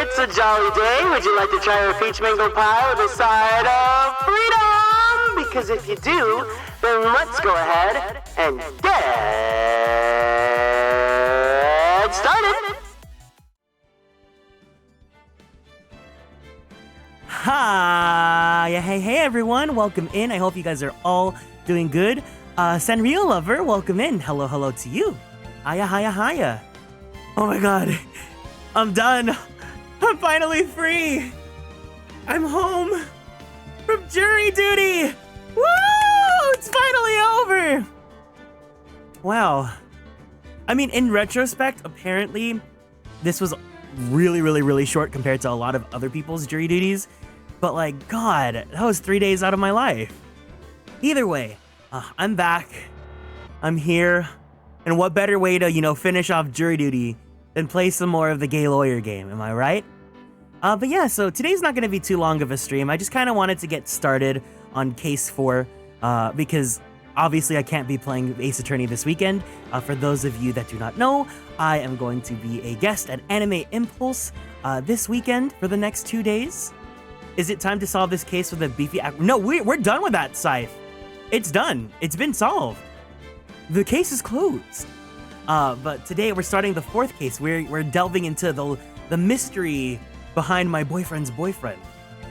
It's a jolly day. Would you like to try our peach mango pie with a side of freedom? Because if you do, then let's go ahead and get started. Hi, hey everyone, welcome in. I hope you guys are all doing good. Sanrio lover, welcome in. Hello to you. Hiya. Oh my god, I'm done. I'm finally free. I'm home from jury duty. Woo! It's finally over. Wow. I mean, in retrospect, apparently, this was really short compared to a lot of other people's jury duties. But like, God, that was 3 days out of my life. Either way, I'm back. I'm here. And what better way to, finish off jury duty than play some more of the gay lawyer game, am I right? But yeah, so today's not going to be too long of a stream. I just kind of wanted to get started on case 4, because obviously I can't be playing Ace Attorney this weekend. For those of you that do not know, I am going to be a guest at Anime Impulse this weekend for the next 2 days. Is it time to solve this case with a beefy No, we're done with that, Scythe. It's done. It's been solved. The case is closed. But today we're starting the 4th case. We're delving into the mystery behind my boyfriend's boyfriend,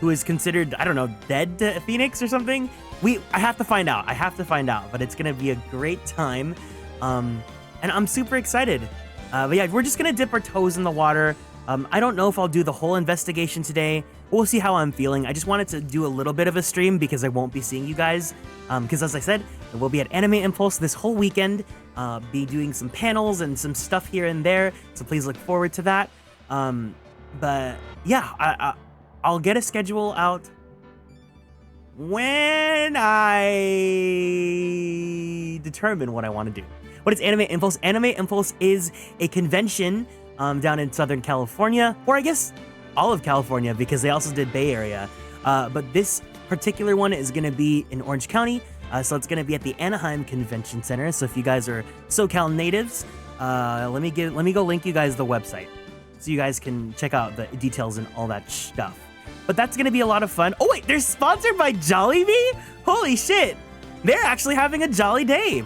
who is considered, I don't know, dead to Phoenix or something. I have to find out. But it's gonna be a great time. And I'm super excited. But yeah, we're just gonna dip our toes in the water. I don't know if I'll do the whole investigation today. We'll see how I'm feeling. I just wanted to do a little bit of a stream because I won't be seeing you guys. Because as I said, we'll be at Anime Impulse this whole weekend. Be doing some panels and some stuff here and there. So please look forward to that. But yeah, I'll get a schedule out when I determine what I want to do. What is Anime Impulse? Anime Impulse is a convention down in Southern California, or I guess all of California, because they also did Bay Area. But this particular one is going to be in Orange County, so it's going to be at the Anaheim Convention Center. So if you guys are SoCal natives, let me go link you guys the website so you guys can check out the details and all that stuff. But that's going to be a lot of fun. Oh wait, they're sponsored by Jollibee? Holy shit. They're actually having a jolly day.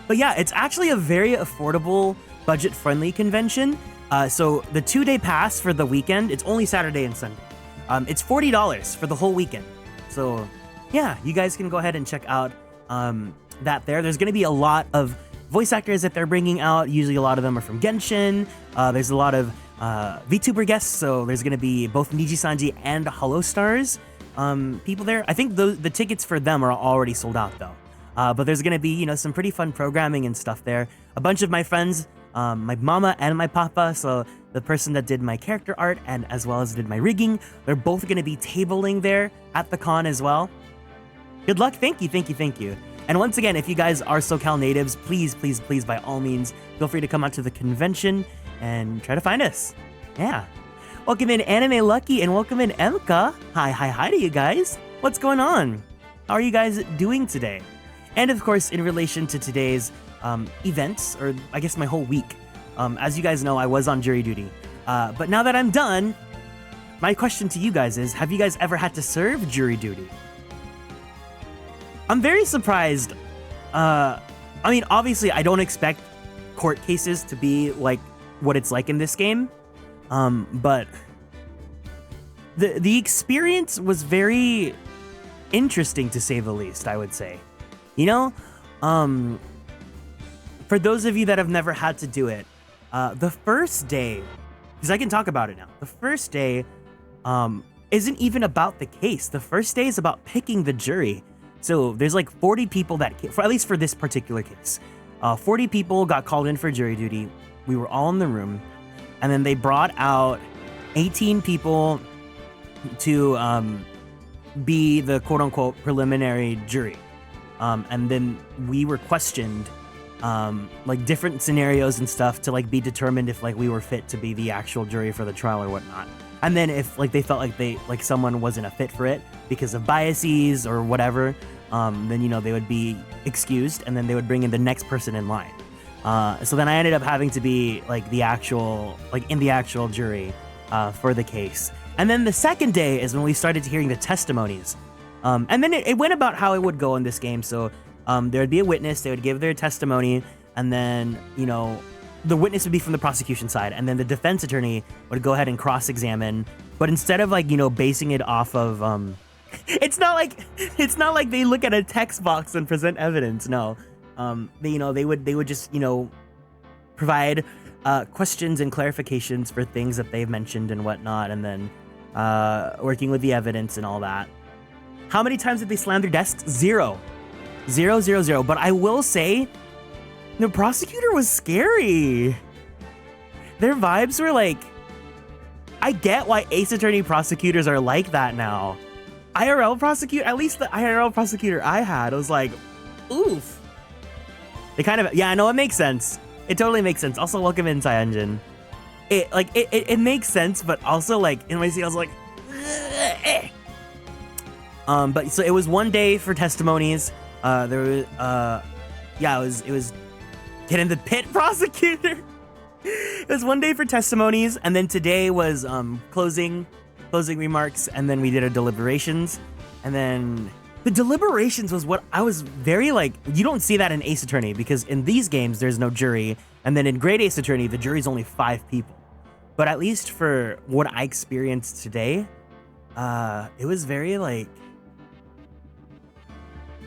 But yeah, it's actually a very affordable, budget-friendly convention. So the 2-day pass for the weekend, it's only Saturday and Sunday. It's $40 for the whole weekend. So yeah, you guys can go ahead and check out that there. There's going to be a lot of voice actors that they're bringing out. Usually a lot of them are from Genshin. There's a lot of VTuber guests, so there's going to be both Niji-Sanji and Hollow Stars people there. I think the tickets for them are already sold out though. But there's going to be, you know, some pretty fun programming and stuff there. A bunch of my friends, my mama and my papa, so the person that did my character art and as well as did my rigging, they're both going to be tabling there at the con as well. Good luck. Thank you, thank you, thank you. And once again, if you guys are SoCal natives, please, please, please, by all means, feel free to come out to the convention and try to find us. Yeah. Welcome in Anime Lucky and welcome in Emka. Hi to you guys. What's going on? How are you guys doing today? And of course, in relation to today's events, or I guess my whole week, as you guys know, I was on jury duty. But now that I'm done, my question to you guys is, have you guys ever had to serve jury duty? I'm very surprised. I mean, obviously, I don't expect court cases to be like what it's like in this game. But the experience was very interesting, to say the least, I would say. You know, for those of you that have never had to do it, the first day, because I can talk about it now, the first day isn't even about the case. The first day is about picking the jury. So there's like 40 people that, at least for this particular case, 40 people got called in for jury duty. We were all in the room, and then they brought out 18 people to be the quote-unquote preliminary jury. And then we were questioned, like different scenarios and stuff to like be determined if like we were fit to be the actual jury for the trial or whatnot. And then if like they felt like someone wasn't a fit for it because of biases or whatever, then, you know, they would be excused and then they would bring in the next person in line. So then I ended up having to be like in the actual jury for the case. And then the second day is when we started hearing the testimonies. And then it went about how it would go in this game. So there would be a witness, they would give their testimony, and then, you know, the witness would be from the prosecution side, and then the defense attorney would go ahead and cross-examine. But instead of like, you know, basing it off of, it's not like they look at a text box and present evidence. No, they would just, you know, provide questions and clarifications for things that they've mentioned and whatnot, and then working with the evidence and all that. How many times did they slam their desks? 0. But I will say, the prosecutor was scary. Their vibes were like, I get why Ace Attorney prosecutors are like that now. IRL prosecutor, at least the IRL prosecutor I had, was like, oof. They kind of, yeah, I know, it makes sense. It totally makes sense. Also, welcome in, Engine. It makes sense, but also like in my seat, I was like, eh. But so it was one day for testimonies. It was get in the pit, prosecutor. It was one day for testimonies, and then today was closing remarks, and then we did our deliberations. And then the deliberations was what I was very like, you don't see that in Ace Attorney, because in these games there's no jury, and then in Great Ace Attorney the jury's only 5 people. But at least for what I experienced today, it was very like,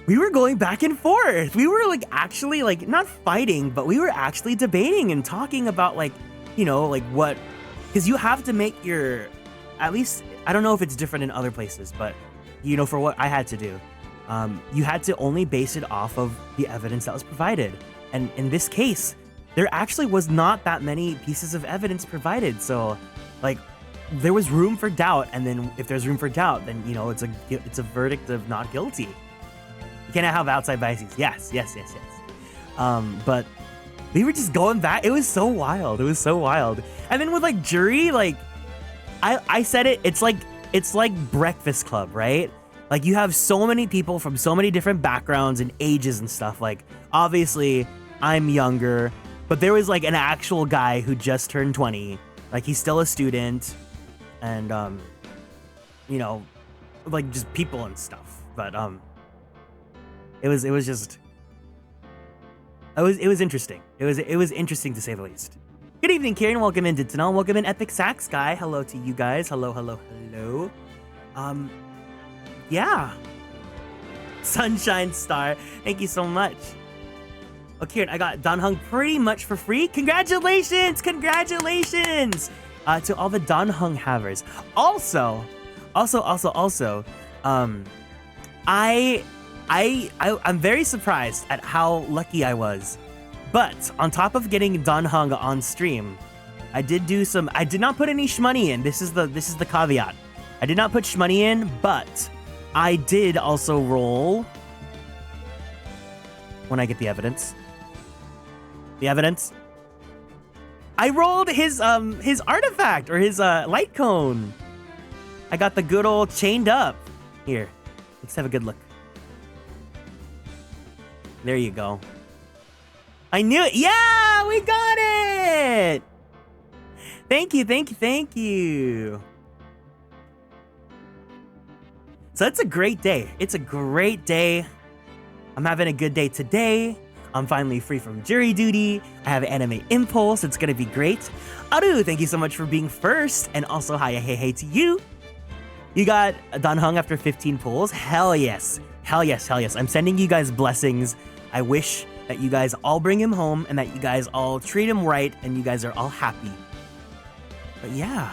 we were going back and forth. We were like actually like not fighting, but we were actually debating and talking about like, you know, like what, because you have to make your, at least, I don't know if it's different in other places, but you know, for what I had to do, you had to only base it off of the evidence that was provided. And in this case, there actually was not that many pieces of evidence provided. So like, there was room for doubt, and then if there's room for doubt, then you know it's a verdict of not guilty. You can't have outside biases. Yes. But we were just going back. It was so wild. And then with like jury, like I said it. It's like Breakfast Club, right? Like you have so many people from so many different backgrounds and ages and stuff. Like obviously I'm younger, but there was like an actual guy who just turned 20. Like he's still a student, and you know, like just people and stuff. But it was interesting. It was interesting to say the least. Good evening, Kieran. Welcome in Dittanel. Welcome in Epic Sax Guy. Hello to you guys. Hello. Yeah. Sunshine Star. Thank you so much. Oh, Kieran, I got Don Hung pretty much for free. Congratulations to all the Don Hung havers. Also, I'm very surprised at how lucky I was. But on top of getting Don Hung on stream, I did not put any shmoney in. This is the caveat. I did not put shmoney in, but I did also roll when I get the evidence. I rolled his artifact or his light cone. I got the good old chained up. Here, let's have a good look. There you go. I knew it. Yeah, we got it. Thank you. So it's a great day. I'm having a good day today. I'm finally free from jury duty. I have anime impulse. It's gonna be great. Aru, thank you so much for being first. And also hi hey to you. You got Don Hung after 15 pulls. Hell yes. I'm sending you guys blessings. I wish that you guys all bring him home and that you guys all treat him right and you guys are all happy. But yeah,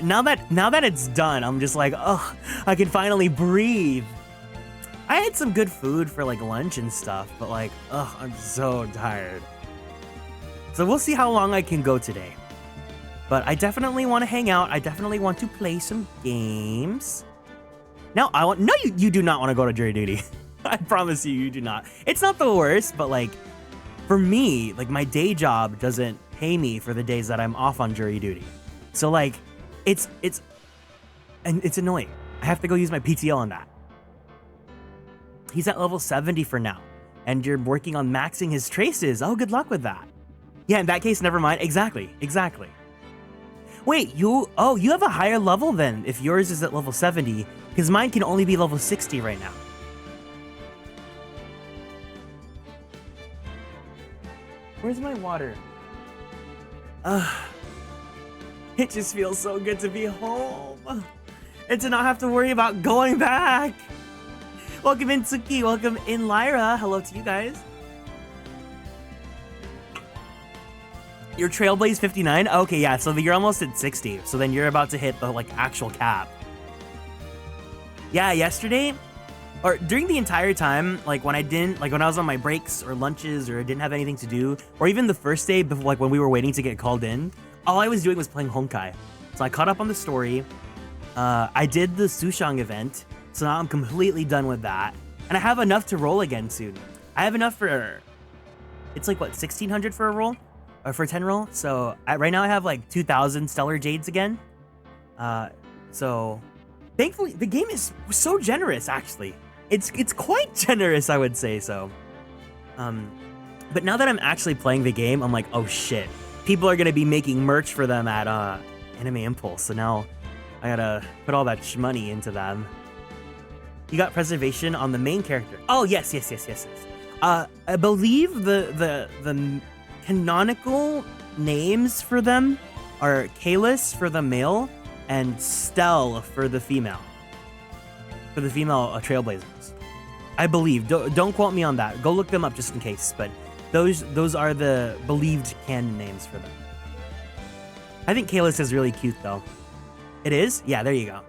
now that it's done, I'm just like, oh, I can finally breathe. I had some good food for like lunch and stuff, but like, oh, I'm so tired. So we'll see how long I can go today. But I definitely want to hang out. I definitely want to play some games. No, you do not want to go to jury duty. I promise you do not. It's not the worst, but like, for me, like my day job doesn't pay me for the days that I'm off on jury duty. So like, it's annoying. I have to go use my PTO on that. He's at level 70 for now, and you're working on maxing his traces. Oh, good luck with that. Yeah, in that case, never mind. Exactly. Wait, you have a higher level then if yours is at level 70, because mine can only be level 60 right now. Where's my water? It just feels so good to be home and to not have to worry about going back. Welcome in, Tsuki. Welcome in, Lyra. Hello to you guys. Your Trailblaze 59? Okay, yeah, so you're almost at 60. So then you're about to hit the like actual cap. Yeah, yesterday, or during the entire time, like when I was on my breaks or lunches or didn't have anything to do, or even the first day before, like when we were waiting to get called in, all I was doing was playing Honkai. So I caught up on the story. I did the Sushang event. So now I'm completely done with that. And I have enough to roll again soon. I have enough for, it's like what, 1600 for a roll? Or for 10 roll? So right now I have like 2000 Stellar Jades again. So thankfully the game is so generous actually. It's quite generous, I would say so. But now that I'm actually playing the game, I'm like, oh shit. People are gonna be making merch for them at Anime Impulse. So now I gotta put all that shmoney into them. You got preservation on the main character. Oh, yes. I believe the canonical names for them are Kalis for the male and Stell for the female. For the female Trailblazers. I believe. Don't quote me on that. Go look them up just in case. But those are the believed canon names for them. I think Kalis is really cute, though. It is? Yeah, there you go.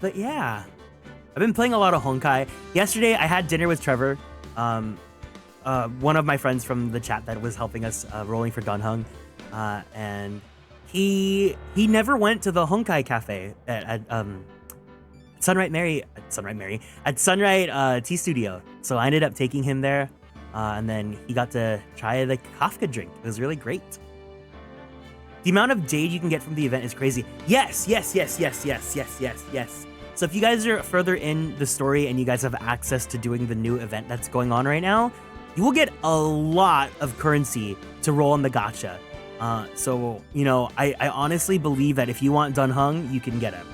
But yeah, I've been playing a lot of Honkai. Yesterday, I had dinner with Trevor, one of my friends from the chat that was helping us rolling for Don Hung, and He never went to the Honkai Cafe at Sunright Tea Studio. So I ended up taking him there, and then he got to try the Kafka drink. It was really great. The amount of jade you can get from the event is crazy. Yes. So if you guys are further in the story and you guys have access to doing the new event that's going on right now, you will get a lot of currency to roll on the gacha. So, you know, I honestly believe that if you want Dunhung, you can get him.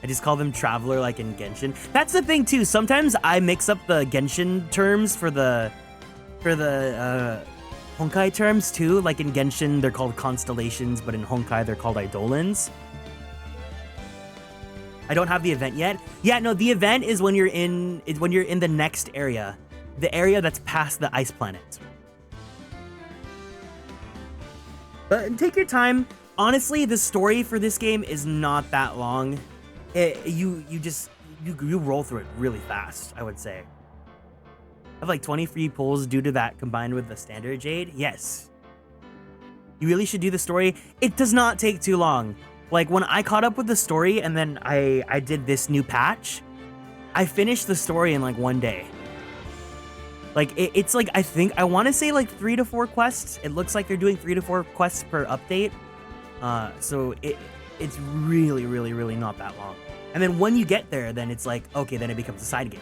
I just call them Traveler like in Genshin. That's the thing too. Sometimes I mix up the Genshin terms for the Honkai terms too. Like in Genshin, they're called Konstellations, but in Honkai, they're called Eidolons. I don't have the event yet. Yeah, no, the event is when you're in the next area, the area that's past the ice planet. But take your time. Honestly, the story for this game is not that long. You roll through it really fast, I would say. I have like 20 free pulls due to that combined with the standard jade. Yes. You really should do the story. It does not take too long. Like when I caught up with the story and then I did this new patch, I finished the story in like one day. Like it's like, I want to say like 3 to 4 quests. It looks like they're doing 3 to 4 quests per update. So it's really not that long. And then when you get there, then it's like, okay, then it becomes a side game.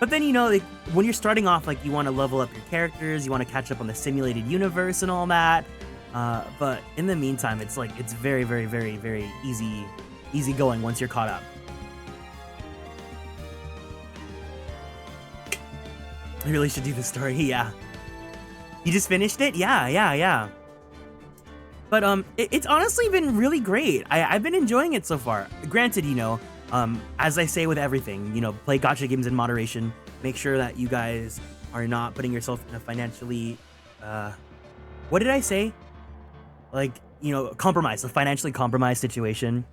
But then, you know, like, when you're starting off, like you want to level up your characters, you want to catch up on the simulated universe and all that. But in the meantime, it's like, it's very easy going once you're caught up. I really should do the story, yeah. You just finished it? Yeah. But it's honestly been really great. I've been enjoying it so far. Granted, you know, as I say with everything, you know, play gacha games in moderation. Make sure that you guys are not putting yourself in a financially, what did I say? Like, you know, a financially compromised situation.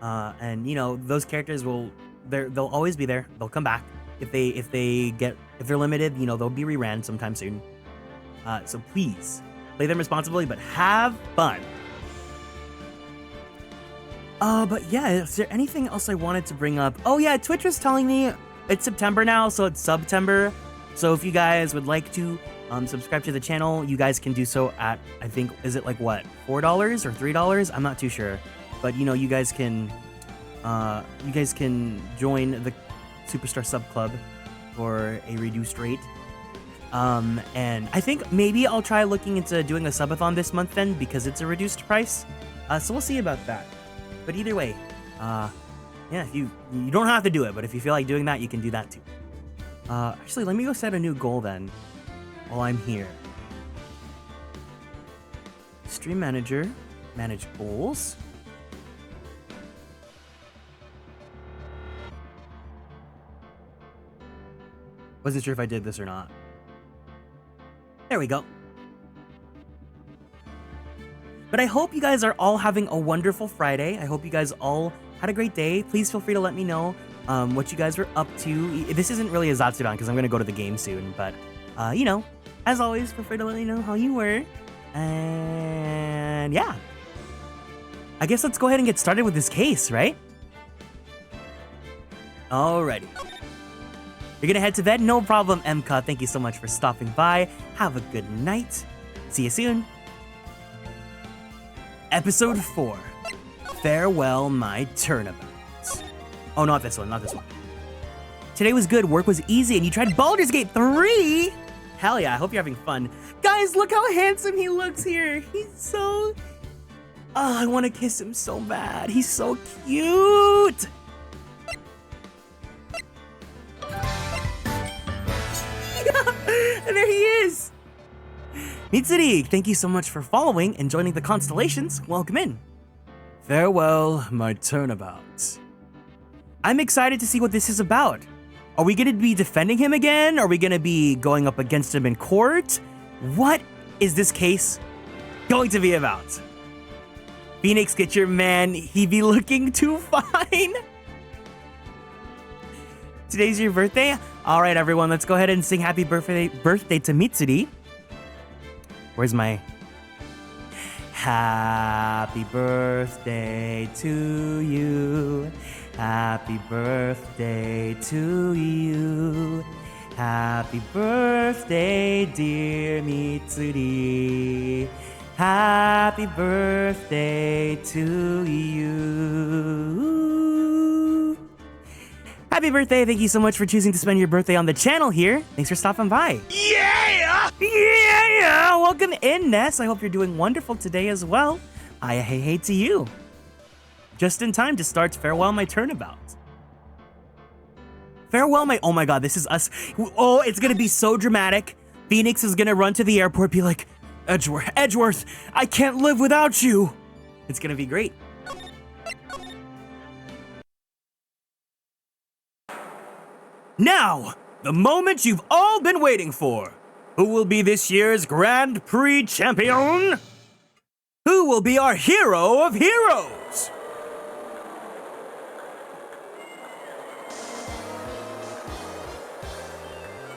And you know, those characters they'll always be there. They'll come back. If they're limited, you know, they'll be reran sometime soon. So please play them responsibly, but have fun. But yeah, is there anything else I wanted to bring up? Oh yeah, Twitch was telling me it's September now, so it's Subtember. So if you guys would like to subscribe to the channel, you guys can do so at, I think, is it like what, $4 or $3? I'm not too sure. But you know, you guys can join the Superstar Sub Club for a reduced rate. And I think maybe I'll try looking into doing a subathon this month then, because it's a reduced price. So we'll see about that. But either way, yeah, you don't have to do it, but if you feel like doing that, you can do that too. Actually, let me go set a new goal then, while I'm here. Stream manager, manage goals. Wasn't sure if I did this or not. There we go. But I hope you guys are all having a wonderful Friday. I hope you guys all had a great day. Please feel free to let me know what you guys were up to. This isn't really a Zatsudan because I'm going to go to the game soon. But, you know, as always, feel free to let me know how you were. And yeah. I guess let's go ahead and get started with this case, right? Alrighty. You're gonna head to bed? No problem, MK. Thank you so much for stopping by. Have a good night. See you soon. Episode 4. Farewell, my turnabout. Oh, not this one, not this one. Today was good, work was easy, and you tried Baldur's Gate 3? Hell yeah, I hope you're having fun. Guys, look how handsome he looks here. He's so... Oh, I want to kiss him so bad. He's so cute. And there he is! Mitsuri, thank you so much for following and joining the Konstellations. Welcome in. Farewell, my turnabout. I'm excited to see what this is about. Are we going to be defending him again? Are we going to be going up against him in court? What is this case going to be about? Phoenix, get your man. He be looking too fine. Today's your birthday? All right, everyone, let's go ahead and sing happy birthday to Mitsuri. Where's my Happy birthday to you. Happy birthday to you. Happy birthday, dear Mitsuri. Happy birthday to you. Happy birthday. Thank you so much for choosing to spend your birthday on the channel here. Thanks for stopping by. Yeah! Yeah! Welcome in, Ness. I hope you're doing wonderful today as well. Hey to you. Just in time to start Farewell My Turnabout. Farewell My... Oh my god, this is us. Oh, it's gonna be so dramatic. Phoenix is gonna run to the airport, be like, Edgeworth, I can't live without you. It's gonna be great. Now, the moment you've all been waiting for. Who will be this year's Grand Prix champion? Who will be our hero of heroes?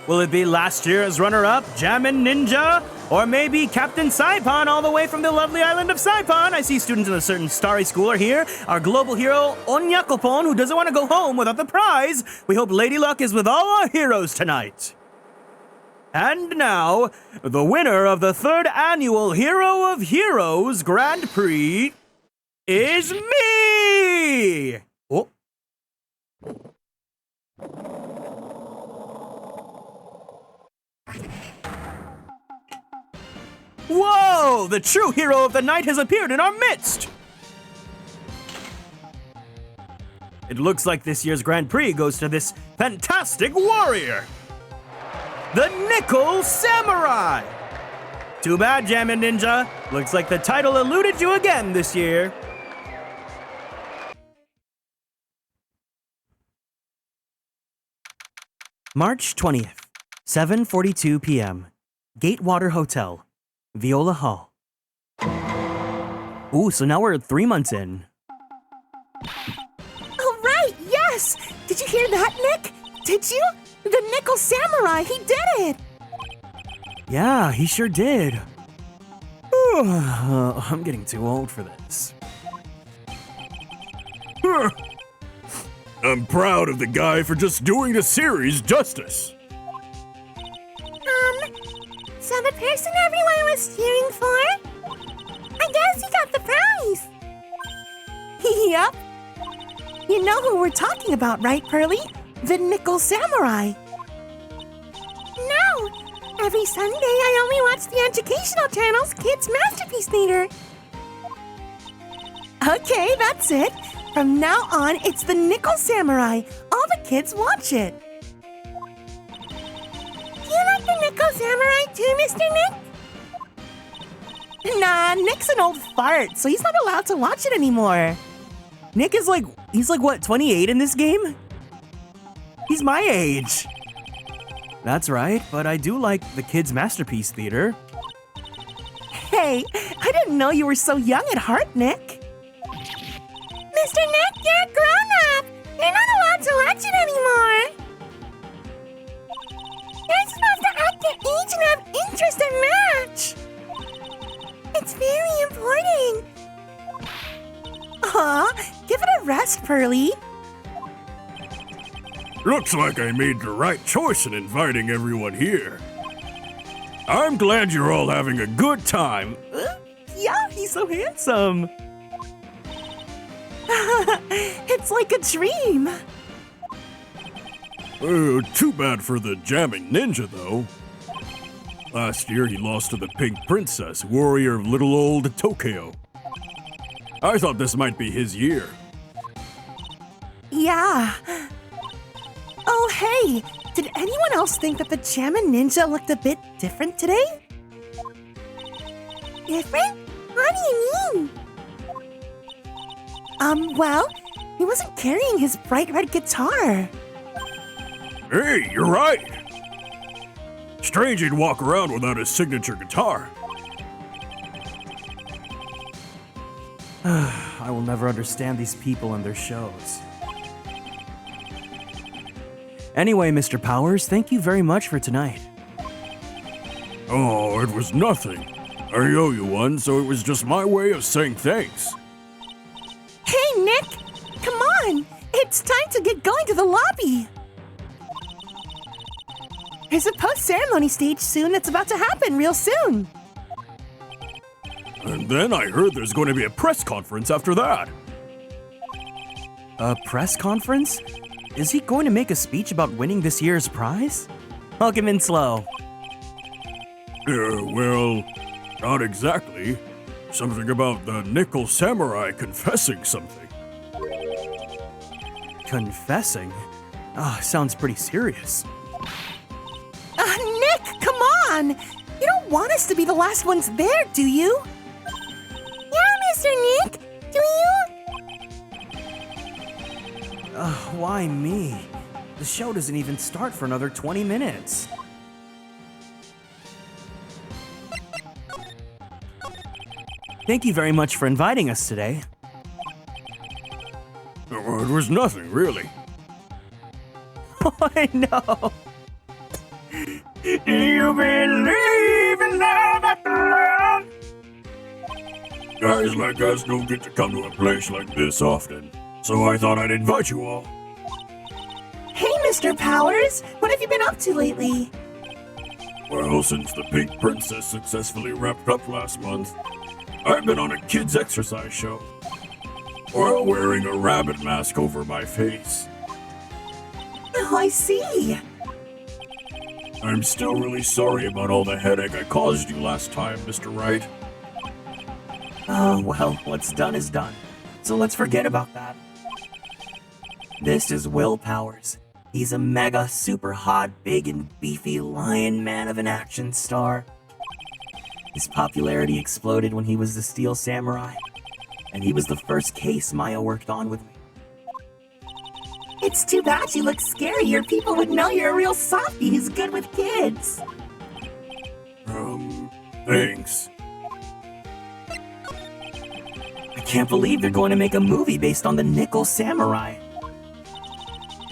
Will it be last year's runner-up, Jammin' Ninja? Or maybe Captain Saipan all the way from the lovely island of Saipan? I see students in a certain starry school are here. Our global hero, Onyakopon, who doesn't want to go home without the prize. We hope Lady Luck is with all our heroes tonight. And now, the winner of the 3rd annual Hero of Heroes Grand Prix is me! Oh. Whoa! The true hero of the night has appeared in our midst! It looks like this year's Grand Prix goes to this fantastic warrior! The Nickel Samurai! Too bad, Jammin' Ninja. Looks like the title eluded you again this year. March 20th, 7:42 p.m. Gatewater Hotel, Viola Hall. Ooh, so now we're 3 months in. Oh, right, yes! Did you hear that, Nick? Did you? The Nickel Samurai, he did it! Yeah, he sure did. I'm getting too old for this. I'm proud of the guy for just doing the series justice. So the person everyone was cheering for? I guess he got the prize! Yep. You know who we're talking about, right, Pearly? The Nickel Samurai. No! Every Sunday I only watch the educational channel's Kids Masterpiece Theater. Okay, that's it. From now on, it's the Nickel Samurai. All the kids watch it. Do you like the Nickel Samurai too, Mr. Nick? Nah, Nick's an old fart, so he's not allowed to watch it anymore. Nick is he's like what, 28 in this game? He's my age. That's right, but I do like the Kids Masterpiece Theater. Hey, I didn't know you were so young at heart, Nick. Mr. Nick, you're a grown-up. You're not allowed to watch it anymore. You're supposed to act your age and have interest and match. It's very important. Aw, give it a rest, Pearly. Looks like I made the right choice in inviting everyone here. I'm glad you're all having a good time. Yeah, he's so handsome. It's like a dream. Too bad for the jamming ninja, though. Last year, he lost to the Pink Princess, warrior of little old Tokyo. I thought this might be his year. Yeah. Oh, hey, did anyone else think that the Jammin' Ninja looked a bit different today? Different? What do you mean? Well, he wasn't carrying his bright red guitar. Hey, you're right. Strange he'd walk around without his signature guitar. I will never understand these people and their shows. Anyway, Mr. Powers, thank you very much for tonight. Oh, it was nothing. I owe you one, so it was just my way of saying thanks. Hey, Nick! Come on! It's time to get going to the lobby! There's a post-ceremony stage soon that's about to happen real soon. And then I heard there's going to be a press conference after that. A press conference? Is he going to make a speech about winning this year's prize? I'll come in slow. Well, not exactly. Something about the Nickel Samurai confessing something. Confessing? Sounds pretty serious. Nick, come on! You don't want us to be the last ones there, do you? Yeah, Mr. Nick, do you? Why me? The show doesn't even start for another 20 minutes. Thank you very much for inviting us today. It was nothing, really. I know. Do you believe in love after love? Guys like us don't get to come to a place like this often, so I thought I'd invite you all. Hey, Mr. Powers, what have you been up to lately? Well, since the Pink Princess successfully wrapped up last month, I've been on a kids' exercise show, while wearing a rabbit mask over my face. Oh, I see. I'm still really sorry about all the headache I caused you last time, Mr. Wright. Oh, well, what's done is done. So let's forget about that. This is Will Powers. He's a mega, super hot, big and beefy lion man of an action star. His popularity exploded when he was the Steel Samurai, and he was the first case Maya worked on with me. It's too bad you look scary, or people would know you're a real softie who's good with kids. Thanks. I can't believe they're going to make a movie based on the Nickel Samurai.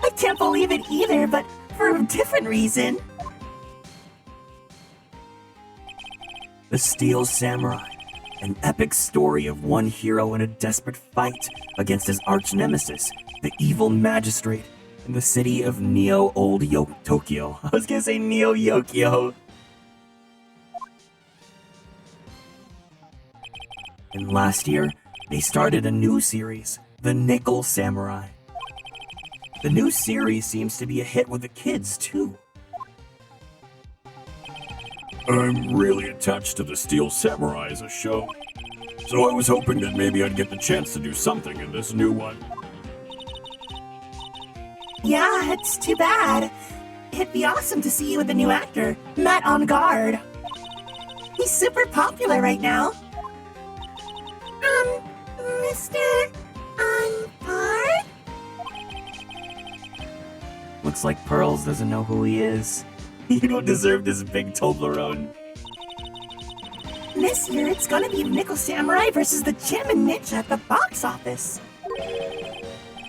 I can't believe it either, but for a different reason. The Steel Samurai, an epic story of one hero in a desperate fight against his arch-nemesis, the evil magistrate in the city of Tokyo. I was gonna say Neo-Yokio. And last year, they started a new series, The Nickel Samurai. The new series seems to be a hit with the kids, too. I'm really attached to the Steel Samurai as a show, so I was hoping that maybe I'd get the chance to do something in this new one. Yeah, it's too bad. It'd be awesome to see you with the new actor, Matt On Guard. He's super popular right now. Mr. On Guard? Looks like Pearls doesn't know who he is. You don't deserve this big Toblerone. This year, it's gonna be Nickel Samurai versus the Jammin' Ninja at the box office.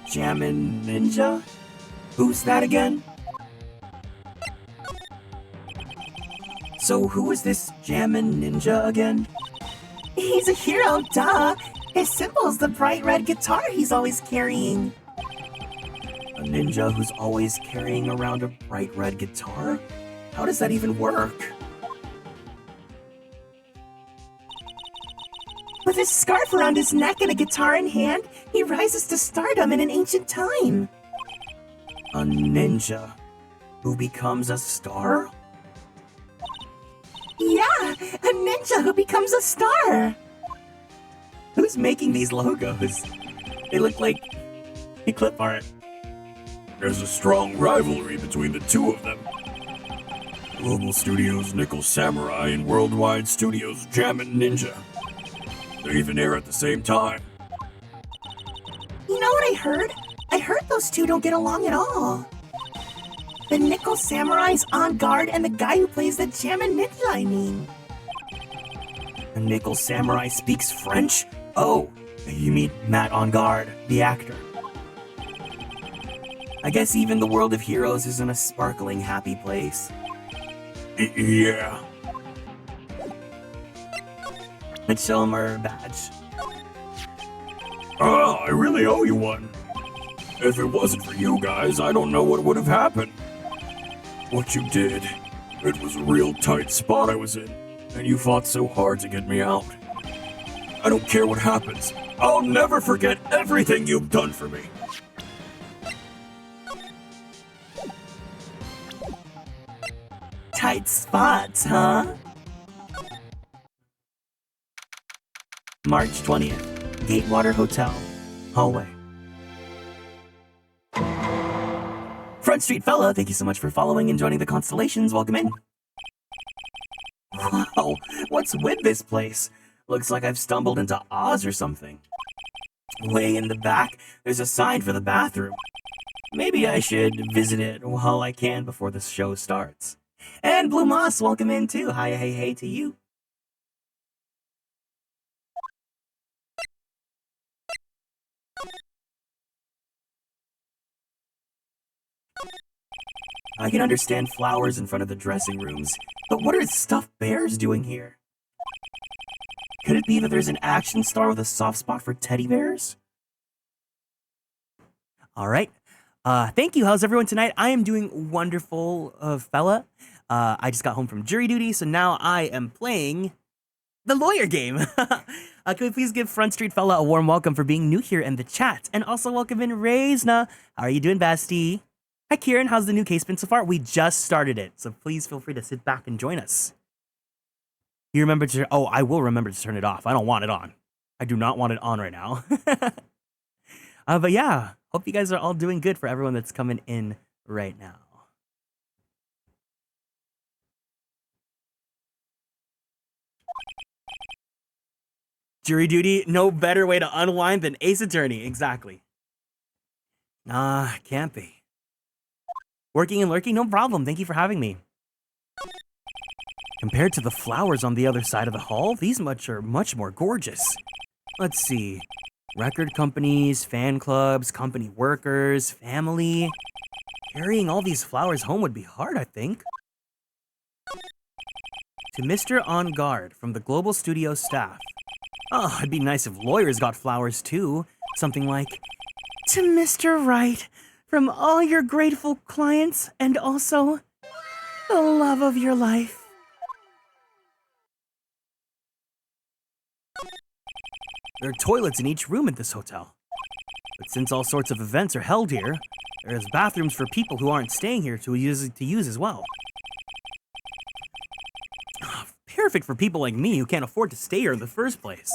Jammin' Ninja? Who's that again? So who is this Jammin' Ninja again? He's a hero, duh. His symbol's the bright red guitar he's always carrying. A ninja who's always carrying around a bright red guitar? How does that even work? With his scarf around his neck and a guitar in hand, he rises to stardom in an ancient time. A ninja who becomes a star? Yeah, a ninja who becomes a star. Who's making these logos? They look like clip art. There's a strong rivalry between the two of them. Global Studios' Nickel Samurai and Worldwide Studios' Jammin' Ninja. They even air at the same time. You know what I heard? I heard those two don't get along at all. The Nickel Samurai's On Guard and the guy who plays the Jammin' Ninja, I mean. The Nickel Samurai speaks French? Oh, you mean Matt On Guard, the actor. I guess even the world of heroes isn't a sparkling, happy place. Yeah. Mitchellmer badge. I really owe you one. If it wasn't for you guys, I don't know what would have happened. What you did, it was a real tight spot I was in, and you fought so hard to get me out. I don't care what happens. I'll never forget everything you've done for me. Tight spots, huh? March 20th, Gatewater Hotel, hallway. Front Street fella, thank you so much for following and joining the Konstellations. Welcome in. Wow, what's with this place? Looks like I've stumbled into Oz or something. Way in the back, there's a sign for the bathroom. Maybe I should visit it while I can before the show starts. And Blue Moss, welcome in too. Hi, hey, hey to you. I can understand flowers in front of the dressing rooms, but what are stuffed bears doing here? Could it be that there's an action star with a soft spot for teddy bears? All right. Thank you. How's everyone tonight? I am doing wonderful, fella. I just got home from jury duty, so now I am playing the lawyer game. Can we please give Front Street fella a warm welcome for being new here in the chat, and also welcome in Raisna. How are you doing, Basti? Hi, Kieran. How's the new case been so far? We just started it, so please feel free to sit back and join us. You remember to... Oh, I will remember to turn it off. I don't want it on. I do not want it on right now. But yeah, hope you guys are all doing good for everyone that's coming in right now. Jury duty, no better way to unwind than Ace Attorney. Exactly. Nah, can't be. Working and lurking, no problem. Thank you for having me. Compared to the flowers on the other side of the hall, these are much more gorgeous. Let's see. Record companies, fan clubs, company workers, family. Carrying all these flowers home would be hard, I think. To Mr. On Guard from the Global Studio staff. Oh, it'd be nice if lawyers got flowers too. Something like, to Mr. Wright, from all your grateful clients, and also the love of your life. There are toilets in each room at this hotel. But since all sorts of events are held here, there's bathrooms for people who aren't staying here to use as well. Perfect for people like me who can't afford to stay here in the first place.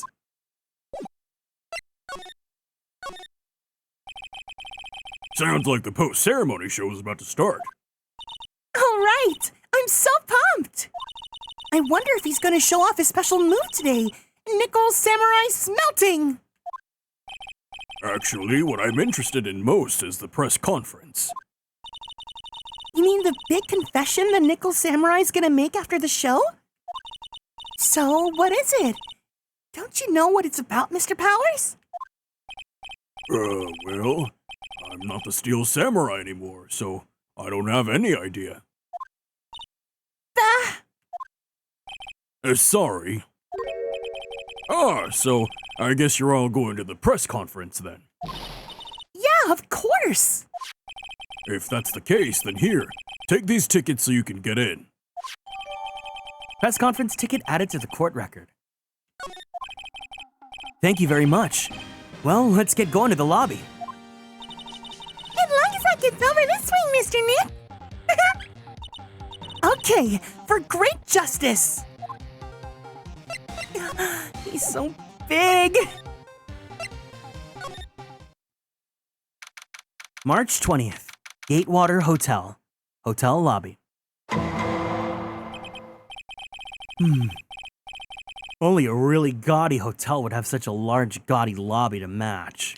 Sounds like the post-ceremony show is about to start. All right, I'm so pumped. I wonder if he's going to show off his special move today, Nickel Samurai Smelting. Actually, what I'm interested in most is the press conference. You mean the big confession the Nickel Samurai's going to make after the show? So, what is it? Don't you know what it's about, Mr. Powers? Well, I'm not the Steel Samurai anymore, so I don't have any idea. Sorry. So I guess you're all going to the press conference then. Yeah, of course. If that's the case, then here, take these tickets so you can get in. Press conference ticket added to the court record. Thank you very much. Well, let's get going to the lobby. As long as I get over this swing, Mr. Nick. Okay, for great justice. He's so big. March 20th, Gatewater Hotel, hotel lobby. Only a really gaudy hotel would have such a large, gaudy lobby to match.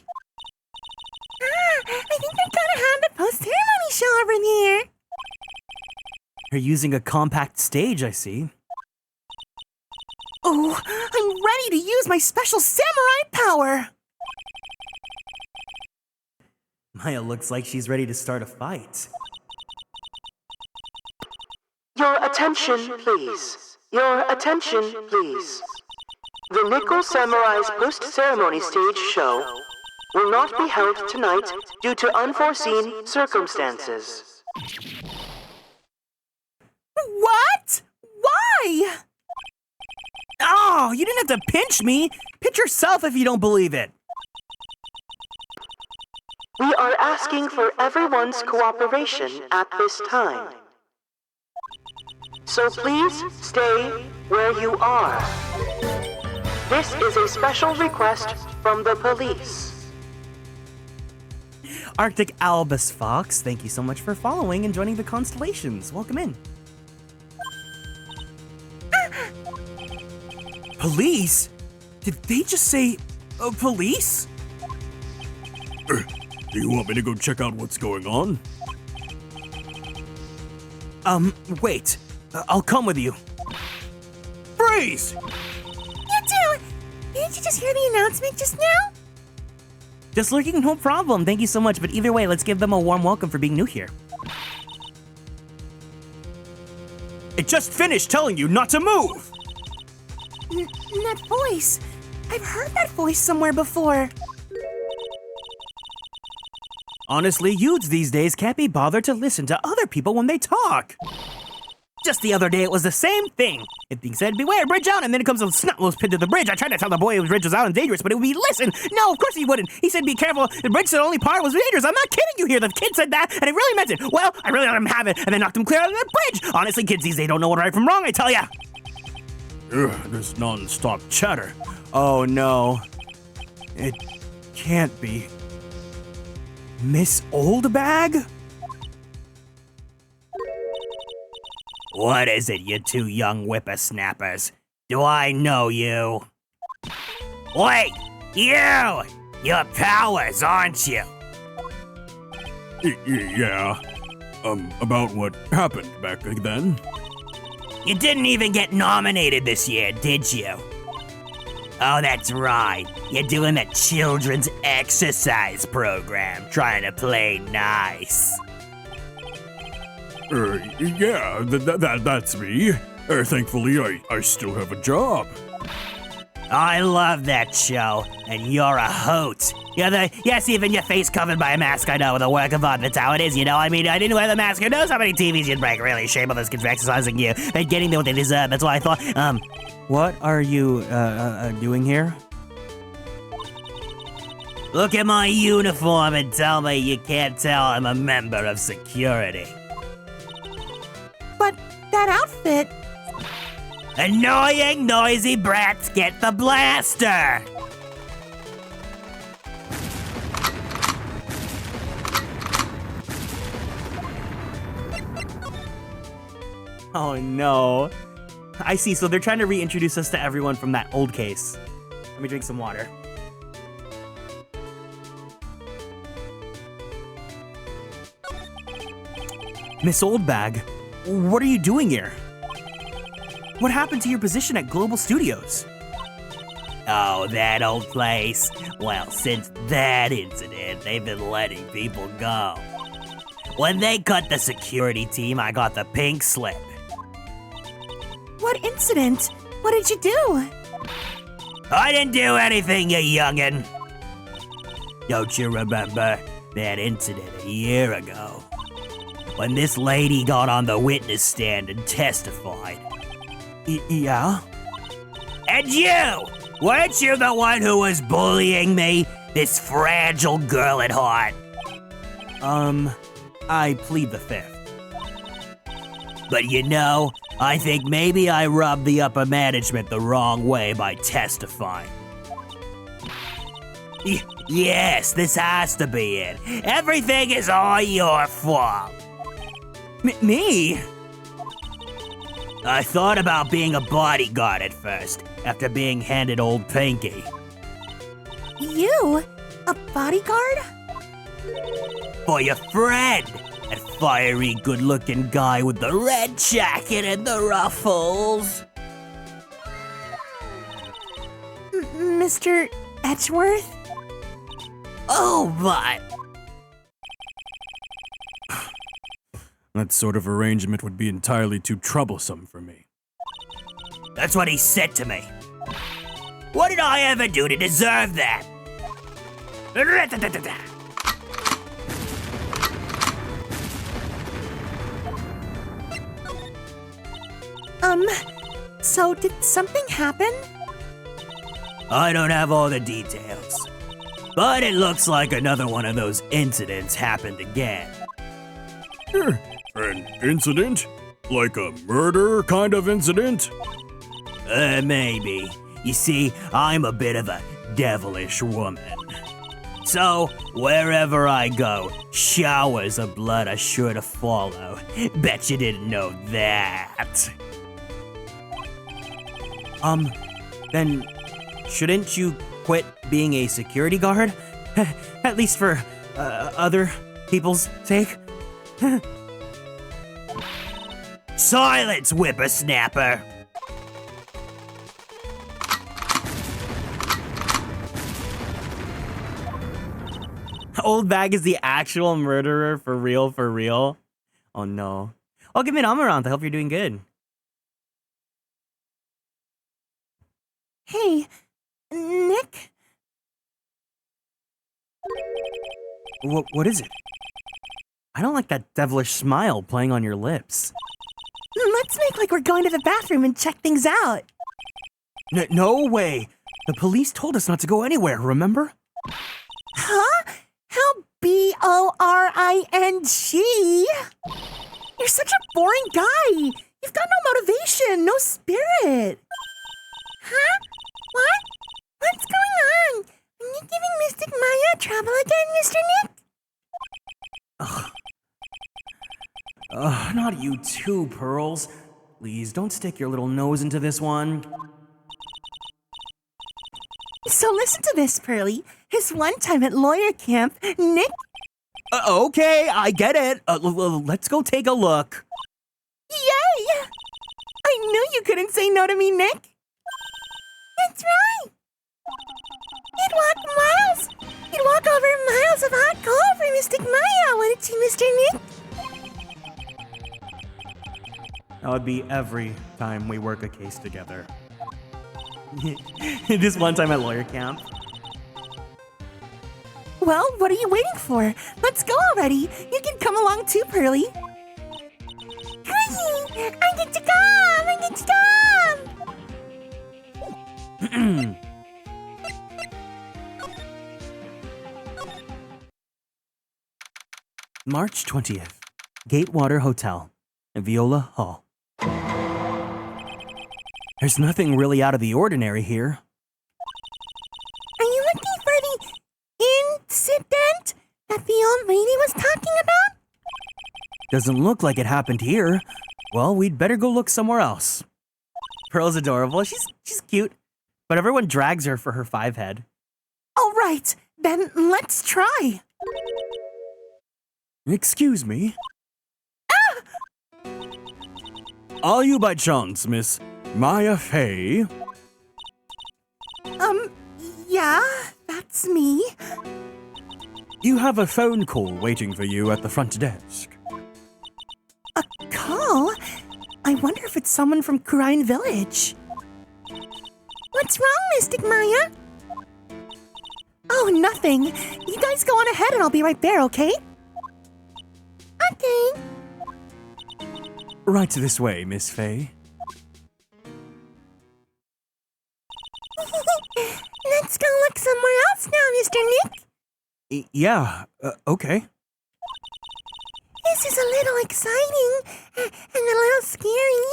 I think they're gonna have the post-ceremony show over there. You're using a compact stage, I see. Oh, I'm ready to use my special samurai power. Maya looks like she's ready to start a fight. Your attention, please. Your attention, please. The Nickel Samurai's post-ceremony stage show will not be held tonight due to unforeseen circumstances. What? Why? Oh, you didn't have to pinch me. Pinch yourself if you don't believe it. We are asking for everyone's cooperation at this time. So please stay where you are. This is a special request from the police. Arctic Albus Fox, thank you so much for following and joining the Konstellations. Welcome in. Police? Did they just say police? Do you want me to go check out what's going on? Wait. I'll come with you. Freeze! You two! Didn't you just hear the announcement just now? Just lurking, no problem. Thank you so much. But either way, let's give them a warm welcome for being new here. It just finished telling you not to move! That voice. I've heard that voice somewhere before. Honestly, youths these days can't be bothered to listen to other people when they talk. Just the other day, it was the same thing. It being said, beware, bridge out, and then it comes a snot-nosed pit to the bridge. I tried to tell the boy the bridge was out and dangerous, but it would be, listen. No, of course he wouldn't. He said, be careful, the bridge said only part was dangerous. I'm not kidding you here. The kid said that, and it really meant it. Well, I really let him have it, and then knocked him clear out of the bridge. Honestly, kids these days don't know what right from wrong, I tell ya. This non-stop chatter. Oh, no. It can't be. Miss Oldbag? What is it, you two young whippersnappers? Do I know you? Wait! You! You're Powers, aren't you? Yeah. About what happened back then? You didn't even get nominated this year, did you? Oh, that's right. You're doing that children's exercise program, trying to play nice. Yeah, that's me. Thankfully, I still have a job. I love that show, and you're a hoot. Yes, even your face covered by a mask, I know, with a work of art, that's how it is, you know? I mean, I didn't wear the mask, who knows how many TVs you'd break, really? Shame on those kids for exercising you. They're getting what they deserve, that's why I thought, what are you, doing here? Look at my uniform and tell me you can't tell I'm a member of security. But that outfit... Annoying, noisy brats, get the blaster! Oh no. I see, so they're trying to reintroduce us to everyone from that old case. Let me drink some water. Miss Oldbag, what are you doing here? What happened to your position at Global Studios? Oh, that old place. Well, since that incident, they've been letting people go. When they cut the security team, I got the pink slip. What incident? What did you do? I didn't do anything, you youngin'. Don't you remember that incident a year ago? When this lady got on the witness stand and testified. Yeah? And you! Weren't you the one who was bullying me? This fragile girl at heart? I plead the fifth. But you know, I think maybe I rubbed the upper management the wrong way by testifying. Yes, this has to be it. Everything is all your fault. Me? I thought about being a bodyguard at first, after being handed old Pinky. You? A bodyguard? For your friend, that fiery, good-looking guy with the red jacket and the ruffles. Mr. Edgeworth? Oh, but... That sort of arrangement would be entirely too troublesome for me. That's what he said to me. What did I ever do to deserve that? So did something happen? I don't have all the details, but it looks like another one of those incidents happened again. An incident? Like a murder kind of incident? Maybe. You see, I'm a bit of a devilish woman. So, wherever I go, showers of blood are sure to follow. Bet you didn't know that. Then shouldn't you quit being a security guard? At least for other people's sake? Silence, whippersnapper! Old Bag is the actual murderer for real, for real? Oh no. Welcome in, Amaranth. I hope you're doing good. Hey, Nick? What is it? I don't like that devilish smile playing on your lips. Let's make like we're going to the bathroom and check things out. No way! The police told us not to go anywhere, remember? Huh? How boring? You're such a boring guy. You've got no motivation, no spirit. Huh? What? What's going on? Are you giving Mystic Maya trouble again, Mr. Nick? Not you too, Pearls. Please, don't stick your little nose into this one. So listen to this, Pearly. His one time at lawyer camp, Nick... Okay, I get it. Let's go take a look. Yay! I knew you couldn't say no to me, Nick. That's right. He'd walk miles. He'd walk over miles of hot coal for Mystic Maya, wouldn't he, Mr. Nick? That would be every time we work a case together. This one time at lawyer camp. Well, what are you waiting for? Let's go already. You can come along too, Pearly. Hooray! I get to come! I get to come! March 20th, Gatewater Hotel, Viola Hall. There's nothing really out of the ordinary here. Are you looking for the incident that the old lady was talking about? Doesn't look like it happened here. Well, we'd better go look somewhere else. Pearl's adorable. She's cute, but everyone drags her for her 5 head. All right, then let's try. Excuse me. Are you by chance, Miss Maya Fey? Yeah, that's me. You have a phone call waiting for you at the front desk. A call? I wonder if it's someone from Kieran Village. What's wrong, Mystic Maya? Oh, nothing. You guys go on ahead and I'll be right there, okay? Okay. Right this way, Miss Fey. Let's go look somewhere else now, Mr. Nick. Yeah, okay. This is a little exciting and a little scary.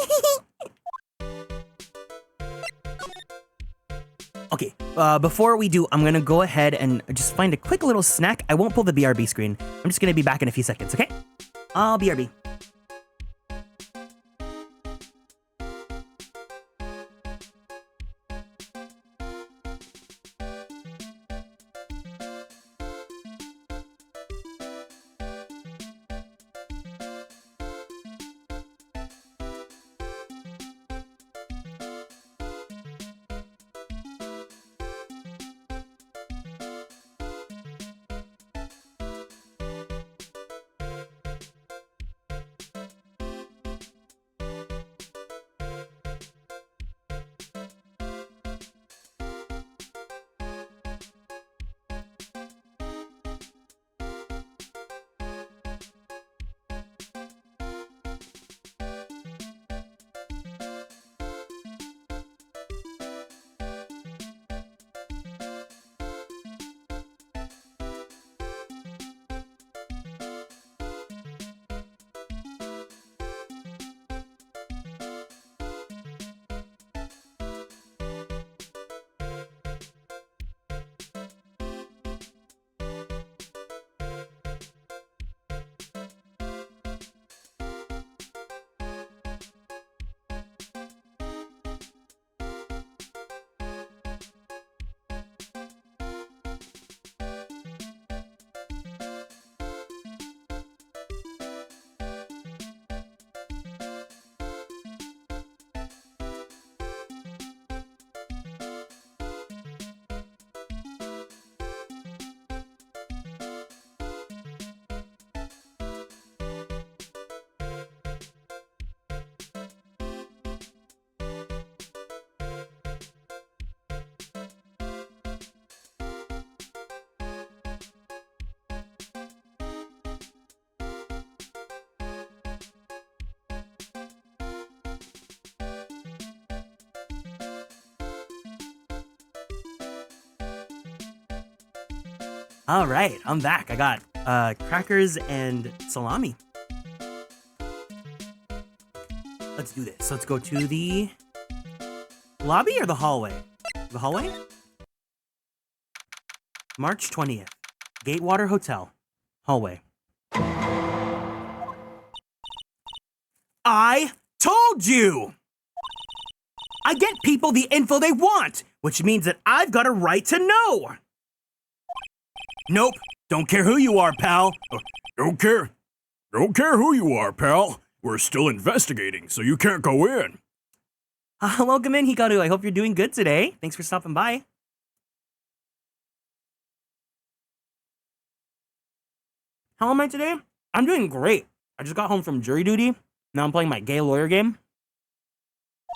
Okay, before we do, I'm gonna go ahead and just find a quick little snack. I won't pull the BRB screen. I'm just gonna be back in a few seconds, okay? I'll BRB. All right, I'm back. I got crackers and salami. Let's do this. So let's go to the lobby or the hallway? The hallway? March 20th. Gatewater Hotel. Hallway. I told you! I get people the info they want, which means that I've got a right to know. Nope. Don't care who you are, pal. Don't care who you are, pal. We're still investigating, so you can't go in. Welcome in, Hikaru. I hope you're doing good today. Thanks for stopping by. How am I today? I'm doing great. I just got home from jury duty. Now I'm playing my gay lawyer game.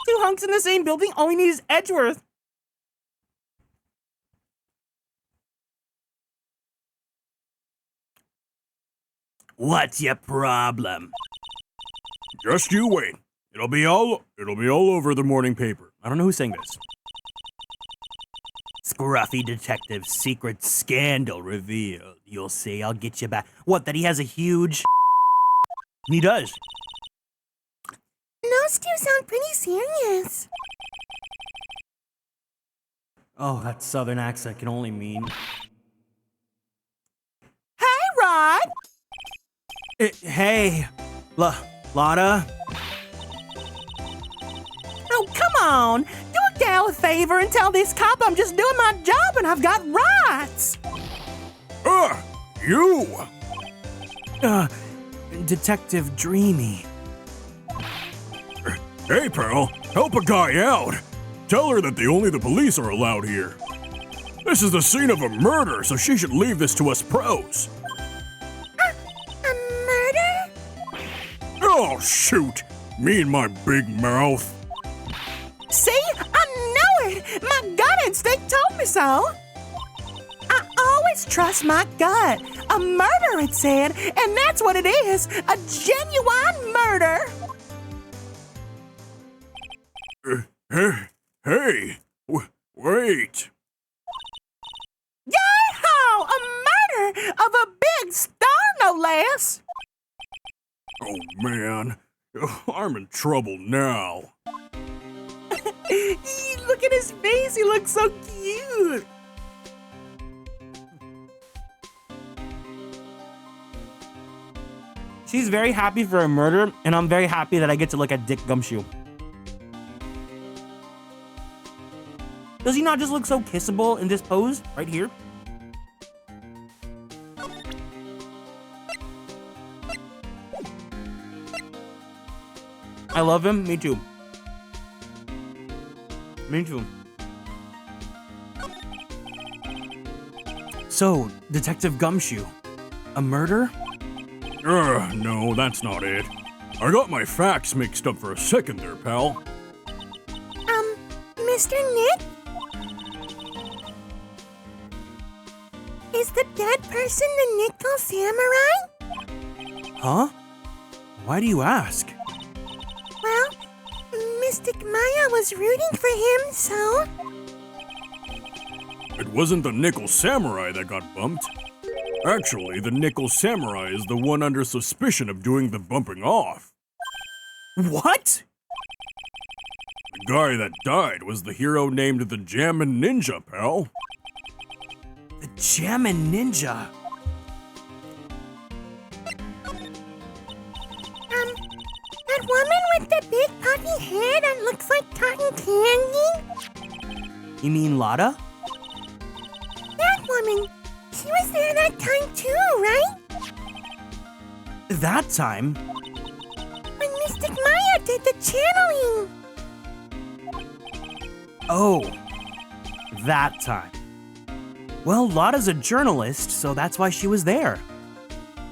2 hunks in the same building, all we need is Edgeworth. What's your problem? Just you wait. It'll be all over the morning paper. I don't know who's saying this. Scruffy detective secret scandal revealed. You'll see, I'll get you back. What, that he has a huge... He does. Those two sound pretty serious. Oh, that southern accent can only mean... Hey, Rod! Hey, Lotta. Oh, come on! Do a gal a favor and tell this cop I'm just doing my job and I've got rights! You! Detective Dreamy. Hey, pal, help a guy out. Tell her that only the police are allowed here. This is the scene of a murder, so she should leave this to us pros. A murder? Oh, shoot! Me and my big mouth. See? I know it! My gut instinct told me so! I always trust my gut. A murder, it said, and that's what it is. A genuine murder. Hey, wait. Yay-ho! A murder of a big star, no less. Oh, man. I'm in trouble now. Look at his face, he looks so cute. She's very happy for a murder, and I'm very happy that I get to look at Dick Gumshoe. Does he not just look so kissable in this pose right here? I love him. Me too. Me too. So, Detective Gumshoe, a murder? No, that's not it. I got my facts mixed up for a second there, pal. Mr. Nick? Is the dead person the Nickel Samurai? Huh? Why do you ask? Well, Mystic Maya was rooting for him, so... It wasn't the Nickel Samurai that got bumped. Actually, the Nickel Samurai is the one under suspicion of doing the bumping off. What? The guy that died was the hero named the Jammin' Ninja, pal. The Jammin' Ninja. That woman with the big puffy hair that looks like cotton candy? You mean Lotta? That woman, she was there that time too, right? That time? When Mystic Maya did the channeling. Oh, that time. Well, Lotta's a journalist, so that's why she was there.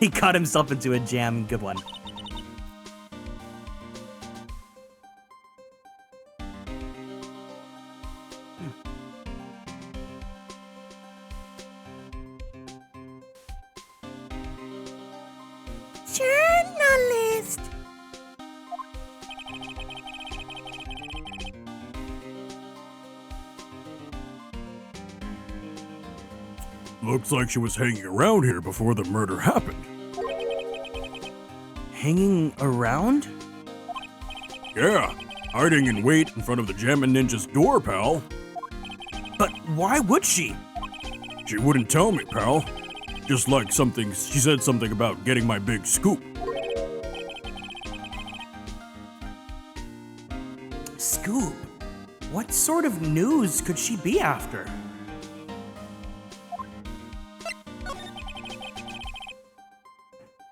He got himself into a jam. Good one. Journalist. Looks like she was hanging around here before the murder happened. Hanging around? Yeah, hiding in wait in front of the Jammin' Ninja's door, pal. But why would she? She wouldn't tell me, pal. Just like she said something about getting my big scoop. Scoop? What sort of news could she be after?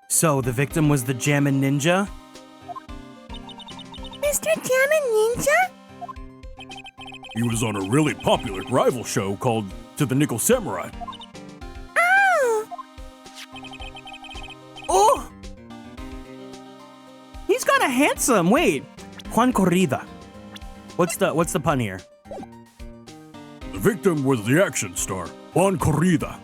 So the victim was the Jammin' Ninja? Mr. Jammin' Ninja? He was on a really popular rival show called To the Nickel Samurai. Oh! Oh! He's kinda handsome. Wait. Juan Corrida. What's the pun here? The victim was the action star, Juan Corrida.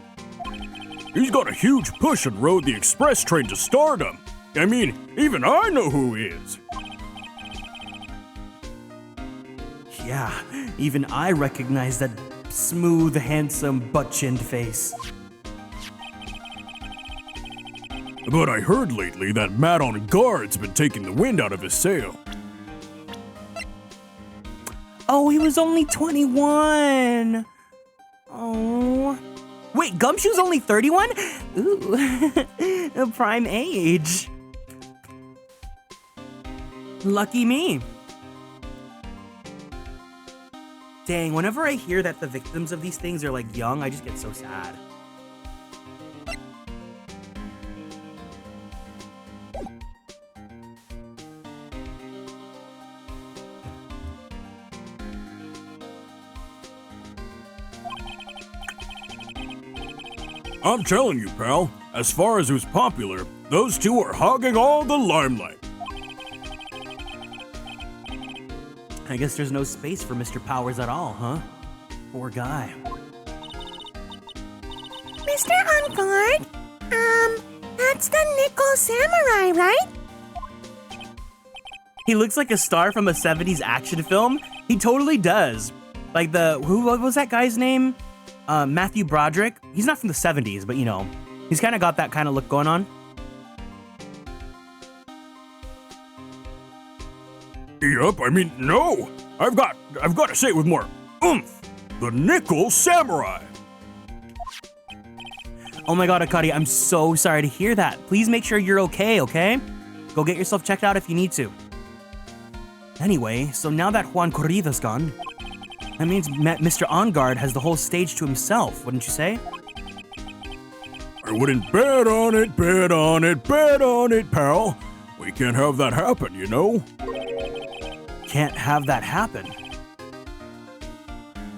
He's got a huge push and rode the express train to stardom. I mean, even I know who he is. Yeah, even I recognize that smooth, handsome, butt-chinned face. But I heard lately that Matt on guard's been taking the wind out of his sail. Oh, he was only 21. Oh. Wait, Gumshoe's only 31? Ooh, a prime age. Lucky me. Dang, whenever I hear that the victims of these things are like young, I just get so sad. I'm telling you, pal, as far as who's popular, those two are hogging all the limelight. I guess there's no space for Mr. Powers at all, huh? Poor guy. Mr. On Guard? That's the Nickel Samurai, right? He looks like a star from a 70s action film. He totally does. Like what was that guy's name? Matthew Broderick. He's not from the 70s, but you know, he's kind of got that kind of look going on. Yup, I mean, no! I've got to say it with more oomph! The Nickel Samurai! Oh my god, Akari, I'm so sorry to hear that. Please make sure you're okay? Go get yourself checked out if you need to. Anyway, so now that Juan Corrida's gone, that means Mr. On Guard has the whole stage to himself, wouldn't you say? I wouldn't bet on it, pal. We can't have that happen, you know? Can't have that happen.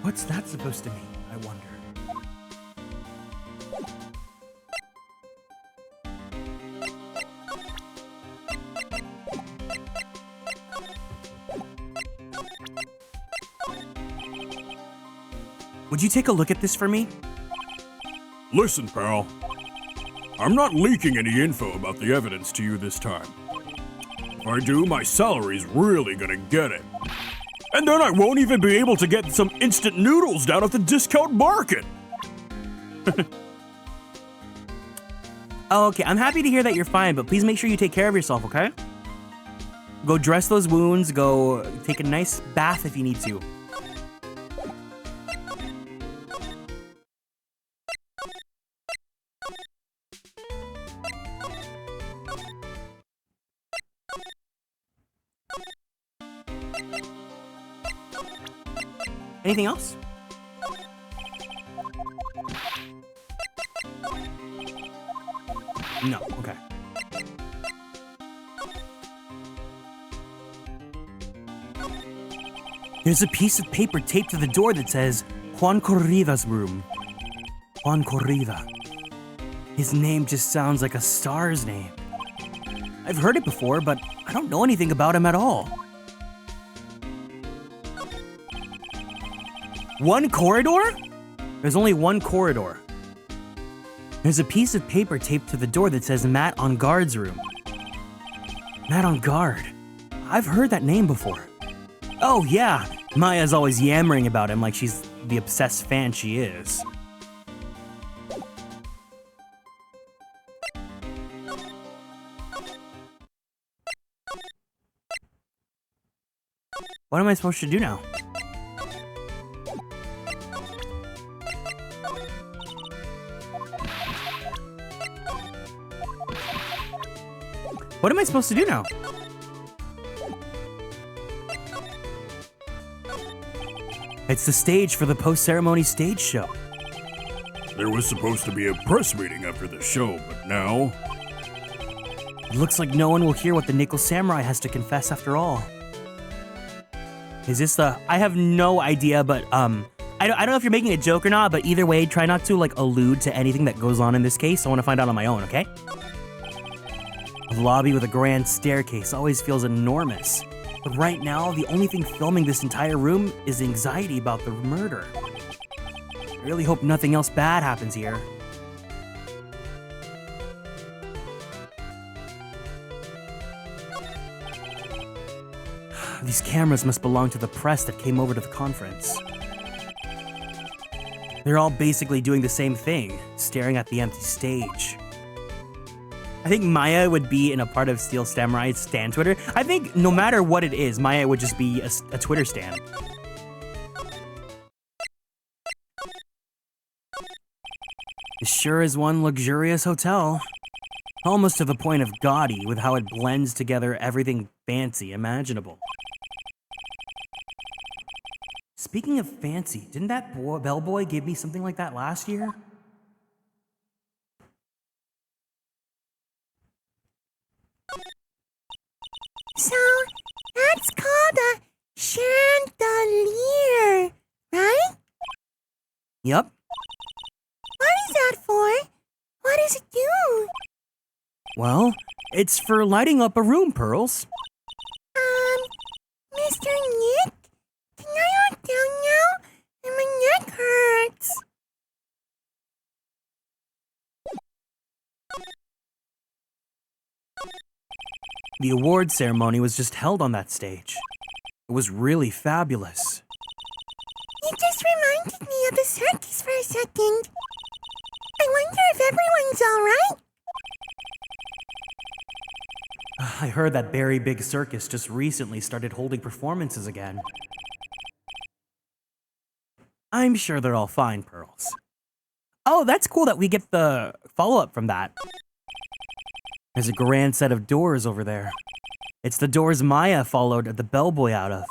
What's that supposed to mean, I wonder? Would you take a look at this for me? Listen, pal. I'm not leaking any info about the evidence to you this time. If I do, my salary's really gonna get it. And then I won't even be able to get some instant noodles down at the discount market. Oh, okay, I'm happy to hear that you're fine, but please make sure you take care of yourself, okay? Go dress those wounds, go take a nice bath if you need to. Anything else? No, okay. There's a piece of paper taped to the door that says, Juan Corrida's room. Juan Corrida. His name just sounds like a star's name. I've heard it before, but I don't know anything about him at all. One corridor? There's only one corridor. There's a piece of paper taped to the door that says Matt on Guard's room. Matt on Guard. I've heard that name before. Oh yeah, Maya's always yammering about him like she's the obsessed fan she is. What am I supposed to do now? What am I supposed to do now? It's the stage for the post-ceremony stage show. There was supposed to be a press meeting after the show, but now... It looks like no one will hear what the Nickel Samurai has to confess after all. Is this the... I have no idea, but, I don't know if you're making a joke or not, but either way, try not to, like, allude to anything that goes on in this case. I want to find out on my own, okay? A lobby with a grand staircase always feels enormous. But right now, the only thing filming this entire room is anxiety about the murder. I really hope nothing else bad happens here. These cameras must belong to the press that came over to the conference. They're all basically doing the same thing, staring at the empty stage. I think Maya would be in a part of Steel Samurai's stan Twitter. I think no matter what it is, Maya would just be a Twitter stan. This sure is one luxurious hotel. Almost to the point of gaudy with how it blends together everything fancy imaginable. Speaking of fancy, didn't that bellboy give me something like that last year? So, that's called a chandelier, right? Yep. What is that for? What does it do? Well, it's for lighting up a room, Pearls. Mr. Nick? Can I lie down now? And my neck hurts. The award ceremony was just held on that stage. It was really fabulous. You just reminded me of the circus for a second. I wonder if everyone's alright? I heard that Very Big Circus just recently started holding performances again. I'm sure they're all fine, Pearls. Oh, that's cool that we get the follow-up from that. There's a grand set of doors over there. It's the doors Maya followed the bellboy out of.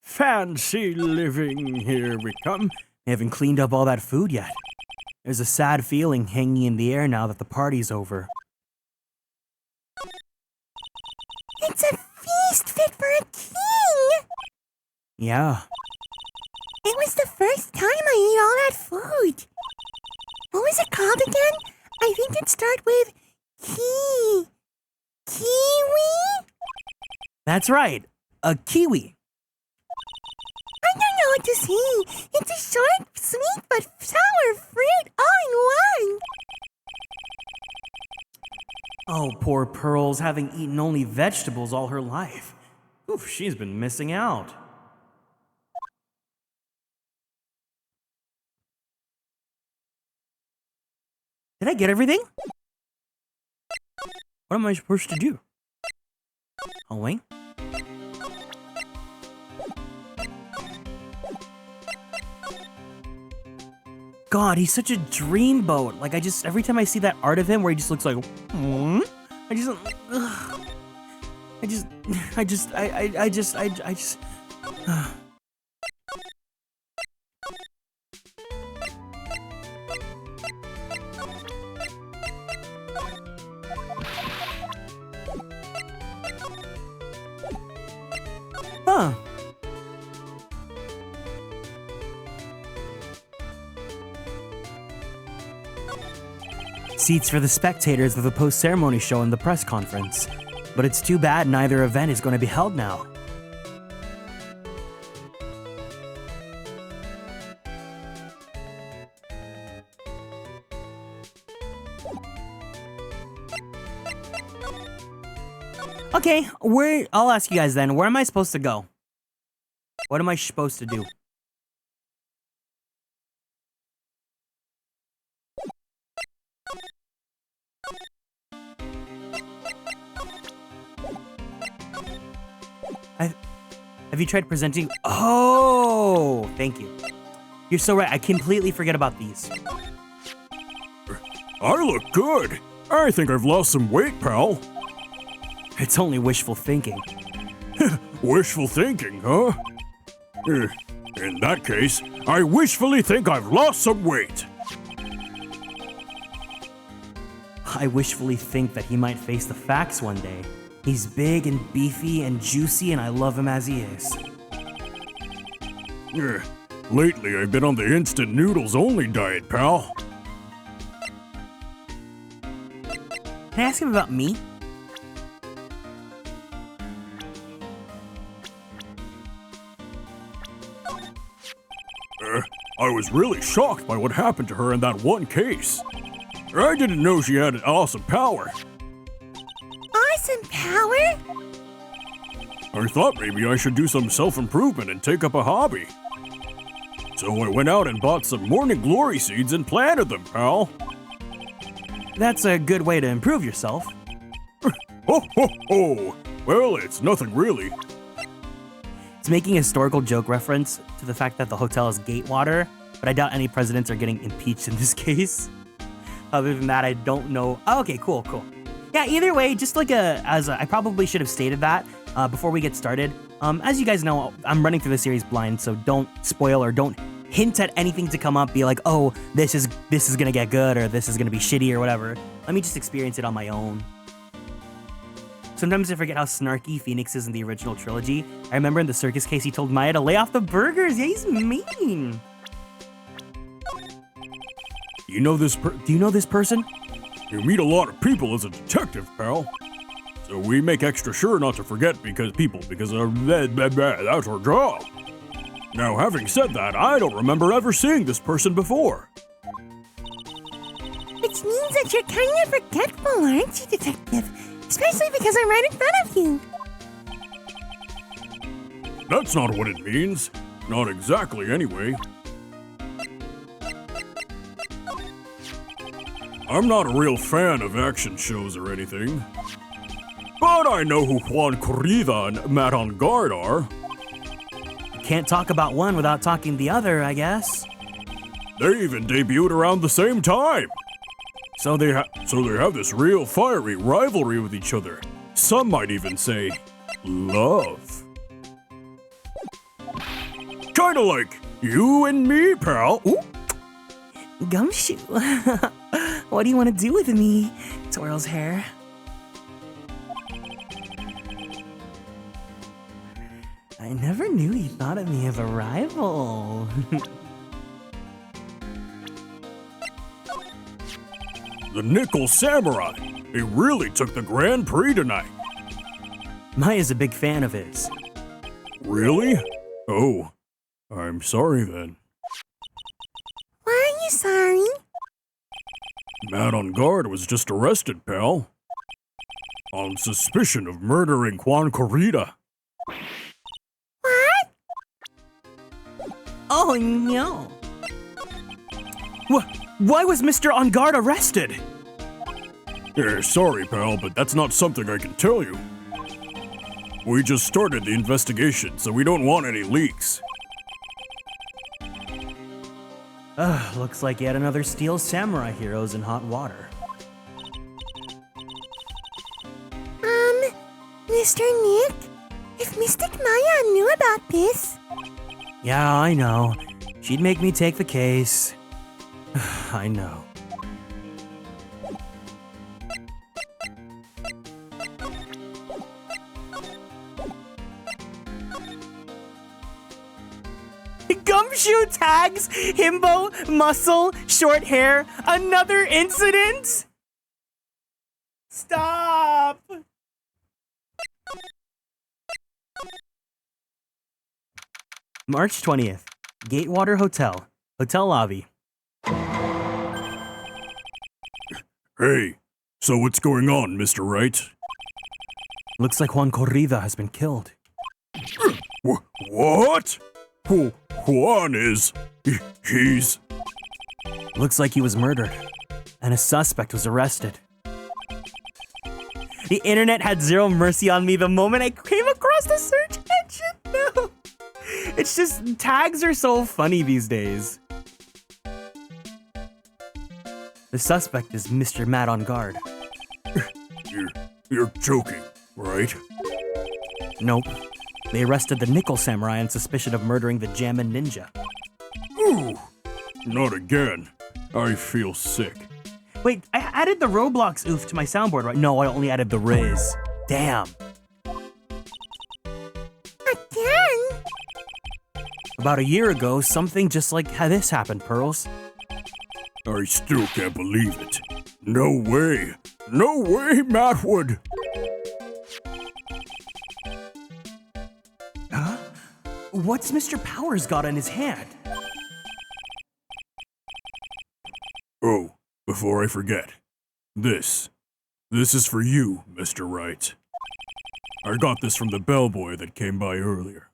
Fancy living, here we come. They haven't cleaned up all that food yet. There's a sad feeling hanging in the air now that the party's over. It's a feast fit for a king! Yeah. It was the first time I ate all that food. What was it called again? I think it started with kiwi? That's right. A kiwi. I don't know what to say. It's a short, sweet, but sour fruit all in one. Oh, poor Pearls, having eaten only vegetables all her life. Oof, she's been missing out. Did I get everything? What am I supposed to do? Oh, wait. God, he's such a dreamboat. Like, every time I see that art of him where he just looks like, ugh. Huh. Seats for the spectators of the post-ceremony show and the press conference. But it's too bad neither event is going to be held now. Okay, I'll ask you guys then, where am I supposed to go? What am I supposed to do? Have you tried presenting? Oh, thank you. You're so right. I completely forget about these. I look good. I think I've lost some weight, pal. It's only wishful thinking. Wishful thinking, huh? In that case, I wishfully think I've lost some weight. I wishfully think that he might face the facts one day. He's big and beefy and juicy, and I love him as he is. Lately, I've been on the instant noodles only diet, pal. Can I ask him about me? I was really shocked by what happened to her in that one case. I didn't know she had an awesome power. Awesome power? I thought maybe I should do some self-improvement and take up a hobby. So I went out and bought some morning glory seeds and planted them, pal. That's a good way to improve yourself. Ho ho ho! Well, it's nothing really. It's making a historical joke reference to the fact that the hotel is Gatewater, but I doubt any presidents are getting impeached in this case. Other than that, I don't know. Oh, okay, cool. Yeah, either way, just like I probably should have stated that before we get started. As you guys know, I'm running through the series blind, so don't spoil or don't hint at anything to come up. Be like, oh, this is gonna get good or this is gonna be shitty or whatever. Let me just experience it on my own. Sometimes I forget how snarky Phoenix is in the original trilogy. I remember in the circus case, he told Maya to lay off the burgers. Yeah, he's mean. Do you know this person? You meet a lot of people as a detective, pal. So we make extra sure not to forget because that's our job. Now, having said that, I don't remember ever seeing this person before. Which means that you're kind of forgetful, aren't you, Detective? Especially because I'm right in front of you. That's not what it means. Not exactly, anyway. I'm not a real fan of action shows or anything. But I know who Juan Corrida and Matt on Guard are. Can't talk about one without talking the other, I guess. They even debuted around the same time. So they have this real fiery rivalry with each other. Some might even say, love. Kinda like you and me, pal. Ooh. Gumshoe. What do you want to do with me? Twirls hair. I never knew he thought of me as a rival. The Nickel Samurai. He really took the Grand Prix tonight. Maya's a big fan of his. Really? Oh, I'm sorry then. Why are you sorry? Matt on Guard was just arrested, pal. On suspicion of murdering Juan Corrida. What? Oh no. Why was Mr. On Guard arrested? Sorry, pal, but that's not something I can tell you. We just started the investigation, so we don't want any leaks. Looks like yet another Steel Samurai hero's in hot water. Mr. Nick? If Mystic Maya knew about this... Yeah, I know. She'd make me take the case. I know. Gumshoe tags himbo, muscle, short hair. Another incident? Stop! March 20th. Gatewater Hotel. Hotel lobby. Hey, so what's going on, Mr. Wright? Looks like Juan Corrida has been killed. What? Juan is... he's... Looks like he was murdered, and a suspect was arrested. The internet had zero mercy on me the moment I came across the search It's just, tags are so funny these days. The suspect is Mr. Matt on guard. You're joking, right? Nope. They arrested the Nickel Samurai on suspicion of murdering the Jammin' Ninja. Ooh, not again. I feel sick. Wait, I added the Roblox oof to my soundboard, right? No, I only added the Riz. Damn. Again? About a year ago, something just like this happened, Pearls. I still can't believe it. No way. No way, Matt would. Huh? What's Mr. Powers got in his hand? Oh, before I forget. This is for you, Mr. Wright. I got this from the bellboy that came by earlier.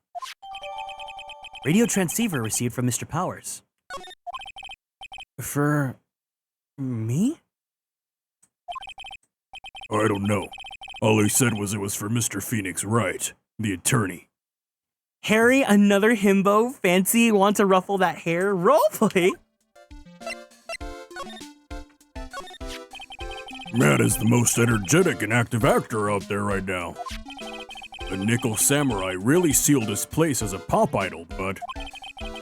Radio transceiver received from Mr. Powers. For me? I don't know. All he said was it was for Mr. Phoenix Wright, the attorney. Harry, another himbo, fancy, want to ruffle that hair, roleplay? Matt is the most energetic and active actor out there right now. The Nickel Samurai really sealed his place as a pop idol, but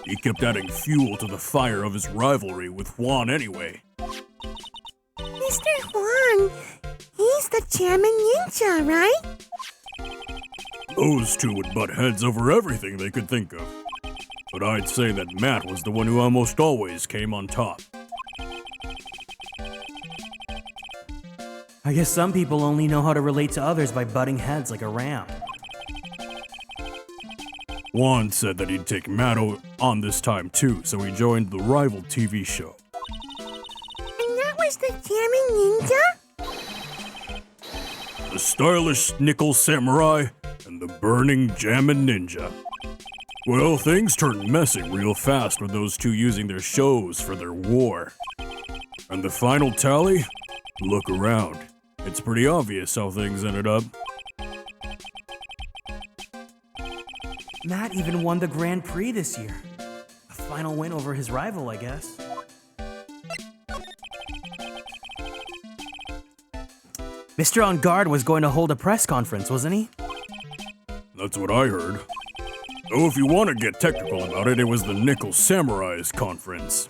he kept adding fuel to the fire of his rivalry with Juan anyway. Mr. Juan, he's the Jammin' Ninja, right? Those two would butt heads over everything they could think of. But I'd say that Matt was the one who almost always came on top. I guess some people only know how to relate to others by butting heads like a ram. Juan said that he'd take Matt on this time too, so he joined the rival TV show. And that was the Jammin' Ninja? The stylish Nickel Samurai and the burning Jammin' Ninja. Well, things turned messy real fast with those two using their shows for their war. And the final tally? Look around. It's pretty obvious how things ended up. Matt even won the Grand Prix this year. A final win over his rival, I guess. Mr. On Guard was going to hold a press conference, wasn't he? That's what I heard. Though if you want to get technical about it, it was the Nickel Samurai's conference.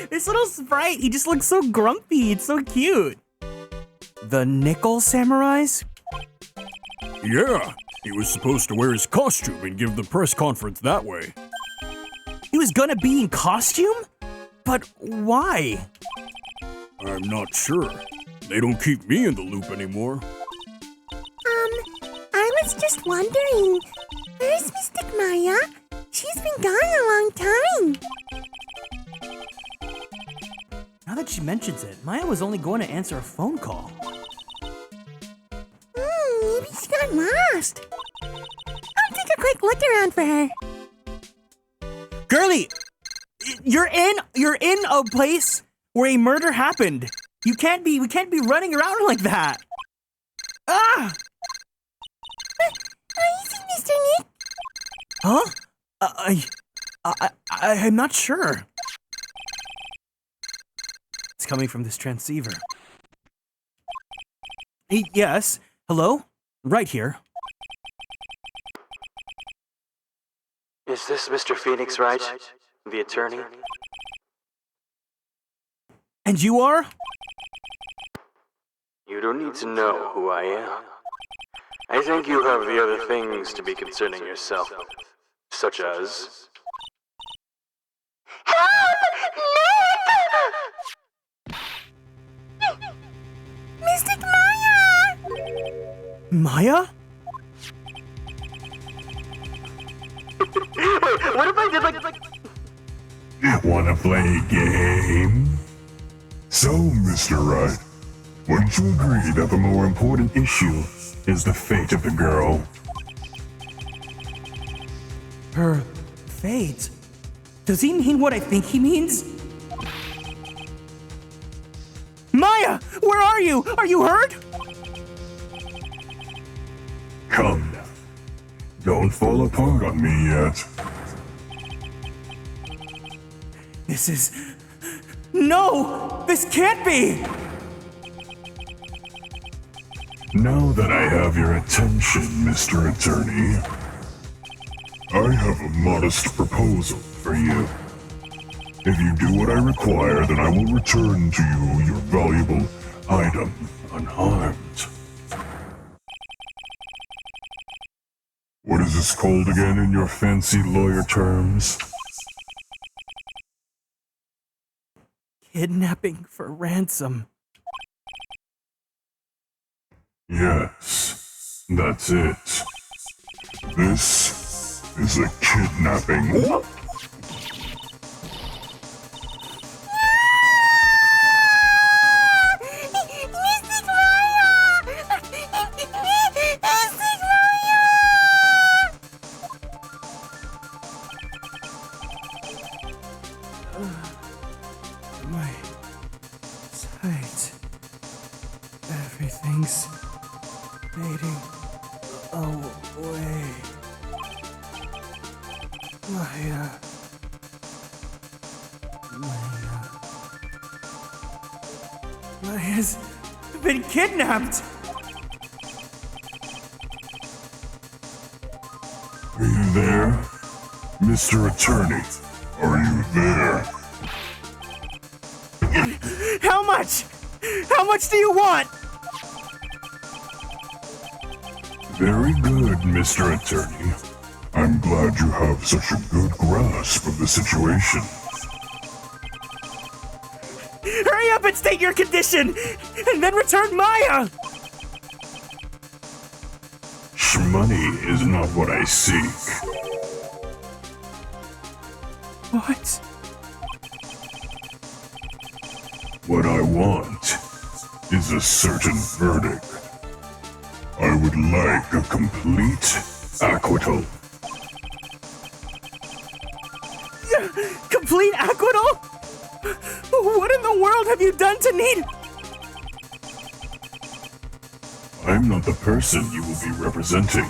This little sprite, he just looks so grumpy. It's so cute. The Nickel Samurais? Yeah, he was supposed to wear his costume and give the press conference that way. He was gonna be in costume? But why? I'm not sure. They don't keep me in the loop anymore. I was just wondering, where's Mystic Maya? She's been gone a long time. Now that she mentions it, Maya was only going to answer a phone call. Maybe she got lost. I'll take a quick look around for her. Girlie, you're in a place where a murder happened. We can't be running around like that. Ah! Easy, Mr. Nick. Huh? I'm not sure. It's coming from this transceiver. Hey, yes. Hello? Right here. Is this Mr. Phoenix Wright, the attorney? And you are? You don't need to know who I am. I think you have the other things to be concerning yourself, such as... Mystic Maya! Maya? Wait, what if I did like... Wanna play a game? So, Mr. Wright, wouldn't you agree that the more important issue is the fate of the girl? Her fate? Does he mean what I think he means? Maya! Where are you? Are you hurt? Come now. Don't fall apart on me yet. This is... No! This can't be! Now that I have your attention, Mr. Attorney, I have a modest proposal for you. If you do what I require, then I will return to you your valuable item unharmed. What is this called again in your fancy lawyer terms? Kidnapping for ransom. Yes, that's it. This is a kidnapping. My sight. Everything's fading away. Maya. Maya's been kidnapped! Are you there? Mr. Attorney, are you there? How much? How much do you want? Very good, Mr. Attorney. I'm glad you have such a good grasp of the situation. Hurry up and state your condition, and then return Maya! Shmoney is not what I seek. What? What I want is a certain verdict. I would like a complete acquittal. Complete acquittal? What in the world have you done to need? I'm not the person you will be representing.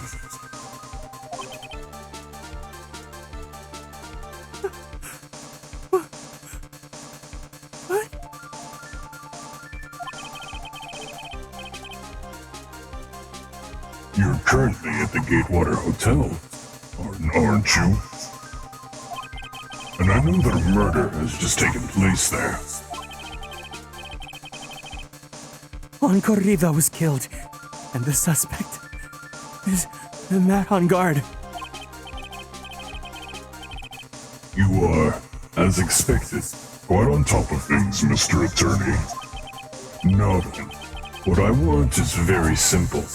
What? You're currently at the Gatewater Hotel, aren't you? And I know that a murder has just taken place there. Juan Corriva was killed, and the suspect is Matt on guard. You are, as expected, quite on top of things, Mr. Attorney. Now then, what I want is very simple.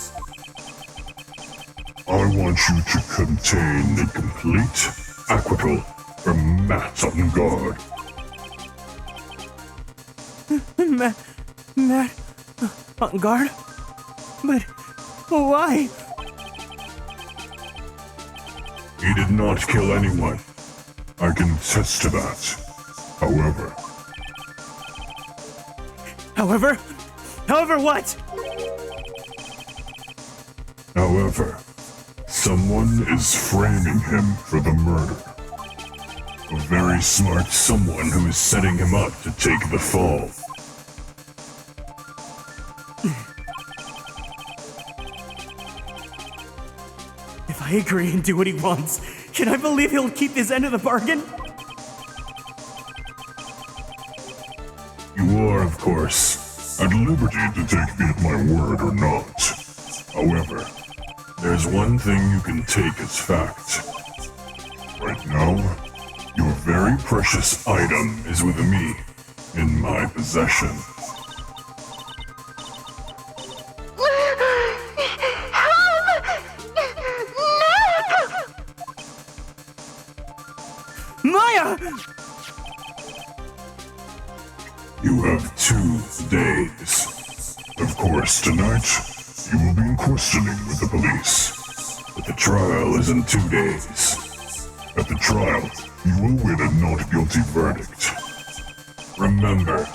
I want you to contain a complete acquittal from Matt on guard. Matt on guard? But why? He did not kill anyone. I can attest to that. However, However what? However, someone is framing him for the murder. A very smart someone who is setting him up to take the fall. If I agree and do what he wants, can I believe he'll keep his end of the bargain? You are, of course, at liberty to take me at my word or not. However, there's one thing you can take as fact. Right now, your very precious item is with me, in my possession. Maya! You have 2 days. Of course, tonight, you will be in questioning with the police. But the trial is in 2 days. At the trial, you will win a not guilty verdict. Remember,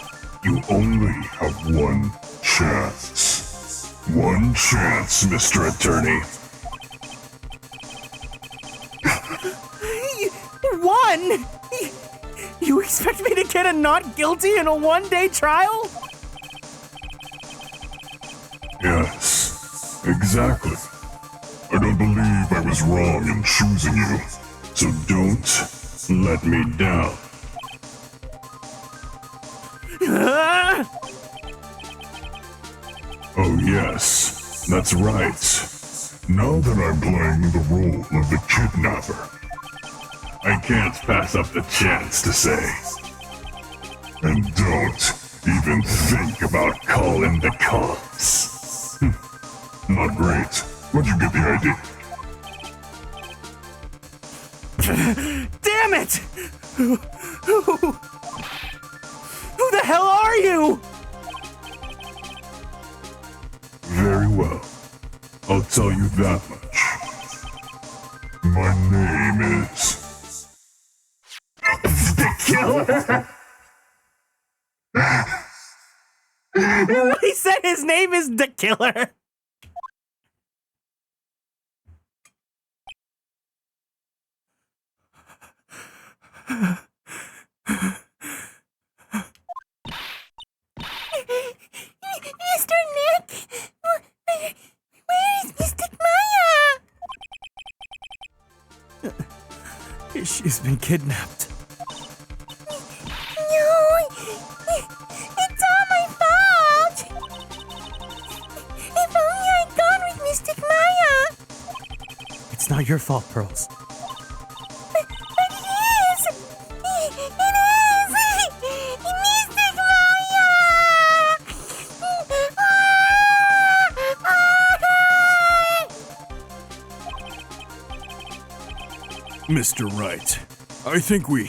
you only have 1 chance. 1 chance, Mr. Attorney. won? You expect me to get a not guilty in a one-day trial? Yes, exactly. I don't believe I was wrong in choosing you, so don't let me down. Oh yes, that's right. Now that I'm playing the role of the kidnapper, I can't pass up the chance to say. And don't even think about calling the cops. Not great. Where'd you get the idea? Damn it! Who the hell are you? Very well. I'll tell you that much. My name is... the Killer! He said his name is the Killer. Mr. Nick! Where is Mystic Maya? She's been kidnapped. No! It's all my fault! If only I'd gone with Mystic Maya! It's not your fault, Pearls. But it is! It is! Mystic Maya! Mr. Wright, I think we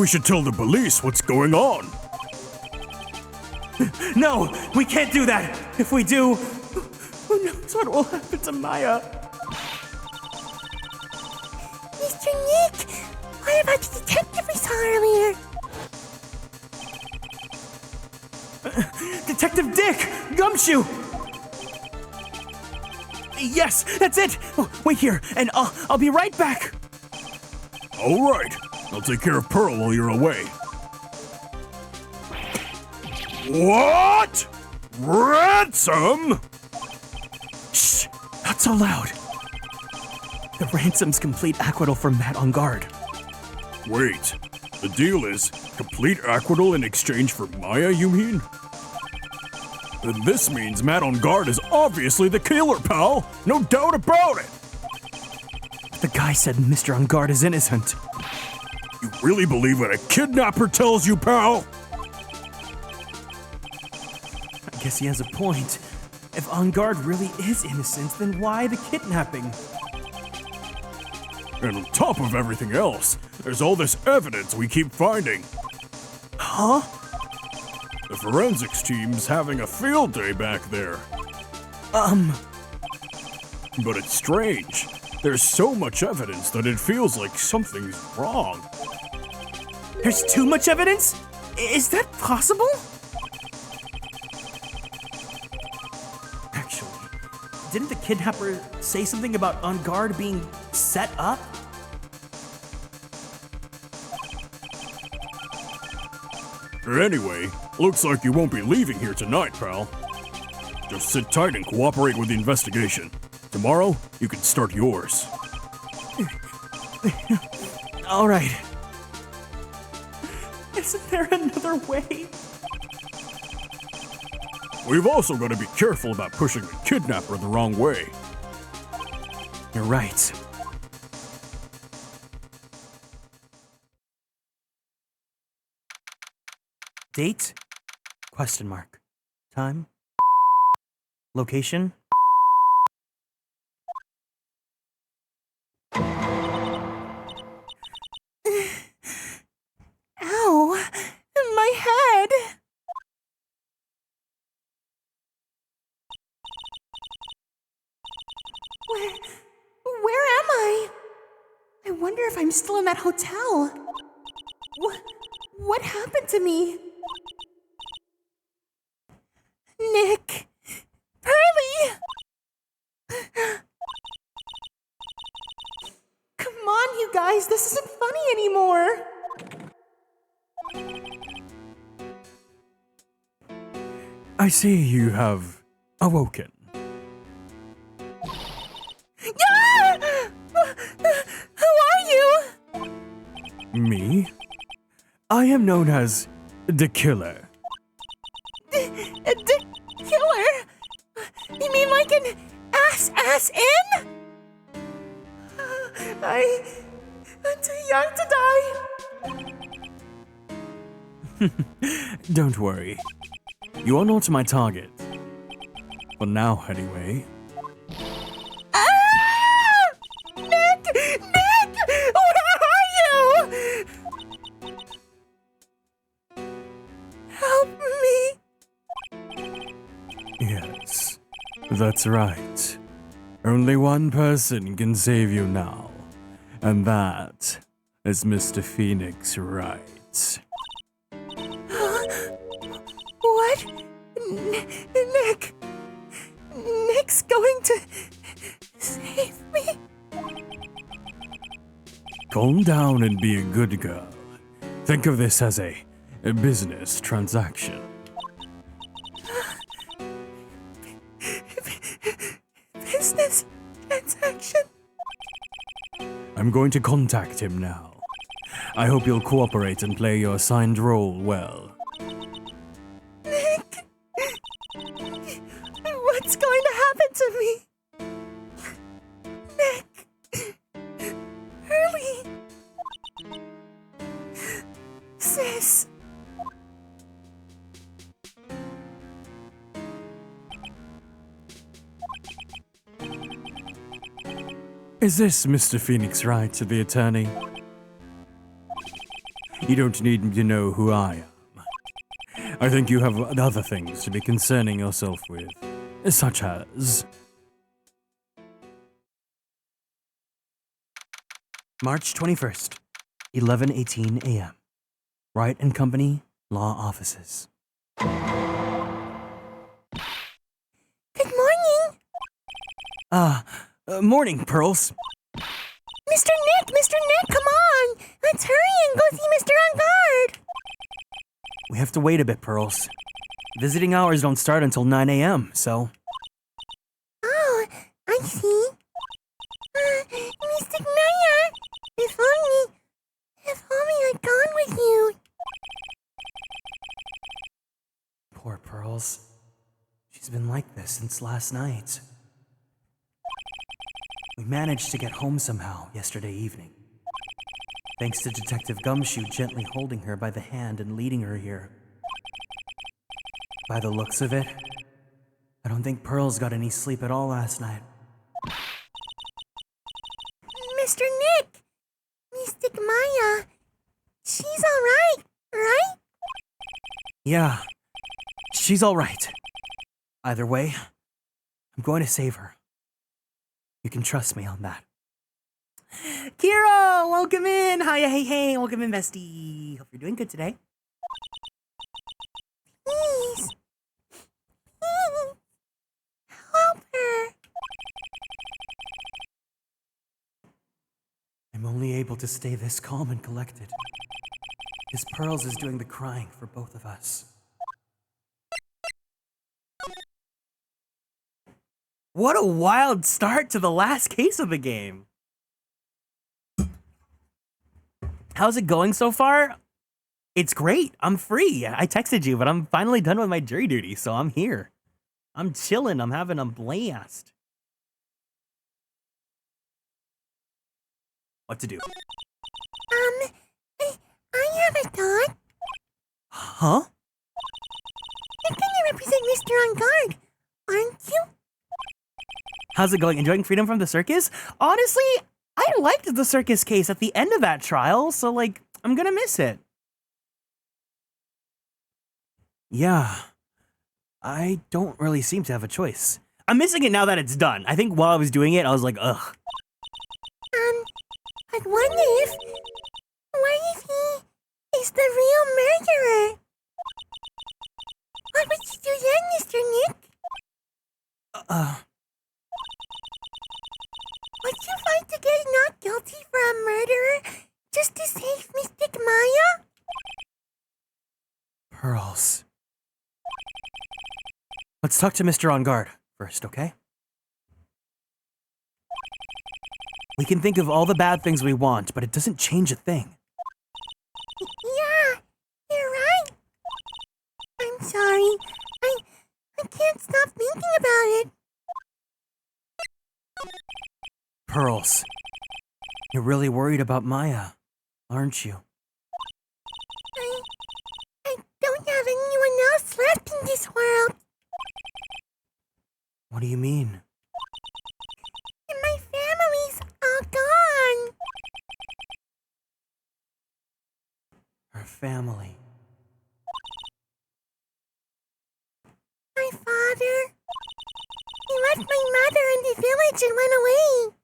should tell the police what's going on. No, we can't do that. If we do, who knows what will happen to Maya? Mr. Nick, what about the detective we saw earlier? Detective Dick! Gumshoe! Yes, that's it! Oh, wait here, and I'll be right back! All right, I'll take care of Pearl while you're away. What? Ransom? Shh! Not so loud. The ransom's complete acquittal for Matt on guard. Wait, the deal is complete acquittal in exchange for Maya, you mean? Then this means Matt on guard is obviously the killer, pal! No doubt about it! The guy said Mr. On Guard is innocent. You really believe what a kidnapper tells you, pal? I guess he has a point. If On Guard really is innocent, then why the kidnapping? And on top of everything else, there's all this evidence we keep finding. Huh? The forensics team's having a field day back there. But it's strange. There's so much evidence that it feels like something's wrong. There's too much evidence? Is that possible? Actually, didn't the kidnapper say something about On Guard being set up? Anyway, looks like you won't be leaving here tonight, pal. Just sit tight and cooperate with the investigation. Tomorrow, you can start yours. All right. Isn't there another way? We've also got to be careful about pushing the kidnapper the wrong way. You're right. Date? Question mark. Time? Location? Ow! My head! Where am I? I wonder if I'm still in that hotel. What happened to me? Nick! Pearly! Come on, you guys! guys, this isn't funny anymore. I see you have awoken. Ah! Who are you? Me? I am known as the Killer. The killer? You mean like an ass in? I'm too young to die. Don't worry. You are not my target. For now, anyway. Ah! Nick! Where are you? Help me. Yes, that's right. Only one person can save you now. And that is Mr. Phoenix Wright. What? Nick? Nick's going to save me? Calm down and be a good girl. Think of this as a business transaction. Business transaction? I'm going to contact him now. I hope you'll cooperate and play your assigned role well. Nick? What's going to happen to me? Nick? Hurley? Sis? Is this Mr. Phoenix Wright, the attorney? You don't need me to know who I am. I think you have other things to be concerning yourself with, such as... March 21st, 11:18 a.m. Wright and Company, Law Offices. Good morning. Morning, Pearls. Mr. Nick, come on. Let's hurry and go see Mr. On Guard. We have to wait a bit, Pearls. Visiting hours don't start until 9 a.m., so... Oh, I see. Mr. Maya, if only I'd gone with you. Poor Pearls. She's been like this since last night. We managed to get home somehow yesterday evening. Thanks to Detective Gumshoe gently holding her by the hand and leading her here. By the looks of it, I don't think Pearls got any sleep at all last night. Mr. Nick, Mystic Maya, she's all right, right? Yeah, she's all right. Either way, I'm going to save her. You can trust me on that. Kira, welcome in. Hiya, hey, welcome in, bestie. Hope you're doing good today. Please. Help her. I'm only able to stay this calm and collected. Because Pearls is doing the crying for both of us. What a wild start to the last case of the game. How's it going so far? It's great. I'm free. I texted you, but I'm finally done with my jury duty, so I'm here. I'm chilling. I'm having a blast. What to do? I have a thought. Huh? You're gonna represent Mr. On Guard, aren't you? How's it going? Enjoying freedom from the circus? Honestly, I liked the circus case at the end of that trial, so, like, I'm gonna miss it. Yeah. I don't really seem to have a choice. I'm missing it now that it's done. I think while I was doing it, I was like, ugh. But what if he is the real murderer? What would you do then, Mr. Nick? Would you fight to get not guilty for a murderer just to save Mystic Maya? Pearls. Let's talk to Mr. On Guard first, okay? We can think of all the bad things we want, but it doesn't change a thing. Yeah, you're right. I'm sorry. I can't stop thinking about it. Pearls. You're really worried about Maya, aren't you? I don't have anyone else left in this world. What do you mean? And my family's all gone. Her family. My father. He left my mother in the village and went away.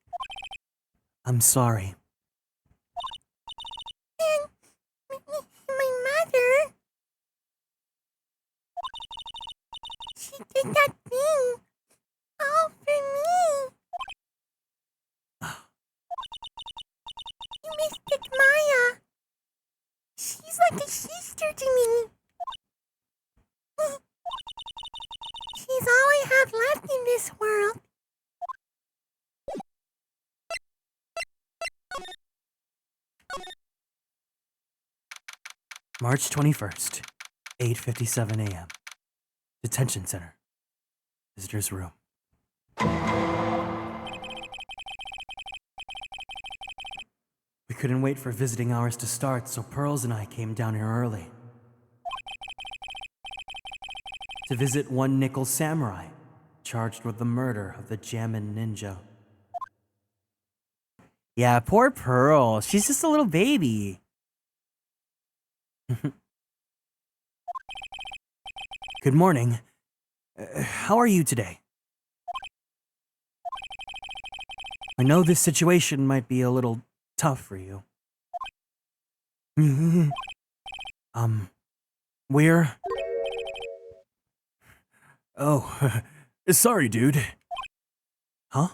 I'm sorry. And my mother. She did that thing. All for me. Mystic Maya. She's like a sister to me. She's all I have left in this world. March 21st, 8:57 a.m. Detention Center. Visitor's room. We couldn't wait for visiting hours to start, so Pearls and I came down here early. To visit one nickel samurai, charged with the murder of the Jammin Ninja. Yeah, poor Pearl. She's just a little baby. Good morning. How are you today? I know this situation might be a little tough for you. We're... Oh, sorry, dude. Huh?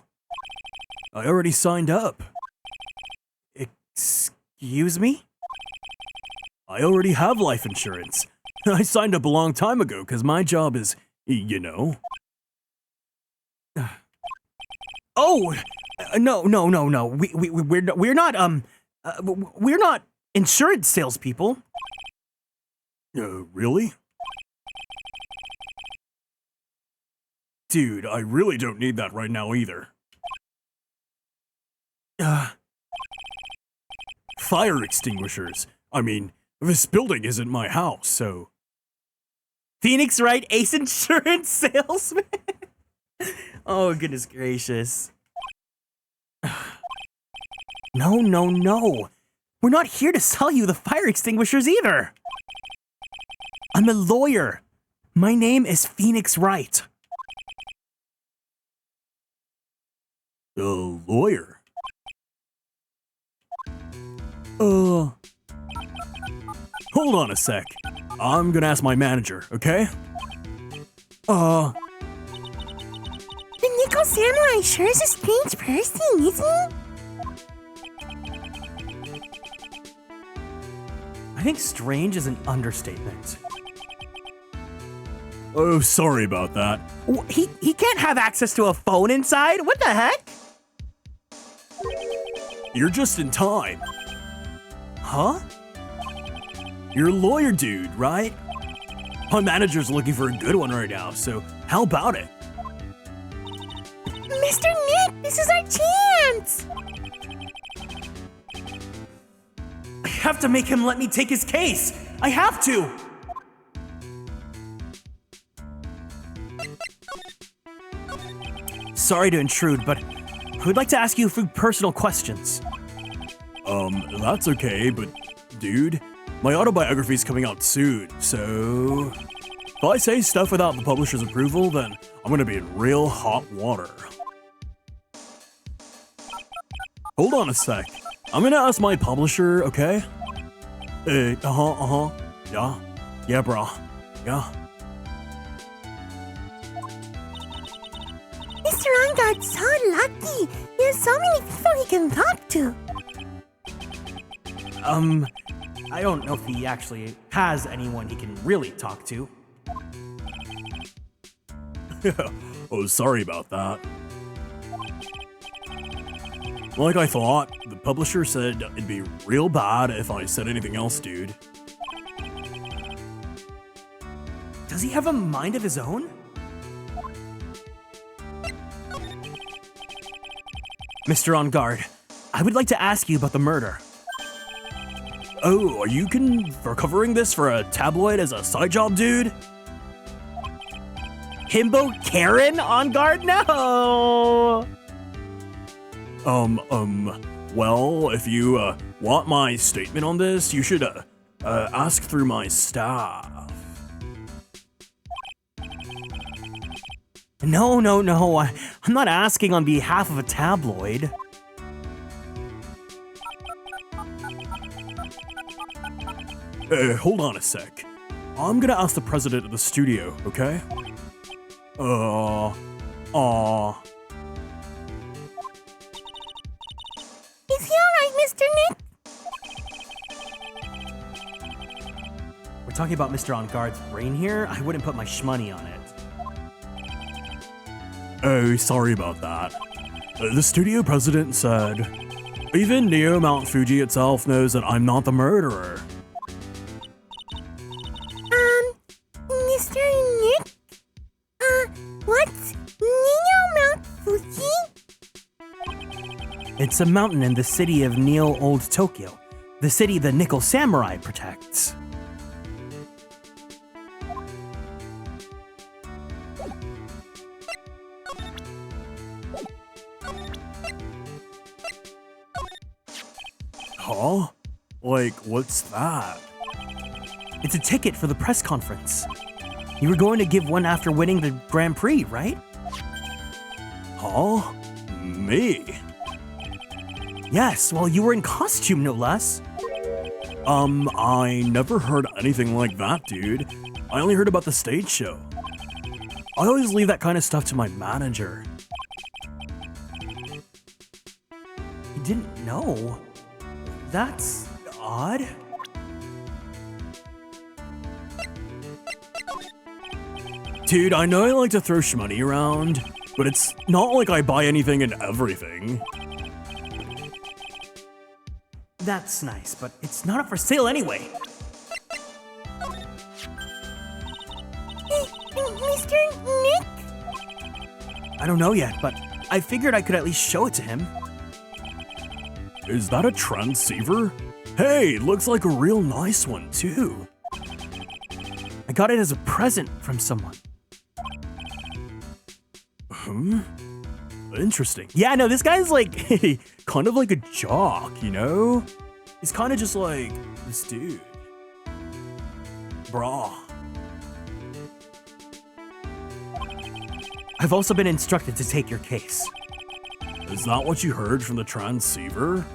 I already signed up. Excuse me? I already have life insurance. I signed up a long time ago because my job is, you know. Oh, no. We're not insurance salespeople. Really? Dude, I really don't need that right now either. Fire extinguishers. I mean, this building isn't my house, so... Phoenix Wright, ace insurance salesman? Oh, goodness gracious. No. We're not here to sell you the fire extinguishers either. I'm a lawyer. My name is Phoenix Wright. A lawyer? Hold on a sec. I'm gonna ask my manager, okay? The Nickel Samurai sure is a strange person, isn't he? I think strange is an understatement. Oh, sorry about that. He can't have access to a phone inside? What the heck? You're just in time. Huh? You're a lawyer dude, right? My manager's looking for a good one right now, so how about it? Mr. Nick, this is our chance! I have to make him let me take his case. I have to. Sorry to intrude, but I would like to ask you a few personal questions. That's okay, but dude, my autobiography's coming out soon, so if I say stuff without the publisher's approval, then I'm gonna be in real hot water. Hold on a sec. I'm gonna ask my publisher, okay? Yeah, bro. Yeah. Mr. Onguard's so lucky. lucky. There's so many people he can talk to. I don't know if he actually has anyone he can really talk to. Oh, sorry about that. Like I thought, the publisher said it'd be real bad if I said anything else, dude. Does he have a mind of his own? Mr. On Guard, I would like to ask you about the murder. Oh, are you covering this for a tabloid as a side job, dude? Himbo Kieran on Guard? No! Well, if you, want my statement on this, you should, ask through my staff. No, I'm not asking on behalf of a tabloid. Hold on a sec. I'm gonna ask the president of the studio, okay? Is he alright, Mr. Nick? We're talking about Mr. On Guard's brain here. I wouldn't put my shmoney on it. Oh, sorry about that. The studio president said, even Neo Mount Fuji itself knows that I'm not the murderer. Mr. Nick? What's Neo Mount Fuji? It's a mountain in the city of Neo Old Tokyo, the city the Nickel Samurai protects. Huh? Like, what's that? It's a ticket for the press conference. You were going to give one after winning the Grand Prix, right? Huh? Me? Yes, well, you were in costume, no less. I never heard anything like that, dude. I only heard about the stage show. I always leave that kind of stuff to my manager. You didn't know? That's odd. Dude, I know I like to throw shmoney around, but it's not like I buy anything and everything. That's nice, but it's not up for sale anyway. Mr. Nick? I don't know yet, but I figured I could at least show it to him. Is that a transceiver? Hey, looks like a real nice one, too. I got it as a present from someone. Interesting. Yeah, no, this guy's like, Kind of like a jock, you know? He's kind of just like this dude. Brah. I've also been instructed to take your case. Is that what you heard from the transceiver?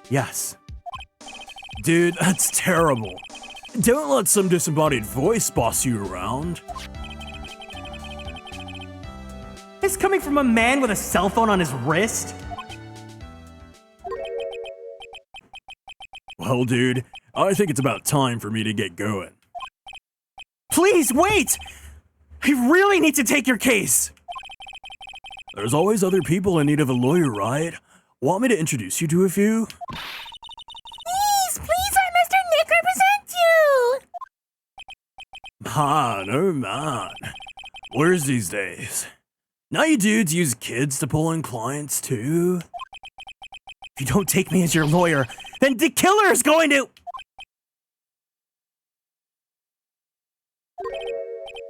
Yes. Dude, that's terrible. Don't let some disembodied voice boss you around. It's coming from a man with a cell phone on his wrist? Well, dude, I think it's about time for me to get going. Please, wait! I really need to take your case! There's always other people in need of a lawyer, right? Want me to introduce you to a few? Please, let Mr. Nick represent you! No man. Lawyers these days. Now you dudes use kids to pull in clients too? If you don't take me as your lawyer, then the killer is going to...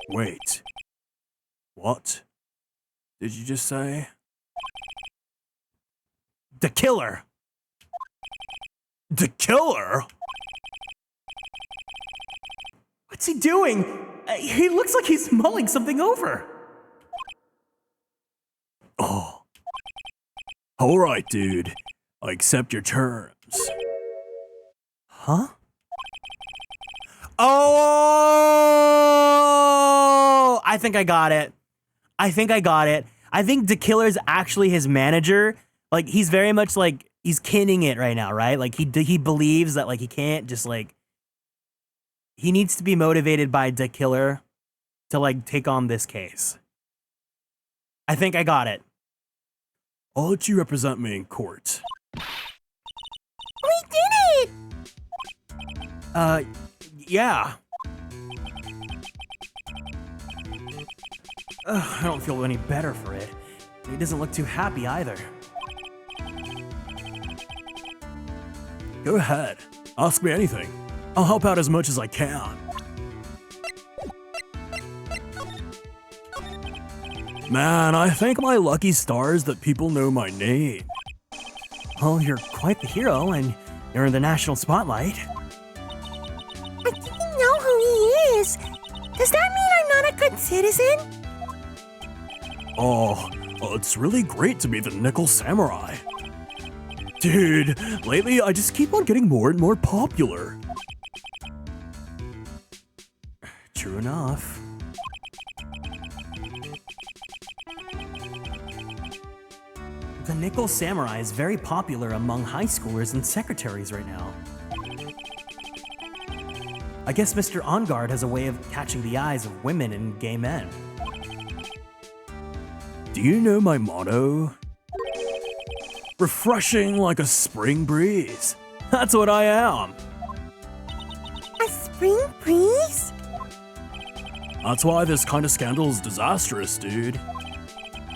Wait. What did you just say? The killer. The killer? What's he doing? He looks like he's mulling something over. Oh. Alright, dude. I accept your terms. Huh? Oh! I think I got it. I think the killer's actually his manager. Like, he's very much like, he's kinning it right now, right? Like, he believes that, like, he can't just, like, he needs to be motivated by the killer to, like, take on this case. I think I got it. I'll let you represent me in court. We did it! Yeah. I don't feel any better for it. He doesn't look too happy either. Go ahead. Ask me anything. I'll help out as much as I can. Man, I thank my lucky stars that people know my name. Well, you're quite the hero, and you're in the national spotlight. I didn't know who he is. Does that mean I'm not a good citizen? Oh, it's really great to be the Nickel Samurai. Dude, lately I just keep on getting more and more popular. True enough. The Nickel Samurai is very popular among high schoolers and secretaries right now. I guess Mr. On Guard has a way of catching the eyes of women and gay men. Do you know my motto? Refreshing like a spring breeze. That's what I am. A spring breeze? That's why this kind of scandal is disastrous, dude.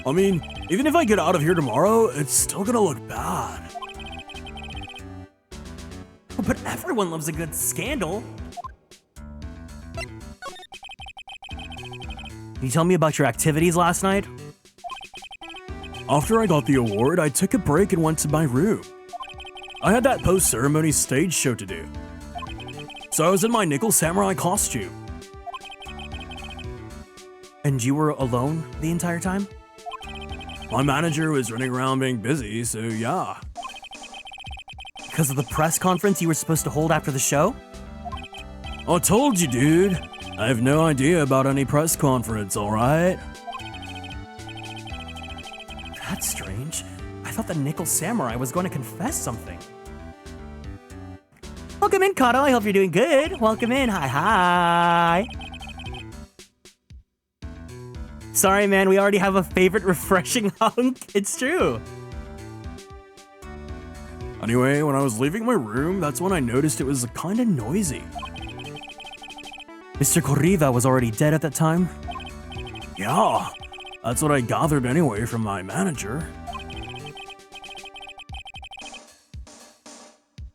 I mean, even if I get out of here tomorrow, it's still gonna look bad. But everyone loves a good scandal. Can you tell me about your activities last night? After I got the award, I took a break and went to my room. I had that post-ceremony stage show to do. So I was in my Nickel Samurai costume. And you were alone the entire time? My manager was running around being busy, so yeah. Because of the press conference you were supposed to hold after the show? I told you, dude. I have no idea about any press conference, alright? That's strange. I thought the Nickel Samurai was going to confess something. Welcome in, Kato. I hope you're doing good. Welcome in. Hi. Sorry, man. We already have a favorite refreshing hunk. It's true. Anyway, when I was leaving my room, that's when I noticed it was kind of noisy. Mr. Corrida was already dead at that time? Yeah, that's what I gathered anyway from my manager.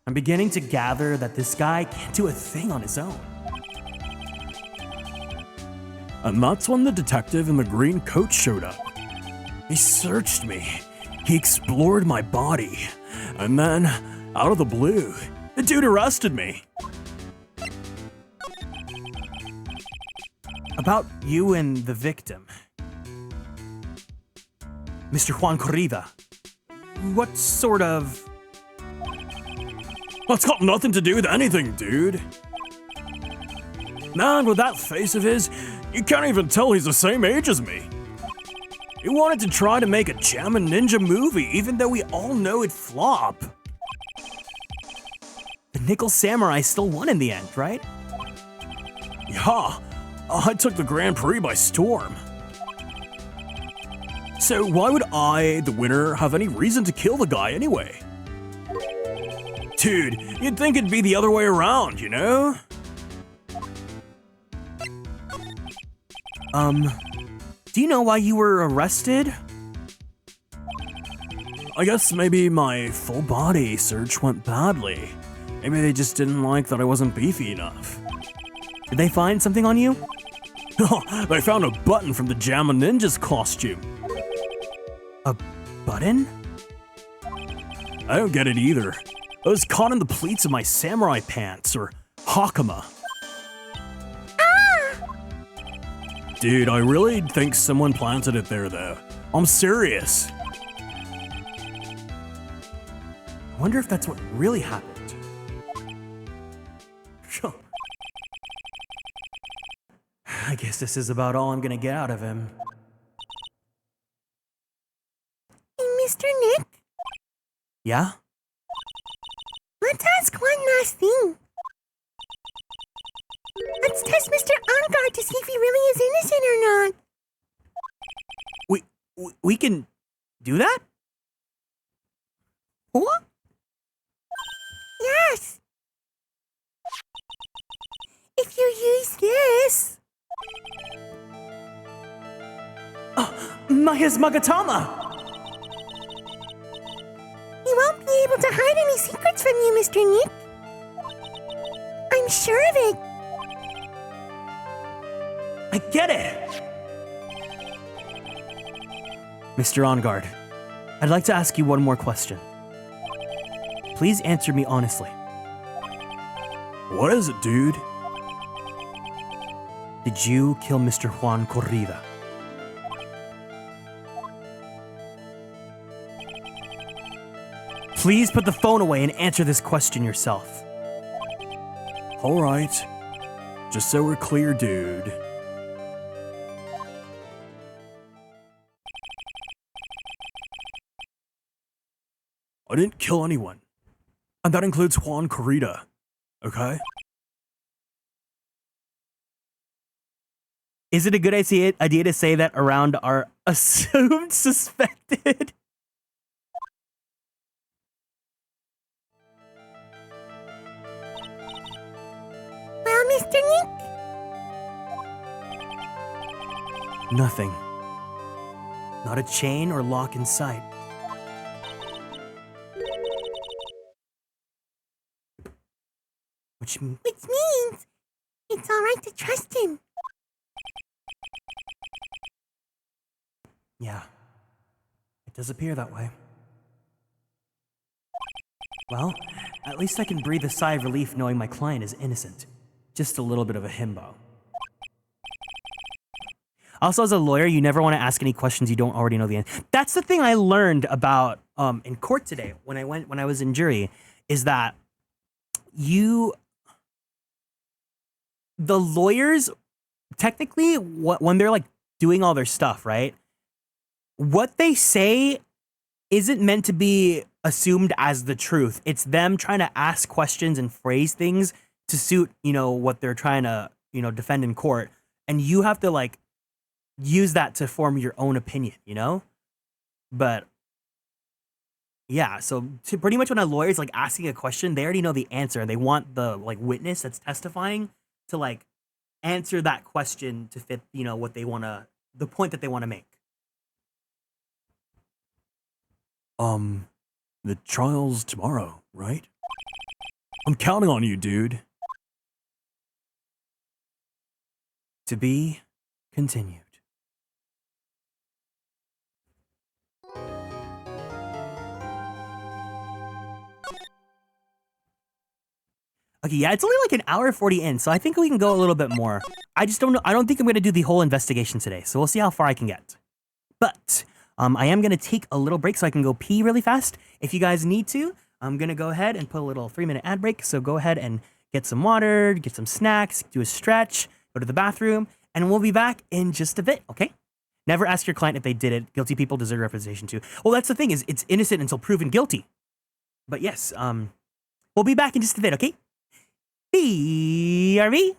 I'm beginning to gather that this guy can't do a thing on his own. And that's when the detective in the green coat showed up. He searched me. He explored my body. And then, out of the blue, the dude arrested me. About you and the victim. Mr. Juan Corrida. What sort of... That's got nothing to do with anything, dude. Man, with that face of his, you can't even tell he's the same age as me. He wanted to try to make a Jammin' Ninja movie, even though we all know it'd flop. The Nickel Samurai still won in the end, right? Yeah, I took the Grand Prix by storm. So why would I, the winner, have any reason to kill the guy anyway? Dude, you'd think it'd be the other way around, you know? Do you know why you were arrested? I guess maybe my full body search went badly. Maybe they just didn't like that I wasn't beefy enough. Did they find something on you? They found a button from the Jammin' Ninja's costume. A button? I don't get it either. I was caught in the pleats of my samurai pants, or hakama. Dude, I really think someone planted it there, though. I'm serious. I wonder if that's what really happened. I guess this is about all I'm gonna get out of him. Mr. Nick? Yeah? Let's ask one last thing. Let's test Mr. Ongard to see if he really is innocent or not. We can do that? What? Yes. If you use this... Maya's Magatama! He won't be able to hide any secrets from you, Mr. Nick. I'm sure of it. I get it! Mr. Ongard, I'd like to ask you one more question. Please answer me honestly. What is it, dude? Did you kill Mr. Juan Corrida? Please put the phone away and answer this question yourself. All right. Just so we're clear, dude. I didn't kill anyone. And that includes Juan Corrida. Okay? Is it a good idea to say that around our assumed suspected? Well, Mr. Nick? Nothing. Not a chain or lock in sight. Which Which means it's all right to trust him. yeah, it does appear that way. Well, at least I can breathe a sigh of relief knowing my client is innocent. Just a little bit of a himbo. Also, as a lawyer, you never want to ask any questions you don't already know the answer. That's the thing I learned about in court today when I was in jury, is that the lawyers technically when they're like doing all their stuff, right? What they say isn't meant to be assumed as the truth. It's them trying to ask questions and phrase things to suit, what they're trying to, defend in court. And you have to like use that to form your own opinion, But yeah, so pretty much when a lawyer's like asking a question, they already know the answer. They want the like witness that's testifying to like answer that question to fit, what they want to, the point that they want to make. The trial's tomorrow, right? I'm counting on you, dude. To be continued. Okay, yeah, it's only like an hour 40 in, so I think we can go a little bit more. I just don't know. I don't think I'm going to do the whole investigation today, so we'll see how far I can get. But I am going to take a little break so I can go pee really fast. If you guys need to, I'm going to go ahead and put a little 3-minute ad break. So go ahead and get some water, get some snacks, do a stretch, go to the bathroom, and we'll be back in just a bit, okay? Never ask your client if they did it. Guilty people deserve representation too. Well, that's the thing, is it's innocent until proven guilty. But yes, we'll be back in just a bit, okay? BRB.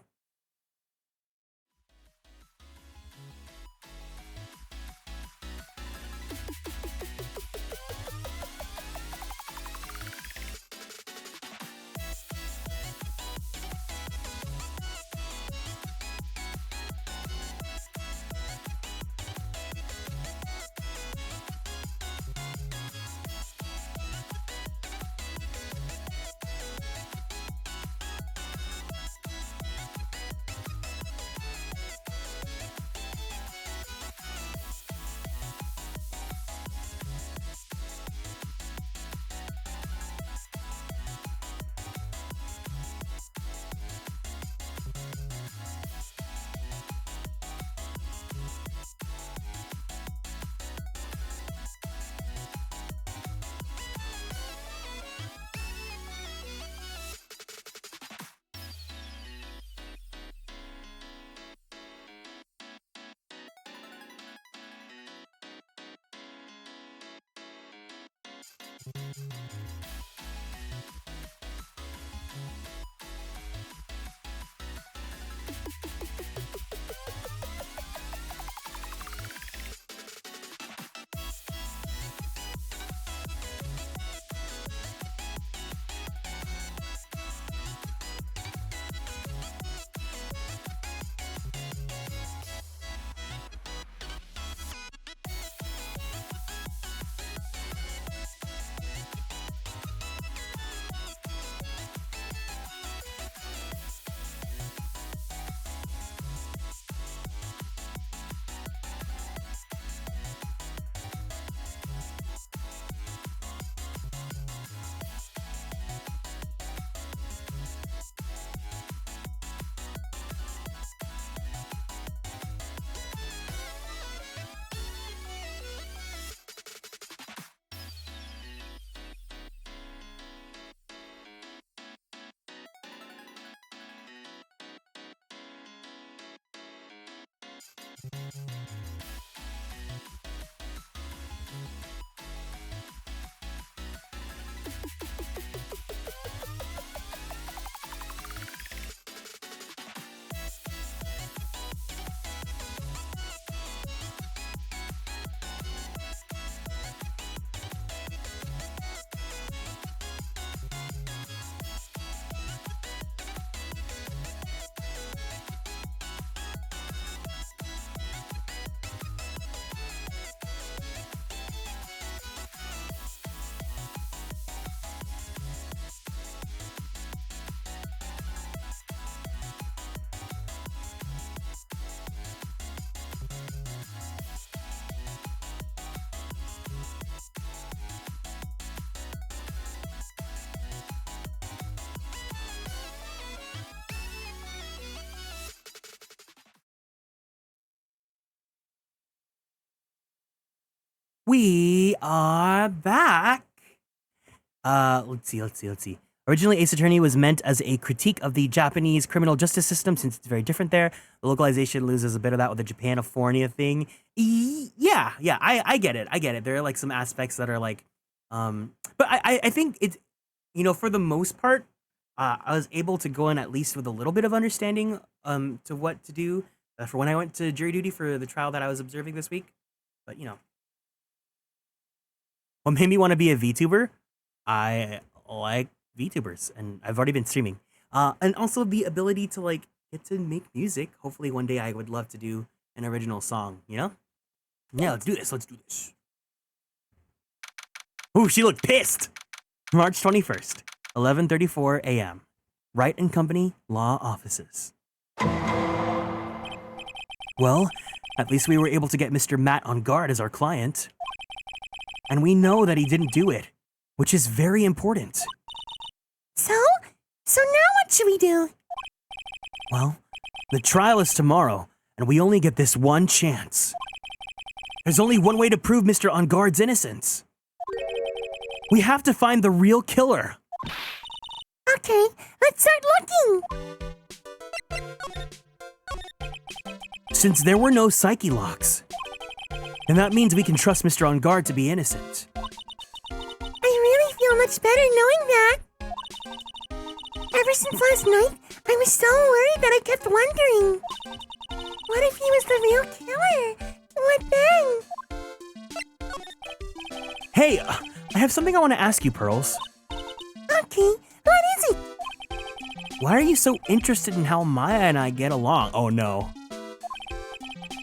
We are back. Let's see. Originally, Ace Attorney was meant as a critique of the Japanese criminal justice system since it's very different there. The localization loses a bit of that with the Japanifornia thing. Yeah, I get it. There are like some aspects that are like, but I think it's, you know, for the most part, I was able to go in at least with a little bit of understanding to what to do for when I went to jury duty for the trial that I was observing this week. But you know. What made me want to be a VTuber? I like VTubers, and I've already been streaming. And also the ability to like get to make music. Hopefully one day I would love to do an original song, you know? Yeah, let's do this. Ooh, she looked pissed! March 21st, 11:34 a.m. Wright and Company Law Offices. Well, at least we were able to get Mr. Matt on guard as our client. And we know that he didn't do it, which is very important. So now what should we do? Well, the trial is tomorrow, and we only get this one chance. There's only one way to prove Mr. On Guard's innocence. We have to find the real killer. Okay, let's start looking. Since there were no psyche locks, then that means we can trust Mr. On Guard to be innocent. I really feel much better knowing that. Ever since last night, I was so worried that I kept wondering, what if he was the real killer? What then? Hey, I have something I want to ask you, Pearls. Okay, what is it? Why are you so interested in how Maya and I get along? Oh no.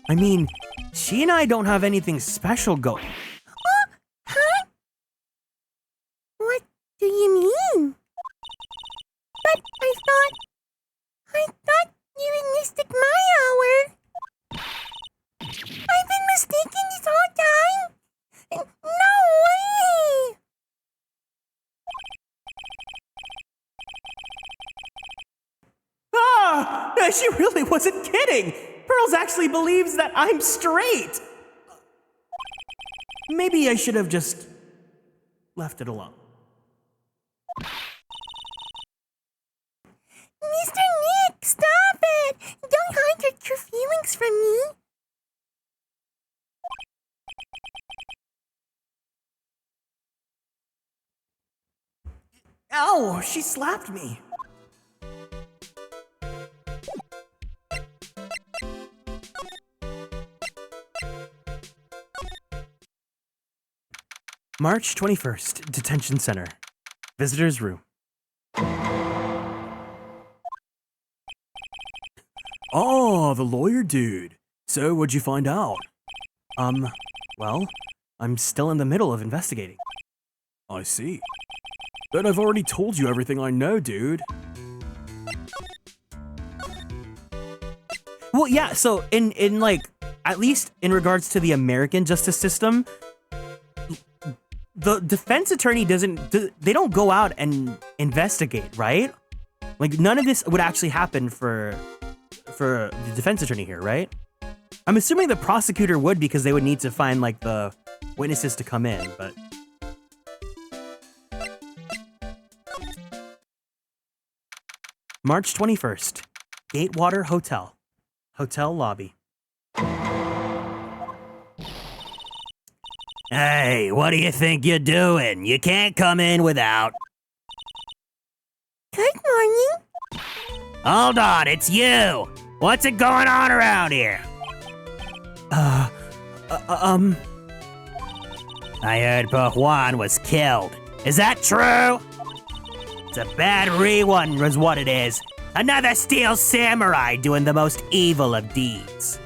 I mean, she and I don't have anything special going. Huh? What do you mean? But I thought you and Mystic Maya were... I've been mistaken this whole time? No way! Ah! She really wasn't kidding! Pearls actually believes that I'm straight! Maybe I should have just left it alone. Mr. Nick, stop it! Don't hide your true feelings from me. Ow! She slapped me! March 21st, Detention Center. Visitor's room. Oh, the lawyer dude. So, what'd you find out? Well, I'm still in the middle of investigating. I see. But I've already told you everything I know, dude. Well, yeah, so in like, at least in regards to the American justice system, the defense attorney they don't go out and investigate, right? Like, none of this would actually happen for the defense attorney here, right? I'm assuming the prosecutor would, because they would need to find, like, the witnesses to come in, but... March 21st, Gatewater Hotel. Hotel lobby. Hey, what do you think you're doing? You can't come in without. Good morning. Hold on, it's you! What's it going on around here? I heard Juan was killed. Is that true? It's a bad one was what it is. Another steel samurai doing the most evil of deeds.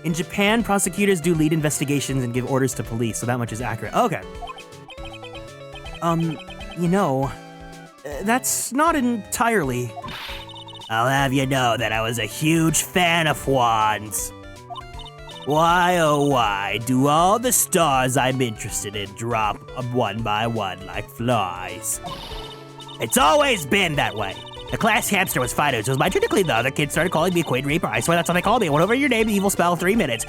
In Japan, prosecutors do lead investigations and give orders to police, so that much is accurate. Okay. You know, that's not entirely. I'll have you know that I was a huge fan of Juan's. Why, oh why, do all the stars I'm interested in drop one by one like flies? It's always been that way. The class hamster was fine, it was my turn to clean. The other kids started calling me Queen Reaper. I swear that's what they called me. Went over your name, evil spell, 3 minutes.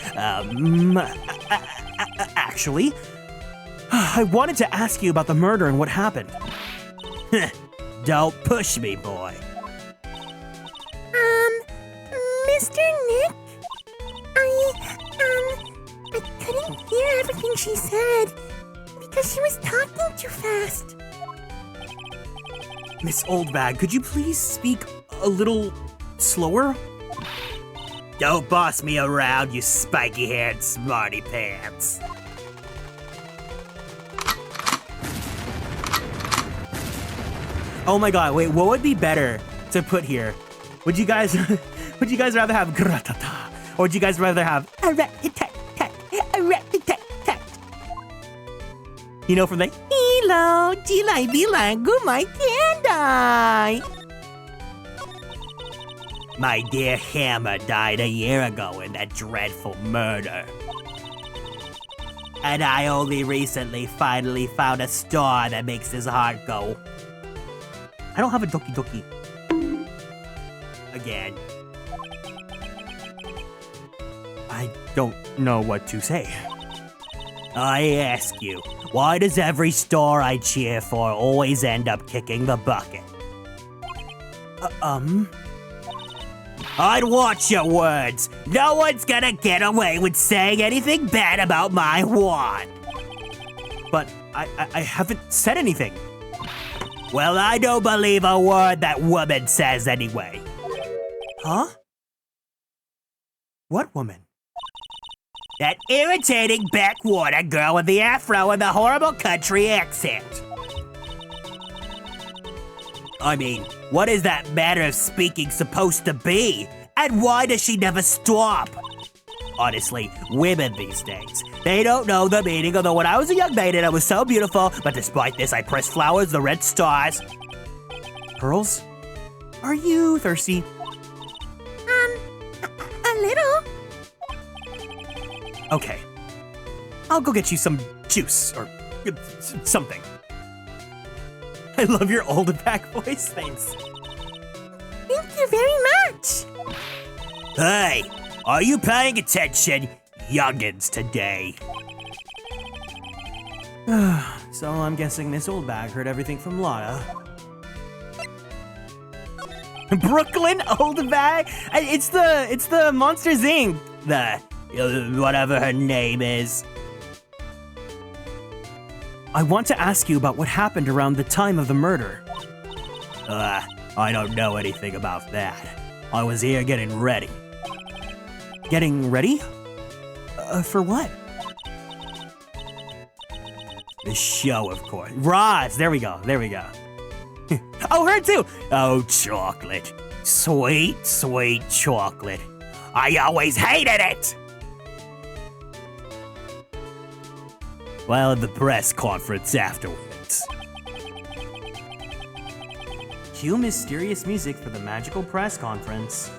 Actually, I wanted to ask you about the murder and what happened. Don't push me, boy. Mr. Nick? I couldn't hear everything she said because she was talking too fast. Miss Oldbag, could you please speak a little slower? Don't boss me around, you spiky-haired smarty pants. Oh my god, wait, what would be better to put here? Would you guys rather have gratata? Or would you guys rather have a rat-tat-tat, a rat-tat-tat? You know from the Hello, Jilai bilang gumay kenday. My dear Hammer died a year ago in that dreadful murder. And I only recently finally found a star that makes his heart go. I don't have a doki doki. Again. I don't know what to say. I ask you, why does every star I cheer for always end up kicking the bucket? I'd watch your words. No one's gonna get away with saying anything bad about my Juan. But I haven't said anything. Well, I don't believe a word that woman says anyway. Huh? What woman? That irritating backwater girl with the afro and the horrible country accent. I mean, what is that manner of speaking supposed to be? And why does she never stop? Honestly, women these days, they don't know the meaning, although when I was a young maiden, I was so beautiful, but despite this, I pressed flowers, the red stars. Pearls? Are you thirsty? A little. Okay. I'll go get you some juice, or something. I love your old back voice, thanks. Thank you very much. Hey, are you paying attention, youngins, today? So I'm guessing Miss Oldbag heard everything from Lana. Brooklyn Oldbag? It's the Monsters Inc. The whatever her name is. I want to ask you about what happened around the time of the murder. I don't know anything about that. I was here getting ready. Getting ready? For what? The show, of course. Roz, there we go. Oh, her too! Oh, chocolate. Sweet, sweet chocolate. I always hated it! Well, at the press conference afterwards. Cue mysterious music for the magical press conference.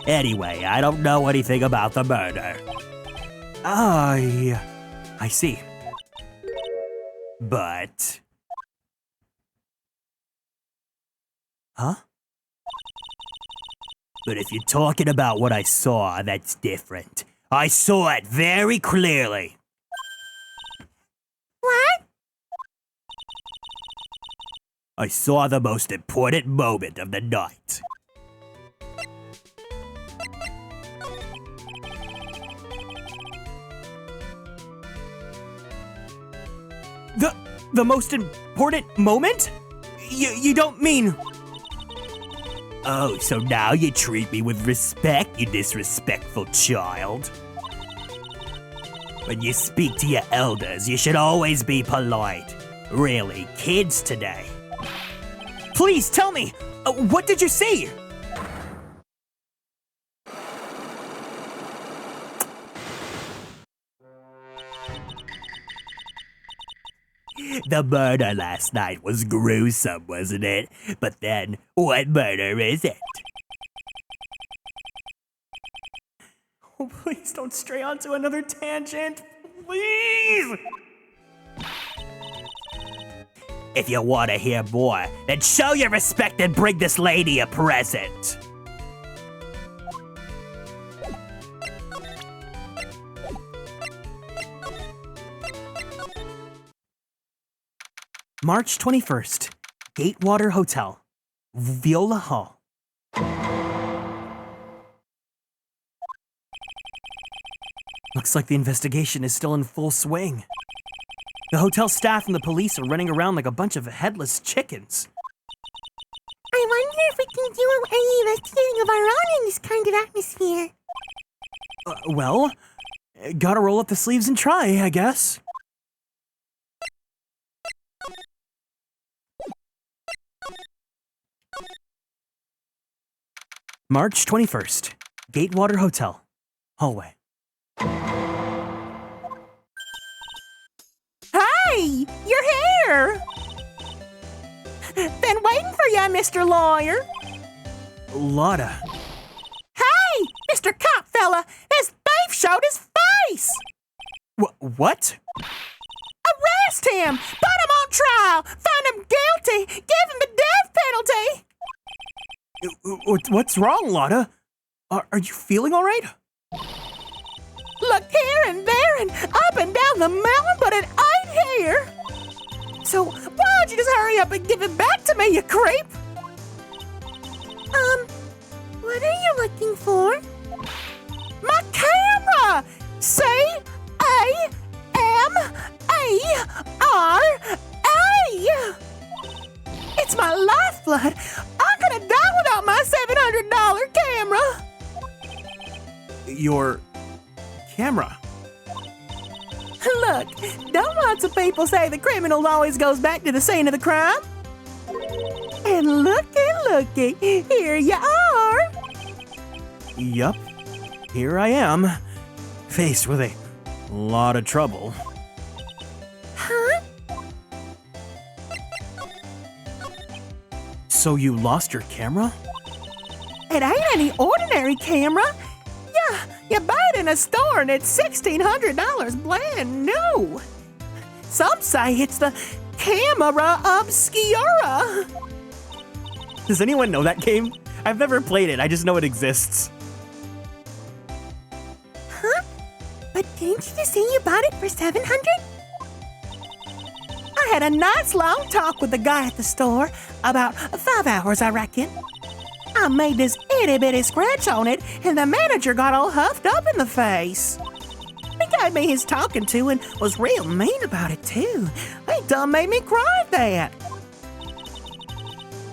Anyway, I don't know anything about the murder. I see. But... Huh? But if you're talking about what I saw, that's different. I saw it very clearly. What? I saw the most important moment of the night. The most important moment? You don't mean... Oh, so now you treat me with respect, you disrespectful child. When you speak to your elders, you should always be polite. Really, kids today. Please tell me, what did you see? The murder last night was gruesome, wasn't it? But then, what murder is it? Oh, please don't stray onto another tangent. Please! If you want to hear more, then show your respect and bring this lady a present. March 21st, Gatewater Hotel, Viola Hall. Looks like the investigation is still in full swing. The hotel staff and the police are running around like a bunch of headless chickens. I wonder if we can do any investigating of our own in this kind of atmosphere. Well, gotta roll up the sleeves and try, I guess. March 21st, Gatewater Hotel, hallway. Hey, you're here! Been waiting for you, Mr. Lawyer. Lotta. Hey, Mr. Cop fella, this thief showed his face! What? Arrest him! Put him on trial! Find him guilty! Give him the death penalty! What's wrong, Lotta? Are you feeling all right? Look here and there and up and down the mountain, but it ain't here! So why don't you just hurry up and give it back to me, you creep? What are you looking for? My camera! C-A-M-A-R-A! It's my lifeblood! I'm gonna die without my $700 camera! Your camera. Look, don't lots of people say the criminal always goes back to the scene of the crime? And looky, here you are! Yup, here I am, faced with a lot of trouble. Huh? So you lost your camera? It ain't any ordinary camera. Yeah, you buy it in a store and it's $1,600 brand new. Some say it's the camera obscura. Does anyone know that game? I've never played it, I just know it exists. Huh? But didn't you just say you bought it for $700? I had a nice long talk with the guy at the store, about 5 hours, I reckon. I made this itty-bitty scratch on it, and the manager got all huffed up in the face. He gave me his talking to and was real mean about it, too. He done made me cry at that.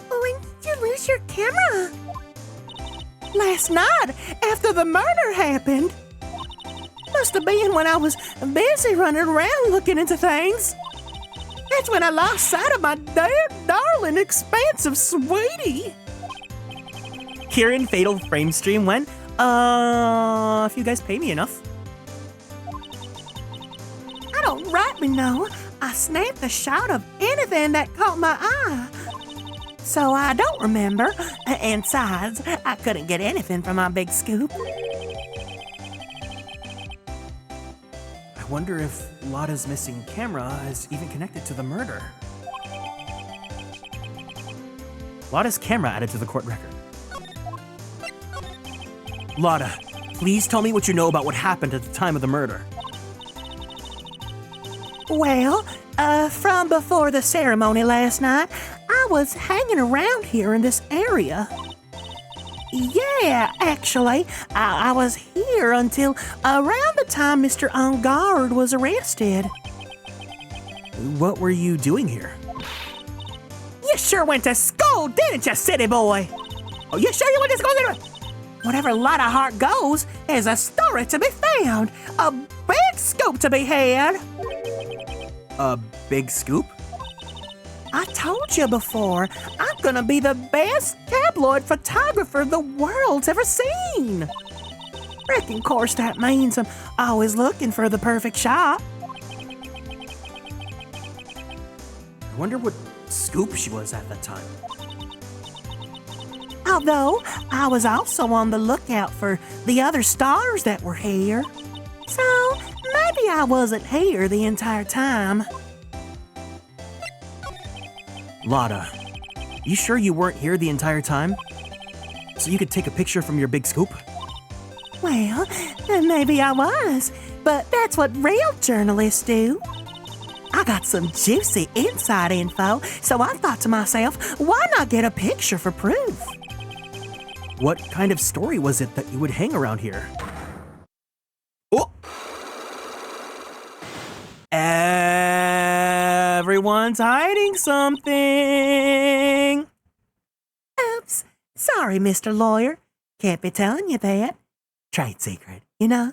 When did you lose your camera? Last night, after the murder happened. Must have been when I was busy running around looking into things. That's when I lost sight of my dear, darling, expansive sweetie. Kieran Fatal Frame Stream went, if you guys pay me enough. I don't rightly know. I snapped the shot of anything that caught my eye. So I don't remember. And besides, I couldn't get anything from my big scoop. I wonder if Lotta's missing camera is even connected to the murder. Lotta's camera added to the court record. Lotta, please tell me what you know about what happened at the time of the murder. Well, from before the ceremony last night, I was hanging around here in this area. Yeah, actually, I was here until around the time Mr. On Guard was arrested. What were you doing here? You sure went to school, didn't you, city boy? Oh, you sure you went to school, didn't you? Whatever lot of heart goes, there's a story to be found. A big scoop to be had. A big scoop? I told you before, I'm gonna be the best tabloid photographer the world's ever seen. Reckon, of course, that means I'm always looking for the perfect shot. I wonder what scoop she was at that time. Although, I was also on the lookout for the other stars that were here. So, maybe I wasn't here the entire time. Lotta, you sure you weren't here the entire time? So you could take a picture from your big scoop? Well, maybe I was, but that's what real journalists do. I got some juicy inside info, so I thought to myself, why not get a picture for proof? What kind of story was it that you would hang around here? Oh! Everyone's hiding something! Oops, sorry, Mr. Lawyer. Can't be telling you that. Trade secret, you know?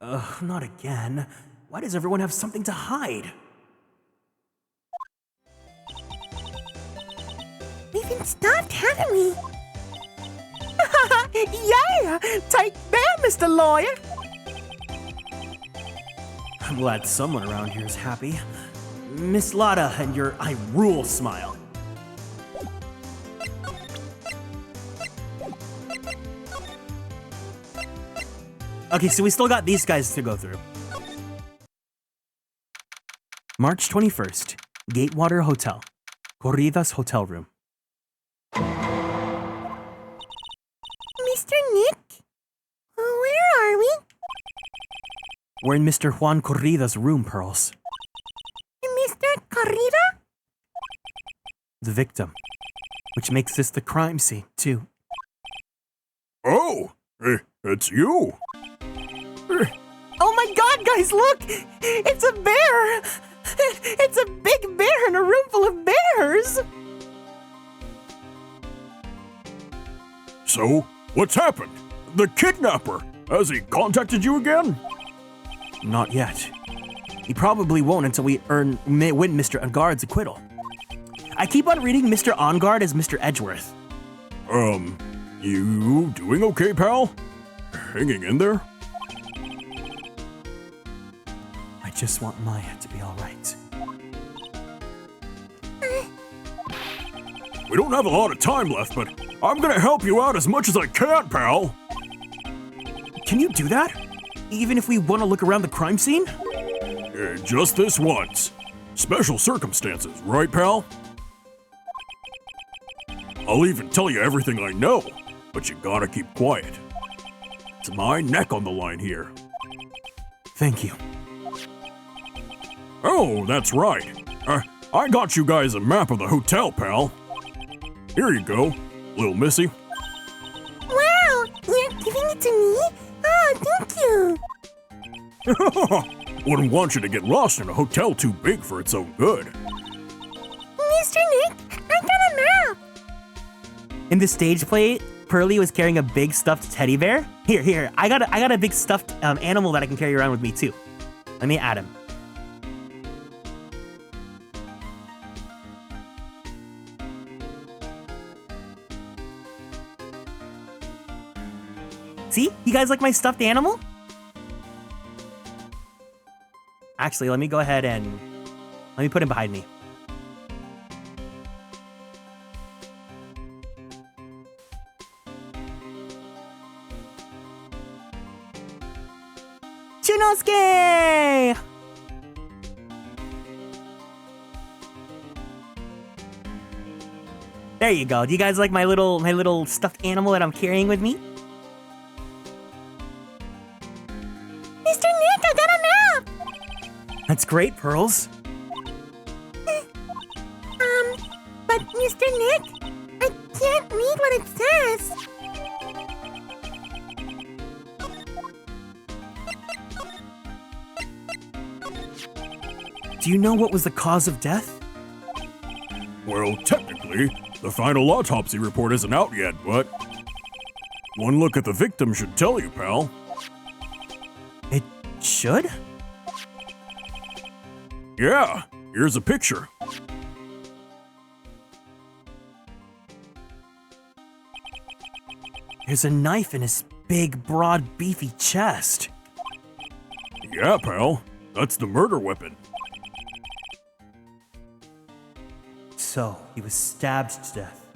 Ugh, not again. Why does everyone have something to hide? We've been stopped, haven't we? Yeah! Take that, Mr. Lawyer! I'm glad someone around here is happy. Miss Lotta and your I rule smile. Okay, so we still got these guys to go through. March 21st, Gatewater Hotel, Corridas Hotel Room. Mr. Nick? Where are we? We're in Mr. Juan Corrida's room, Pearls. Mr. Corrida? The victim, which makes this the crime scene, too. Oh, it's you. Oh my god, guys, look! It's a bear! It's a big bear in a room full of bears! So, what's happened? The kidnapper! Has he contacted you again? Not yet. He probably won't until we win Mr. Angard's acquittal. I keep on reading Mr. Angard as Mr. Edgeworth. You doing okay, pal? Hanging in there? I just want Maya to be all right. We don't have a lot of time left, but I'm gonna help you out as much as I can, pal. Can you do that? Even if we want to look around the crime scene? Just this once. Special circumstances, right, pal? I'll even tell you everything I know, but you gotta keep quiet. It's my neck on the line here. Thank you. Oh, that's right. I got you guys a map of the hotel, pal. Here you go, little missy. Wow! You're giving it to me? Oh, thank you! Wouldn't want you to get lost in a hotel too big for its own good. Mr. Nick, I got a map! In the stage play, Pearly was carrying a big stuffed teddy bear. Here, I got a big stuffed animal that I can carry around with me too. Let me add him. See? You guys like my stuffed animal? Actually, let me go ahead and let me put him behind me. Chunosuke! There you go. Do you guys like my little stuffed animal that I'm carrying with me? Mr. Nick, I got a map! That's great, Pearls. But Mr. Nick, I can't read what it says. Do you know what was the cause of death? Well, technically, the final autopsy report isn't out yet, but one look at the victim should tell you, pal. It should? Yeah, here's a picture. There's a knife in his big, broad, beefy chest. Yeah, pal. That's the murder weapon. So, he was stabbed to death.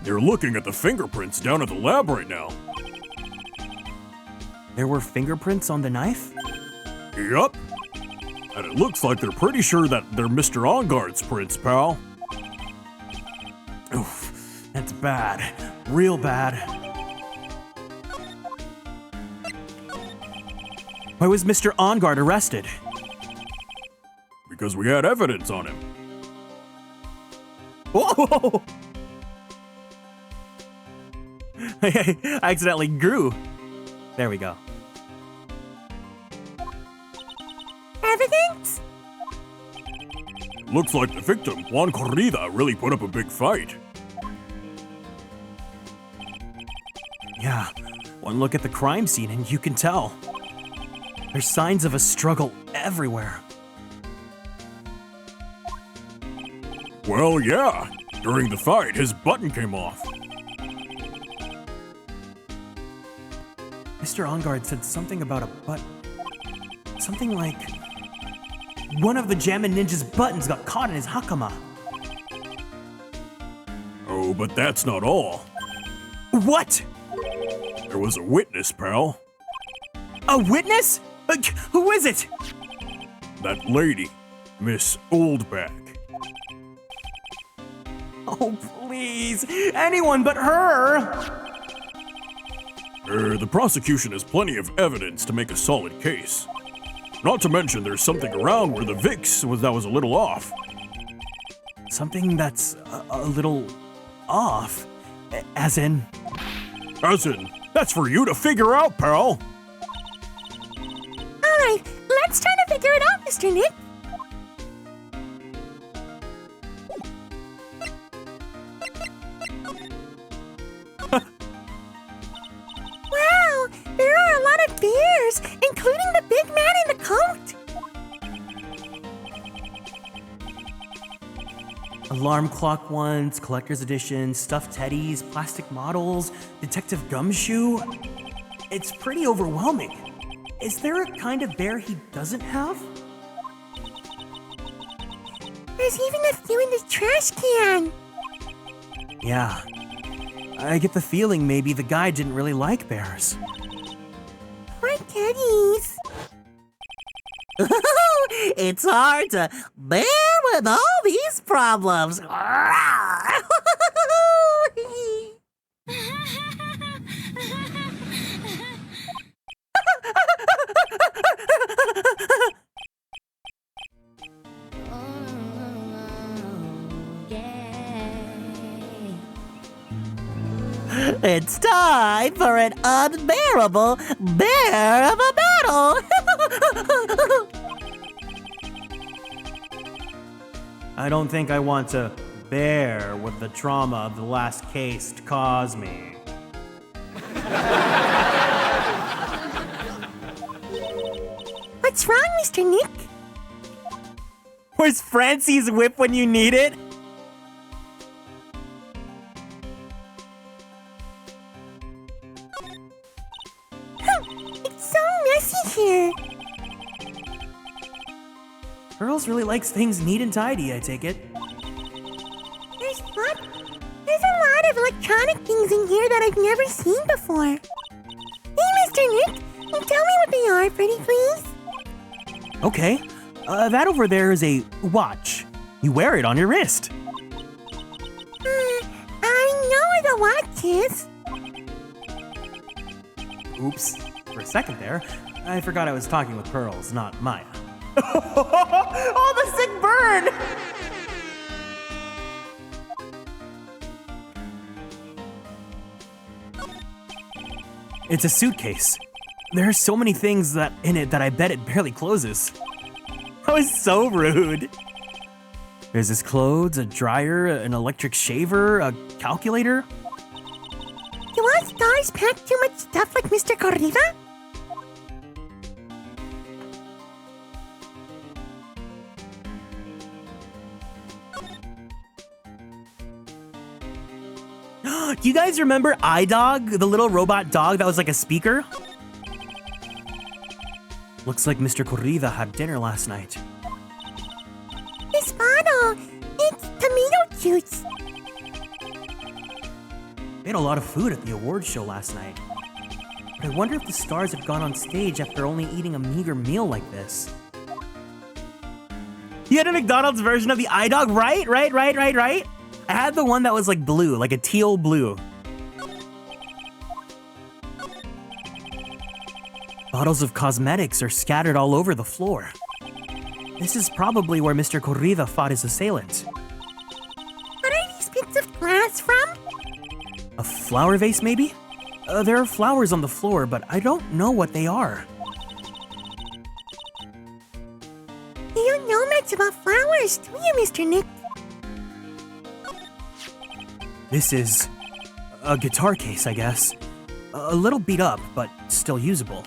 They're looking at the fingerprints down at the lab right now. There were fingerprints on the knife? Yup. And it looks like they're pretty sure that they're Mr. On-Guard's prints, pal. Oof, that's bad. Real bad. Why was Mr. On-Guard arrested? Because we had evidence on him. Whoa! I accidentally grew. There we go. Evidence? Looks like the victim, Juan Corrida, really put up a big fight. Yeah, one look at the crime scene and you can tell. There's signs of a struggle everywhere. Well, yeah. During the fight, his button came off. Mr. On-Guard said something about a button. Something like one of the Jammin' Ninja's buttons got caught in his hakama. Oh, but that's not all. What? There was a witness, pal. A witness? Who is it? That lady, Miss Oldback. Oh, please. Anyone but her. The prosecution has plenty of evidence to make a solid case. Not to mention there's something around where the Vix was a little off. Something that's a little off. As in? As in, that's for you to figure out, pal. Alright, let's try to figure it out, Mr. Nick. Wow, there are a lot of bears, including the big man in the coat. Alarm clock ones, collector's editions, stuffed teddies, plastic models, Detective Gumshoe. It's pretty overwhelming. Is there a kind of bear he doesn't have? There's even a few in the trash can. Yeah. I get the feeling maybe the guy didn't really like bears. Poor teddies. It's hard to bear with all these problems. It's time for an unbearable bear of a battle. I don't think I want to bear with the trauma of the last case caused me. What's wrong, Mr. Nick? Where's Francie's whip when you need it? It's so messy here. Girls really likes things neat and tidy, I take it. There's what? There's a lot of electronic things in here that I've never seen before. Hey, Mr. Nick, tell me what they are, pretty please. Okay, that over there is a watch. You wear it on your wrist. I know what a watch is. Oops, for a second there, I forgot I was talking with Pearls, not Maya. Oh, the sick burn! It's a suitcase. There are so many things that in it that I bet it barely closes. That was so rude. There's his clothes, a dryer, an electric shaver, a calculator. Do all stars pack too much stuff like Mr. Corrida? Do you guys remember iDog, the little robot dog that was like a speaker? Looks like Mr. Corrida had dinner last night. This bottle, it's tomato juice. They had a lot of food at the awards show last night. But I wonder if the stars had gone on stage after only eating a meager meal like this. You had a McDonald's version of the iDog, right? Right. I had the one that was like blue, like a teal blue. Bottles of cosmetics are scattered all over the floor. This is probably where Mr. Corrida fought his assailant. What are these bits of glass from? A flower vase, maybe? There are flowers on the floor, but I don't know what they are. You don't know much about flowers, do you, Mr. Nick? This is a guitar case, I guess. A little beat up, but still usable.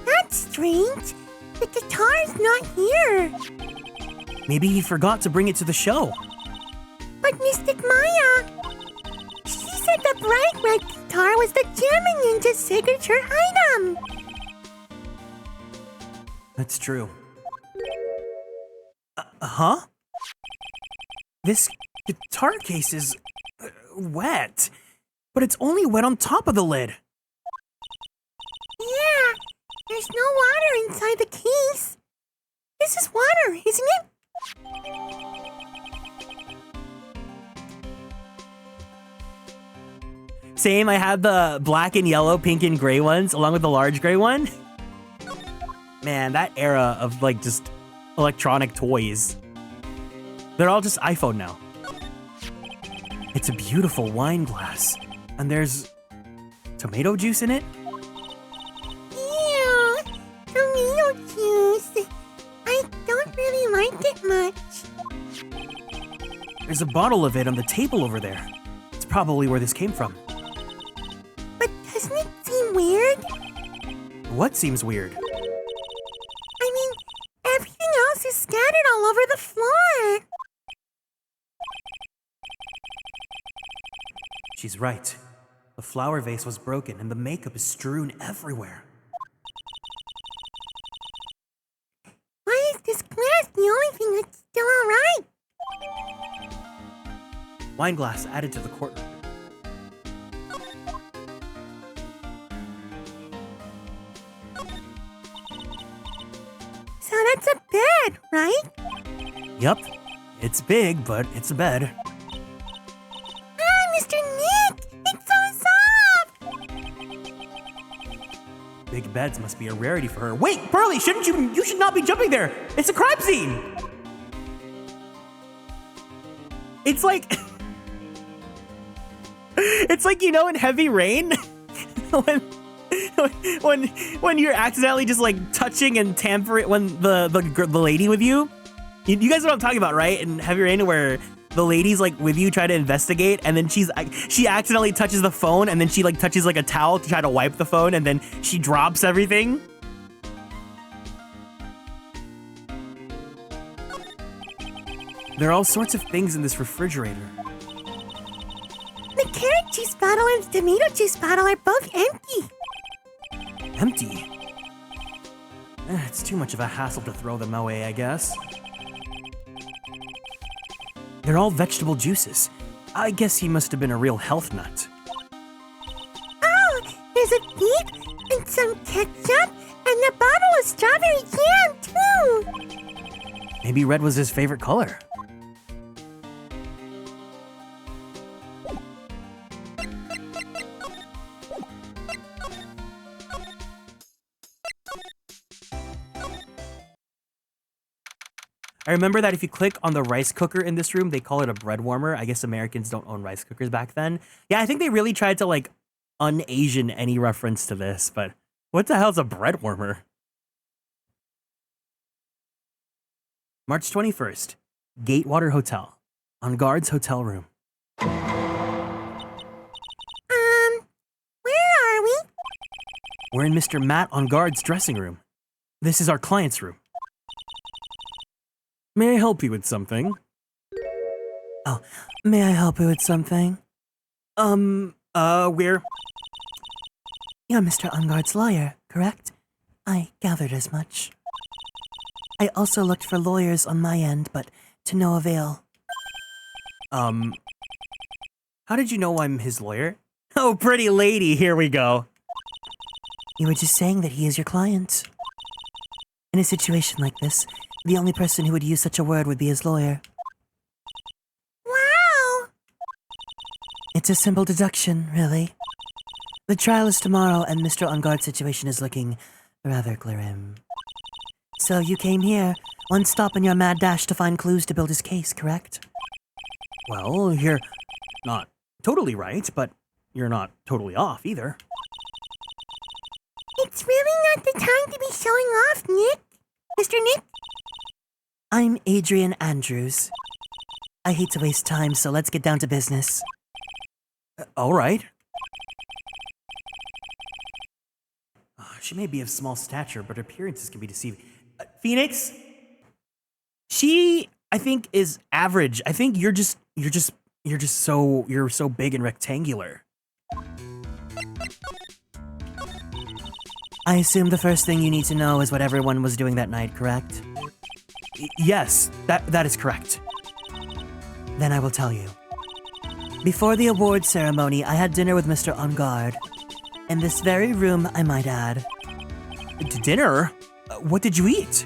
That's strange. The guitar's not here. Maybe he forgot to bring it to the show. But Mystic Maya, she said the bright red guitar was the Jamming Ninja's signature item. That's true. Huh? This guitar case is wet, but it's only wet on top of the lid. Yeah, there's no water inside the case. This is water, isn't it? Same, I have the black and yellow, pink and gray ones, along with the large gray one. Man, that era of like just electronic toys. They're all just iPhone now. It's a beautiful wine glass, and there's tomato juice in it. Ew, tomato juice. I don't really like it much. There's a bottle of it on the table over there. It's probably where this came from. But doesn't it seem weird? What seems weird? I mean, everything else is scattered all over the floor. She's right. The flower vase was broken and the makeup is strewn everywhere. Why is this glass the only thing that's still alright? Wine glass added to the courtroom. So that's a bed, right? Yup. It's big, but it's a bed. Ah, Mr. Nick! It's so soft! Big beds must be a rarity for her. Wait, Pearly, you should not be jumping there! It's a crime scene! It's like... it's like, you know, in Heavy Rain? when you're accidentally just like touching and tampering when the lady with you guys know what I'm talking about, right? In Heavy Rain, where the lady's like with you try to investigate, and then she accidentally touches the phone, and then she like touches like a towel to try to wipe the phone, and then she drops everything. There are all sorts of things in this refrigerator. The carrot juice bottle and the tomato juice bottle are both empty. Empty? It's too much of a hassle to throw them away, I guess. They're all vegetable juices. I guess he must have been a real health nut. Oh, there's a beet and some ketchup and a bottle of strawberry jam, too. Maybe red was his favorite color. I remember that if you click on the rice cooker in this room, they call it a bread warmer. I guess Americans don't own rice cookers back then. Yeah, I think they really tried to like un-Asian any reference to this, but what the hell's a bread warmer? March 21st, Gatewater Hotel, on guard's hotel room. Where are we? We're in Mr. Matt on guard's dressing room. This is our client's room. May I help you with something? Oh, may I help you with something? We're... You're Mr. Ungard's lawyer, correct? I gathered as much. I also looked for lawyers on my end, but to no avail. How did you know I'm his lawyer? Oh, pretty lady, here we go. You were just saying that he is your client. In a situation like this, the only person who would use such a word would be his lawyer. Wow! It's a simple deduction, really. The trial is tomorrow, and Mr. Ungard's situation is looking rather grim. So you came here, one stop in your mad dash to find clues to build his case, correct? Well, you're not totally right, but you're not totally off either. It's really not the time to be showing off, Nick. Mr. Nick? I'm Adrian Andrews. I hate to waste time, so let's get down to business. All right. She may be of small stature, but her appearances can be deceiving. Phoenix? She, I think, is average. I think you're so big and rectangular. I assume the first thing you need to know is what everyone was doing that night, correct? Yes, that is correct. Then I will tell you. Before the award ceremony, I had dinner with Mr. Ungard. In this very room, I might add. Dinner? What did you eat?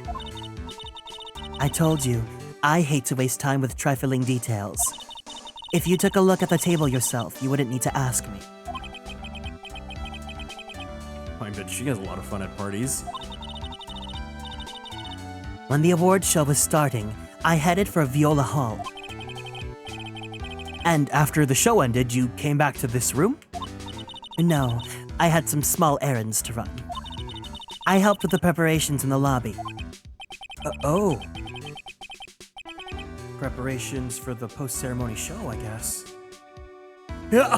I told you, I hate to waste time with trifling details. If you took a look at the table yourself, you wouldn't need to ask me. I bet she has a lot of fun at parties. When the award show was starting, I headed for Viola Hall. And after the show ended, you came back to this room? No, I had some small errands to run. I helped with the preparations in the lobby. Oh. Preparations for the post-ceremony show, I guess.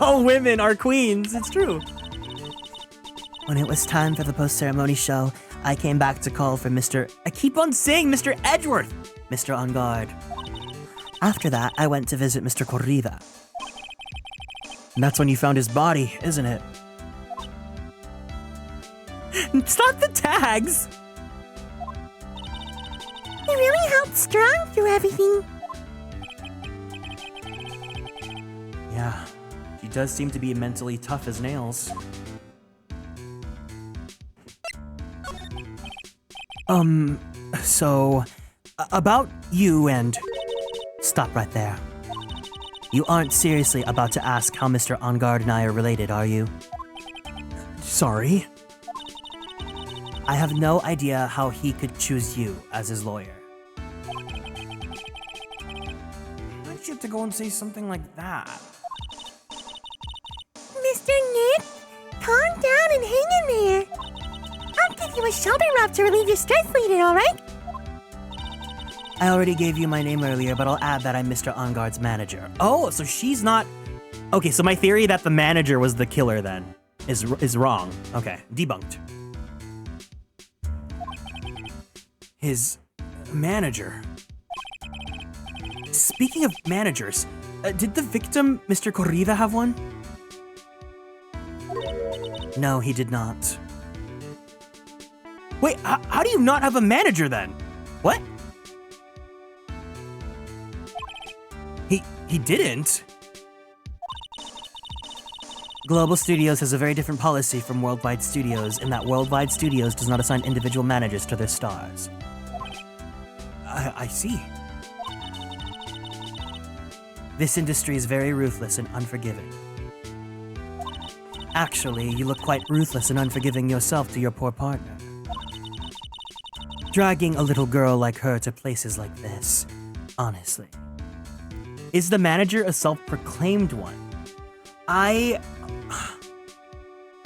All women are queens, it's true. When it was time for the post-ceremony show, I came back to call for Mr. I keep on saying Mr. Edgeworth! Mr. Ungard. After that, I went to visit Mr. Corrida. And that's when you found his body, isn't it? Stop the tags! He really held strong through everything. Yeah, she does seem to be mentally tough as nails. So, about you and... Stop right there. You aren't seriously about to ask how Mr. Ungard and I are related, are you? Sorry. I have no idea how he could choose you as his lawyer. Why'd you have to go and say something like that? Mr. Nick, calm down and hang in there. I'll give you a shoulder rub to relieve your stress later, alright? I already gave you my name earlier, but I'll add that I'm Mr. Ungard's manager. Oh, so she's not... Okay, so my theory that the manager was the killer then is wrong. Okay, debunked. His manager. Speaking of managers, did the victim, Mr. Corrida, have one? No, he did not. Wait, how do you not have a manager then? What? He didn't? Global Studios has a very different policy from Worldwide Studios in that Worldwide Studios does not assign individual managers to their stars. I see. This industry is very ruthless and unforgiving. Actually, you look quite ruthless and unforgiving yourself to your poor partner. Dragging a little girl like her to places like this, honestly. Is the manager a self-proclaimed one?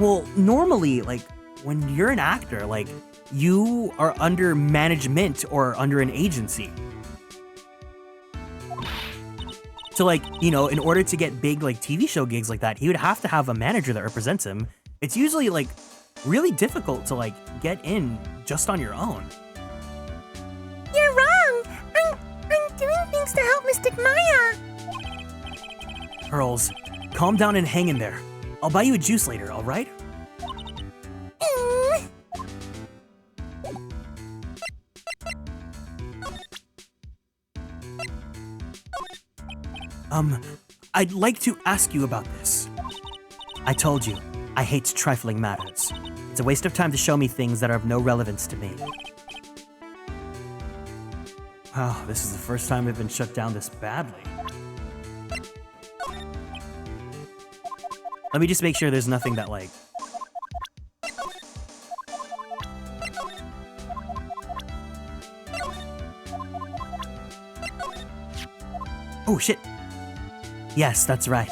Well, normally, like, when you're an actor, like, you are under management or under an agency. So, like, you know, in order to get big, like, TV show gigs like that, he would have to have a manager that represents him. It's usually, like, really difficult to, like, get in just on your own. You're wrong. I'm doing things to help Mystic Maya. Pearls, calm down and hang in there. I'll buy you a juice later, all right? I'd like to ask you about this. I told you, I hate trifling matters. It's a waste of time to show me things that are of no relevance to me. Wow, this is the first time I've been shut down this badly. Let me just make sure there's nothing that, like... Oh, shit. Yes, that's right.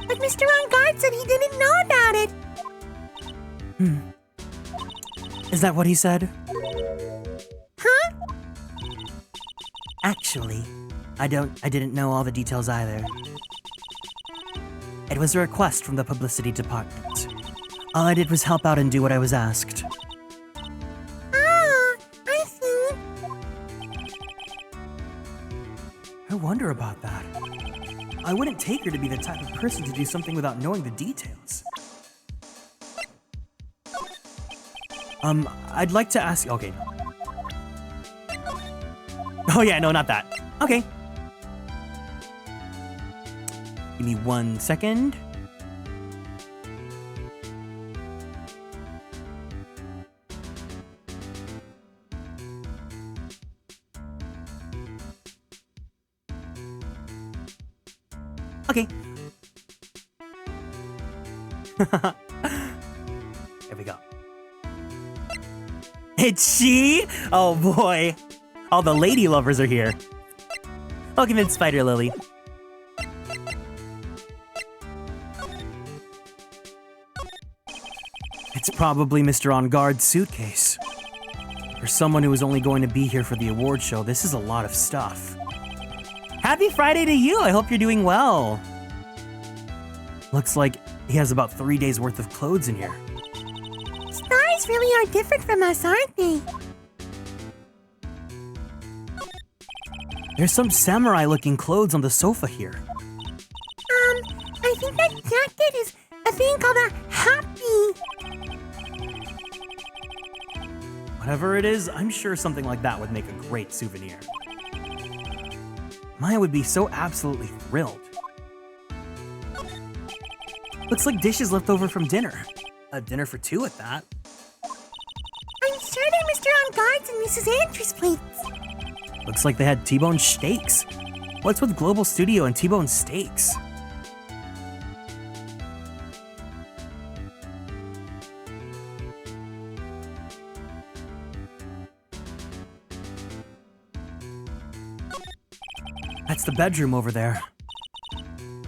But Mr. On Guard said he didn't know about it. Is that what he said? Huh? Actually, I didn't know all the details either. It was a request from the publicity department. All I did was help out and do what I was asked. Oh, I see. I wonder about that. I wouldn't take her to be the type of person to do something without knowing the details. I'd like to ask... Okay. Oh yeah, no, not that. Okay. Give me 1 second. Okay. Here we go. It's she? Oh boy. All the lady lovers are here. Welcome in, Spider Lily. It's probably Mr. On Guard's suitcase. For someone who is only going to be here for the award show, this is a lot of stuff. Happy Friday to you! I hope you're doing well. Looks like he has about 3 days worth of clothes in here. Stars really are different from us, aren't they? There's some samurai-looking clothes on the sofa here. I think that jacket is a thing called a happy. Whatever it is, I'm sure something like that would make a great souvenir. Maya would be so absolutely thrilled. Looks like dishes left over from dinner. A dinner for two at that. I'm sure they're Mr. On Guard's and Mrs. Andrews' plates. Looks like they had T-bone steaks. What's with Global Studio and T-bone steaks? That's the bedroom over there.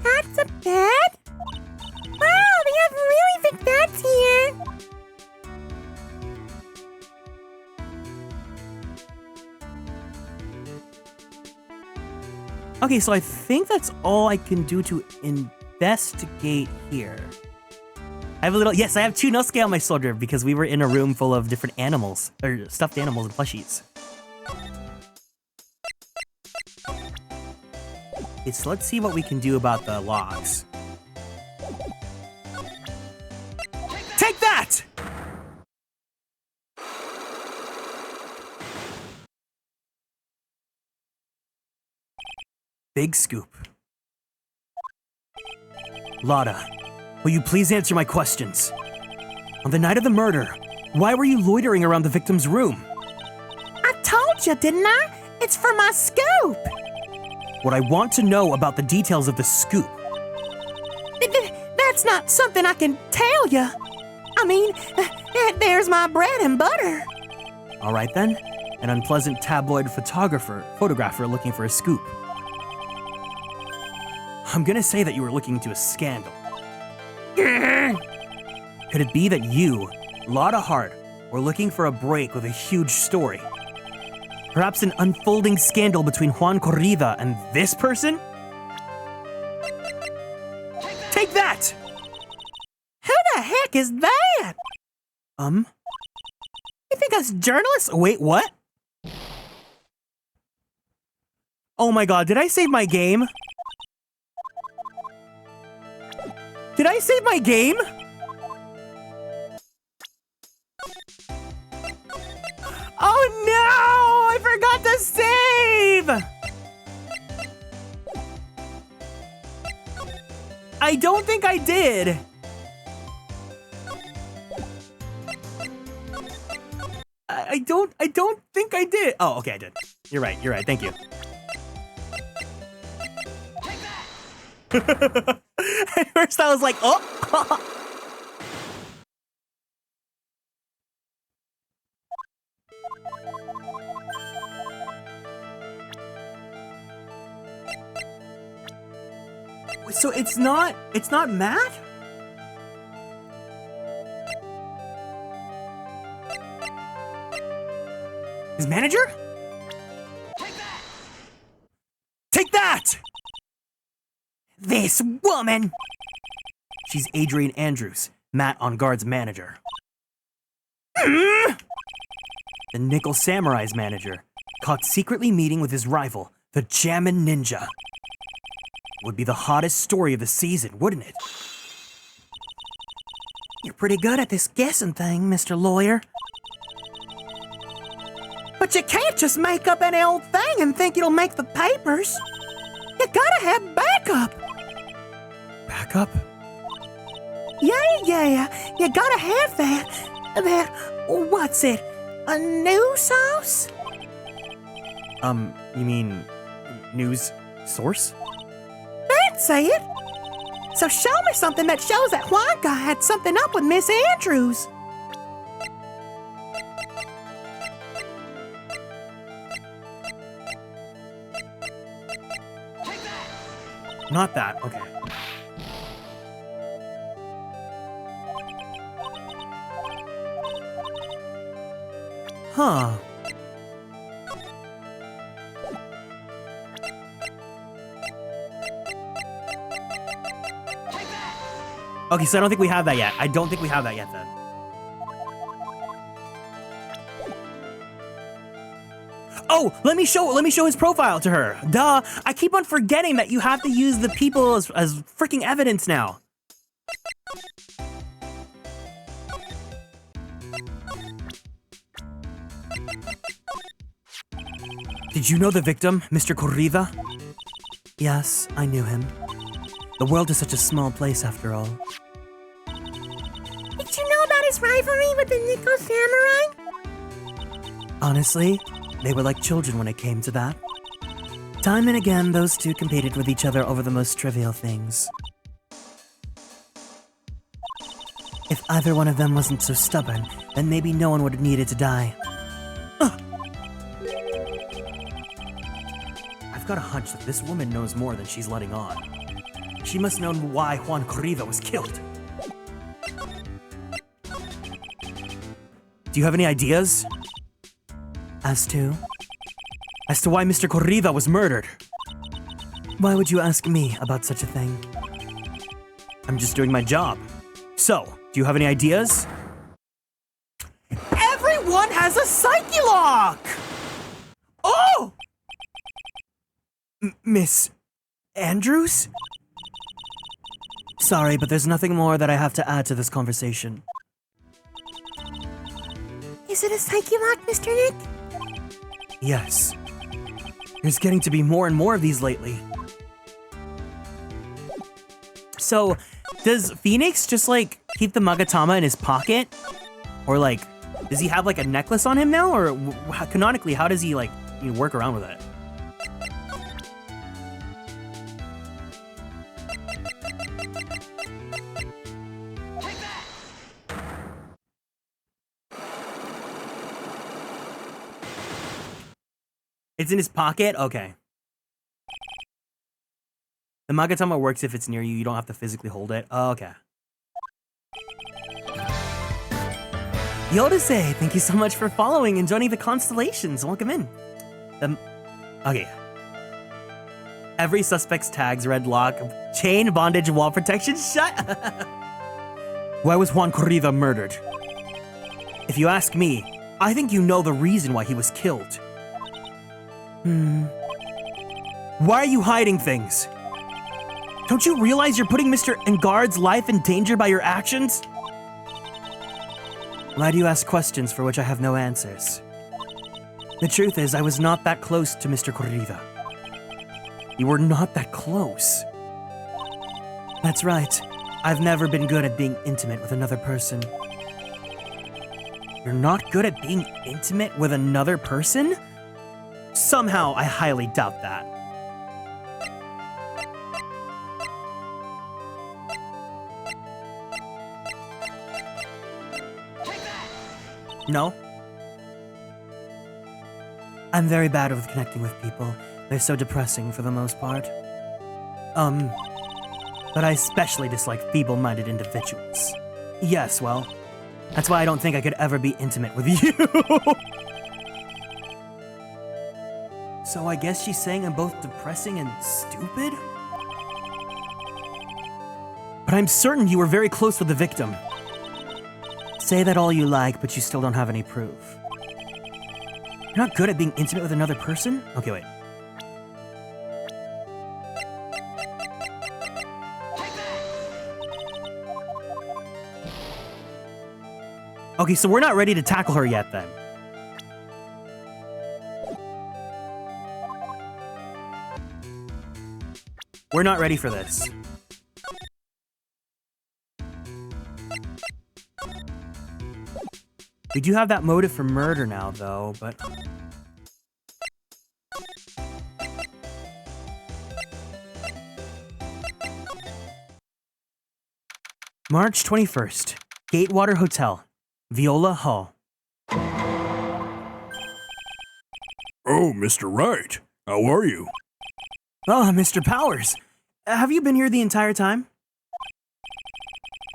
That's a bed? Wow, they have really big beds here. Okay, so I think that's all I can do to investigate here. I have a little, yes, I have 2 Nosuke on my shoulder because we were in a room full of different animals, or stuffed animals and plushies. Okay, so let's see what we can do about the logs. Take that! Big scoop. Lada, will you please answer my questions? On the night of the murder, why were you loitering around the victim's room? I told you, didn't I? It's for my scoop. What I want to know about the details of the scoop. That's not something I can tell you. I mean, there's my bread and butter. All right then, an unpleasant tabloid photographer looking for a scoop. I'm gonna say that you were looking into a scandal. Could it be that you, Lotta Hart, were looking for a break with a huge story? Perhaps an unfolding scandal between Juan Corrida and this person? Take that! Who the heck is that? You think us journalists? Wait, what? Oh my god, did I save my game? Did I save my game? Oh no! I forgot to save! I don't think I did. I don't think I did. Oh, okay, I did. You're right, thank you. At first I was like, oh! So it's not Matt? His manager? Take that! This woman! She's Adrian Andrews, Matt on Guard's manager. The Nickel Samurai's manager, caught secretly meeting with his rival, the Jammin' Ninja. Would be the hottest story of the season, wouldn't it? You're pretty good at this guessing thing, Mr. Lawyer. But you can't just make up any old thing and think it'll make the papers. You gotta have backup. Backup? Yeah. You gotta have that, what's it? A news source? You mean news source? That's it. So show me something that shows that Juan guy had something up with Miss Andrews. Not that, okay. Huh. Okay, so I don't think we have that yet. I don't think we have that yet then. Oh, let me show his profile to her. Duh, I keep on forgetting that you have to use the people as freaking evidence now. Did you know the victim, Mr. Corrida? Yes, I knew him. The world is such a small place after all. Did you know about his rivalry with the Nickel Samurai? Honestly, they were like children when it came to that. Time and again, those two competed with each other over the most trivial things. If either one of them wasn't so stubborn, then maybe no one would have needed to die. I've got a hunch that this woman knows more than she's letting on. She must know why Juan Corrida was killed. Do you have any ideas? As to why Mr. Corrida was murdered? Why would you ask me about such a thing? I'm just doing my job. So, do you have any ideas? Everyone has a psyche lock! Oh! Miss Andrews? Sorry, but there's nothing more that I have to add to this conversation. Is it a psyche lock, Mr. Nick? Yes. There's getting to be more and more of these lately. So, does Phoenix just, like, keep the Magatama in his pocket? Or, like, does he have, like, a necklace on him now? Or, canonically, how does he, like, work around with it? It's in his pocket? Okay. The Magatama works if it's near you. You don't have to physically hold it. Oh, okay. Yodase, thank you so much for following and joining the Konstellations. Welcome in. Okay. Every suspect's tags, red lock, chain, bondage, wall protection. Shut. Why was Juan Corrida murdered? If you ask me, I think you know the reason why he was killed. Why are you hiding things? Don't you realize you're putting Mr. Engard's life in danger by your actions? Why do you ask questions for which I have no answers? The truth is, I was not that close to Mr. Corrida. You were not that close. That's right. I've never been good at being intimate with another person. You're not good at being intimate with another person? Somehow, I highly doubt that. No? I'm very bad with connecting with people. They're so depressing for the most part. But I especially dislike feeble-minded individuals. Yes, well, that's why I don't think I could ever be intimate with you. So I guess she's saying I'm both depressing and stupid? But I'm certain you were very close with the victim. Say that all you like, but you still don't have any proof. You're not good at being intimate with another person? Okay, wait. Okay, so we're not ready to tackle her yet, then. We're not ready for this. We do have that motive for murder now, though, but... March 21st, Gatewater Hotel, Viola Hall. Oh, Mr. Wright. How are you? Oh, Mr. Powers. Have you been here the entire time?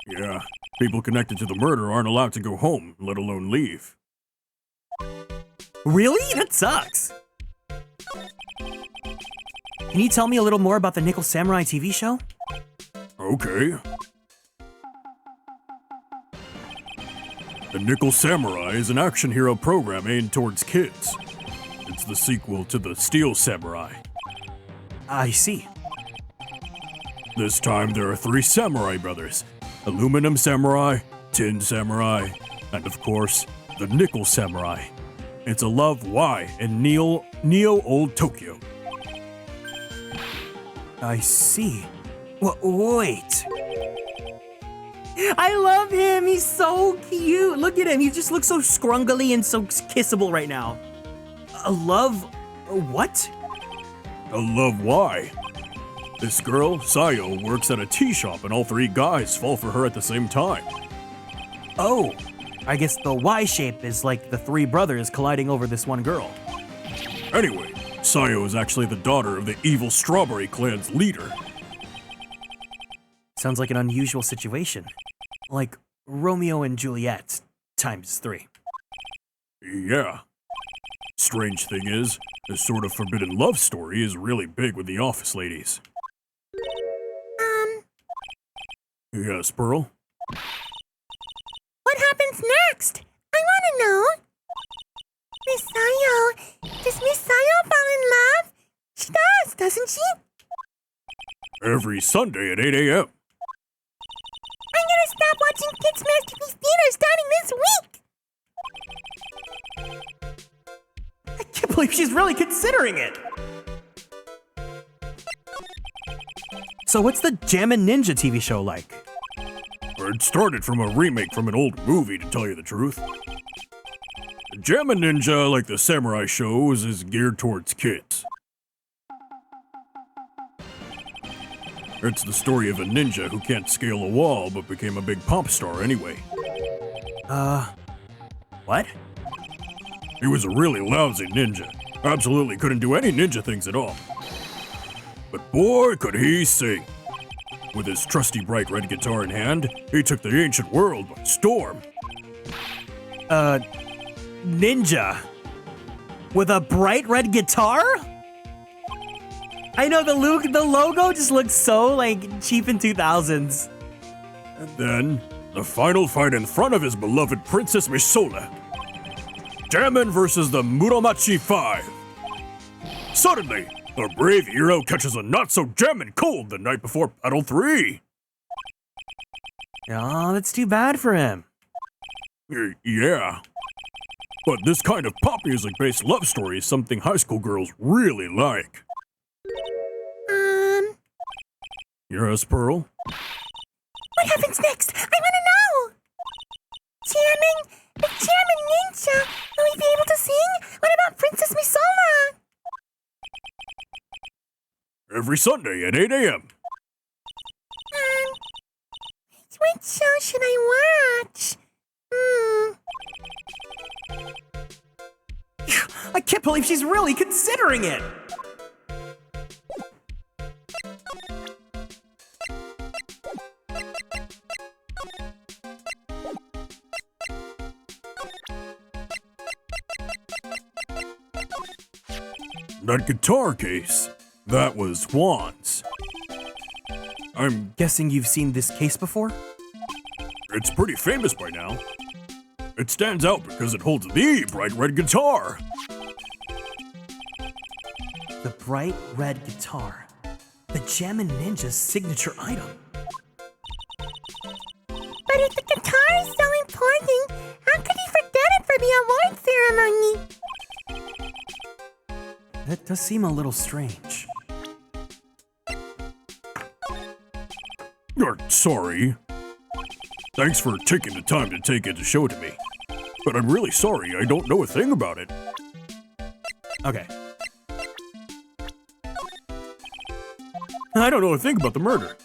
Yeah. People connected to the murder aren't allowed to go home, let alone leave. Really? That sucks. Can you tell me a little more about the Nickel Samurai TV show? Okay. The Nickel Samurai is an action hero program aimed towards kids. It's the sequel to the Steel Samurai. I see. This time there are 3 samurai brothers. Aluminum Samurai, Tin Samurai, and of course, the Nickel Samurai. It's a love why in Neo Old Tokyo. I see. Wait. I love him. He's so cute. Look at him. He just looks so scrungly and so kissable right now. A love... what? A love why? This girl, Sayo, works at a tea shop and all 3 guys fall for her at the same time. Oh, I guess the Y shape is like the 3 brothers colliding over this one girl. Anyway, Sayo is actually the daughter of the evil Strawberry Clan's leader. Sounds like an unusual situation. Like Romeo and Juliet times 3. Yeah. Strange thing is, this sort of forbidden love story is really big with the office ladies. Yes, Pearl? What happens next? I want to know. Miss Sayo, does Miss Sayo fall in love? She does, doesn't she? Every Sunday at 8 a.m. I'm gonna stop watching Kids Masterpiece Theater starting this week. I can't believe she's really considering it. So what's the Jammin' Ninja TV show like? It started from a remake from an old movie, to tell you the truth. Jammin' Ninja, like the samurai shows, is geared towards kids. It's the story of a ninja who can't scale a wall but became a big pop star anyway. What? He was a really lousy ninja. Absolutely couldn't do any ninja things at all. But boy, could he sing. With his trusty bright red guitar in hand, he took the ancient world by storm. ninja with a bright red guitar? I know the logo just looks so like cheap in 2000s. And then, the final fight in front of his beloved Princess Misola. Jammin versus the Muromachi 5. Suddenly, the brave hero catches a not-so-jammin' cold the night before Battle 3. Oh, that's too bad for him. Yeah. But this kind of pop music-based love story is something high school girls really like. Yes, Pearl? What happens next? I want to know! Jamming Ninja! Will we be able to sing? What about Princess Misola? Every Sunday at 8 a.m. What show should I watch? I can't believe she's really considering it. That guitar case, that was Juan's. I'm Guessing you've seen this case before? It's pretty famous by now. It stands out because it holds the bright red guitar. The bright red guitar. The Jammin' Ninja's signature item. But if the guitar is so important, how could he forget it for the award ceremony? That does seem a little strange. Sorry. Thanks for taking the time to take it to show to me. But I'm really sorry, I don't know a thing about it. Okay. I don't know a thing about the murder.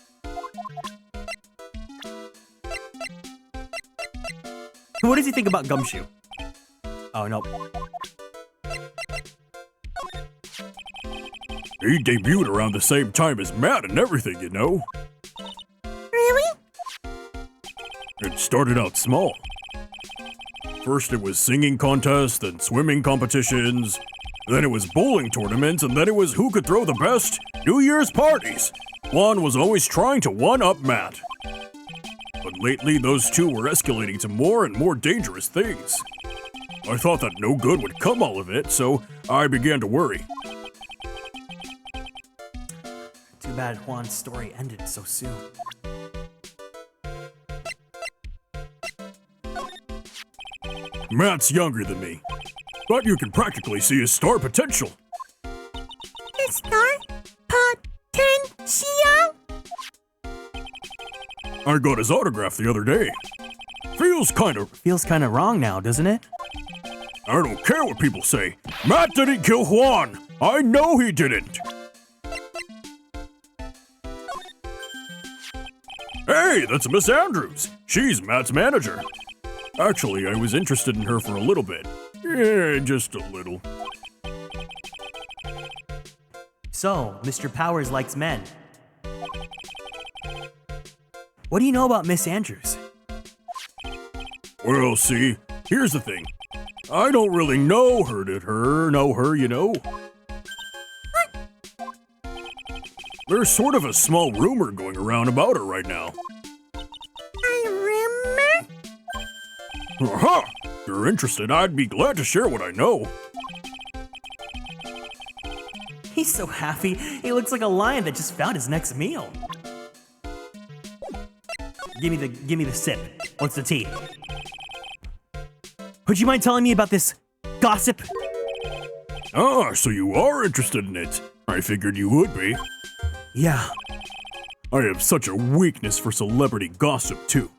What does he think about Gumshoe? Oh, no. He debuted around the same time as Matt and everything, you know? Really? It started out small. First it was singing contests, then swimming competitions, then it was bowling tournaments, and then it was who could throw the best New Year's parties. Juan was always trying to one-up Matt. But lately, those two were escalating to more and more dangerous things. I thought that no good would come all of it, so I began to worry. Too bad Juan's story ended so soon. Matt's younger than me, but you can practically see his star potential. His star potential? I got his autograph the other day. Feels kind of wrong now, doesn't it? I don't care what people say. Matt didn't kill Juan. I know he didn't. Hey, that's Miss Andrews. She's Matt's manager. Actually, I was interested in her for a little bit. Yeah, just a little. So, Mr. Powers likes men. What do you know about Miss Andrews? Well, see, here's the thing. I don't really know her, you know? There's sort of a small rumor going around about her right now. A rumor? Aha! If you're interested, I'd be glad to share what I know. He's so happy. He looks like a lion that just found his next meal. Give me the sip. What's the tea? Would you mind telling me about this gossip? Ah, so you are interested in it. I figured you would be. Yeah. I have such a weakness for celebrity gossip, too.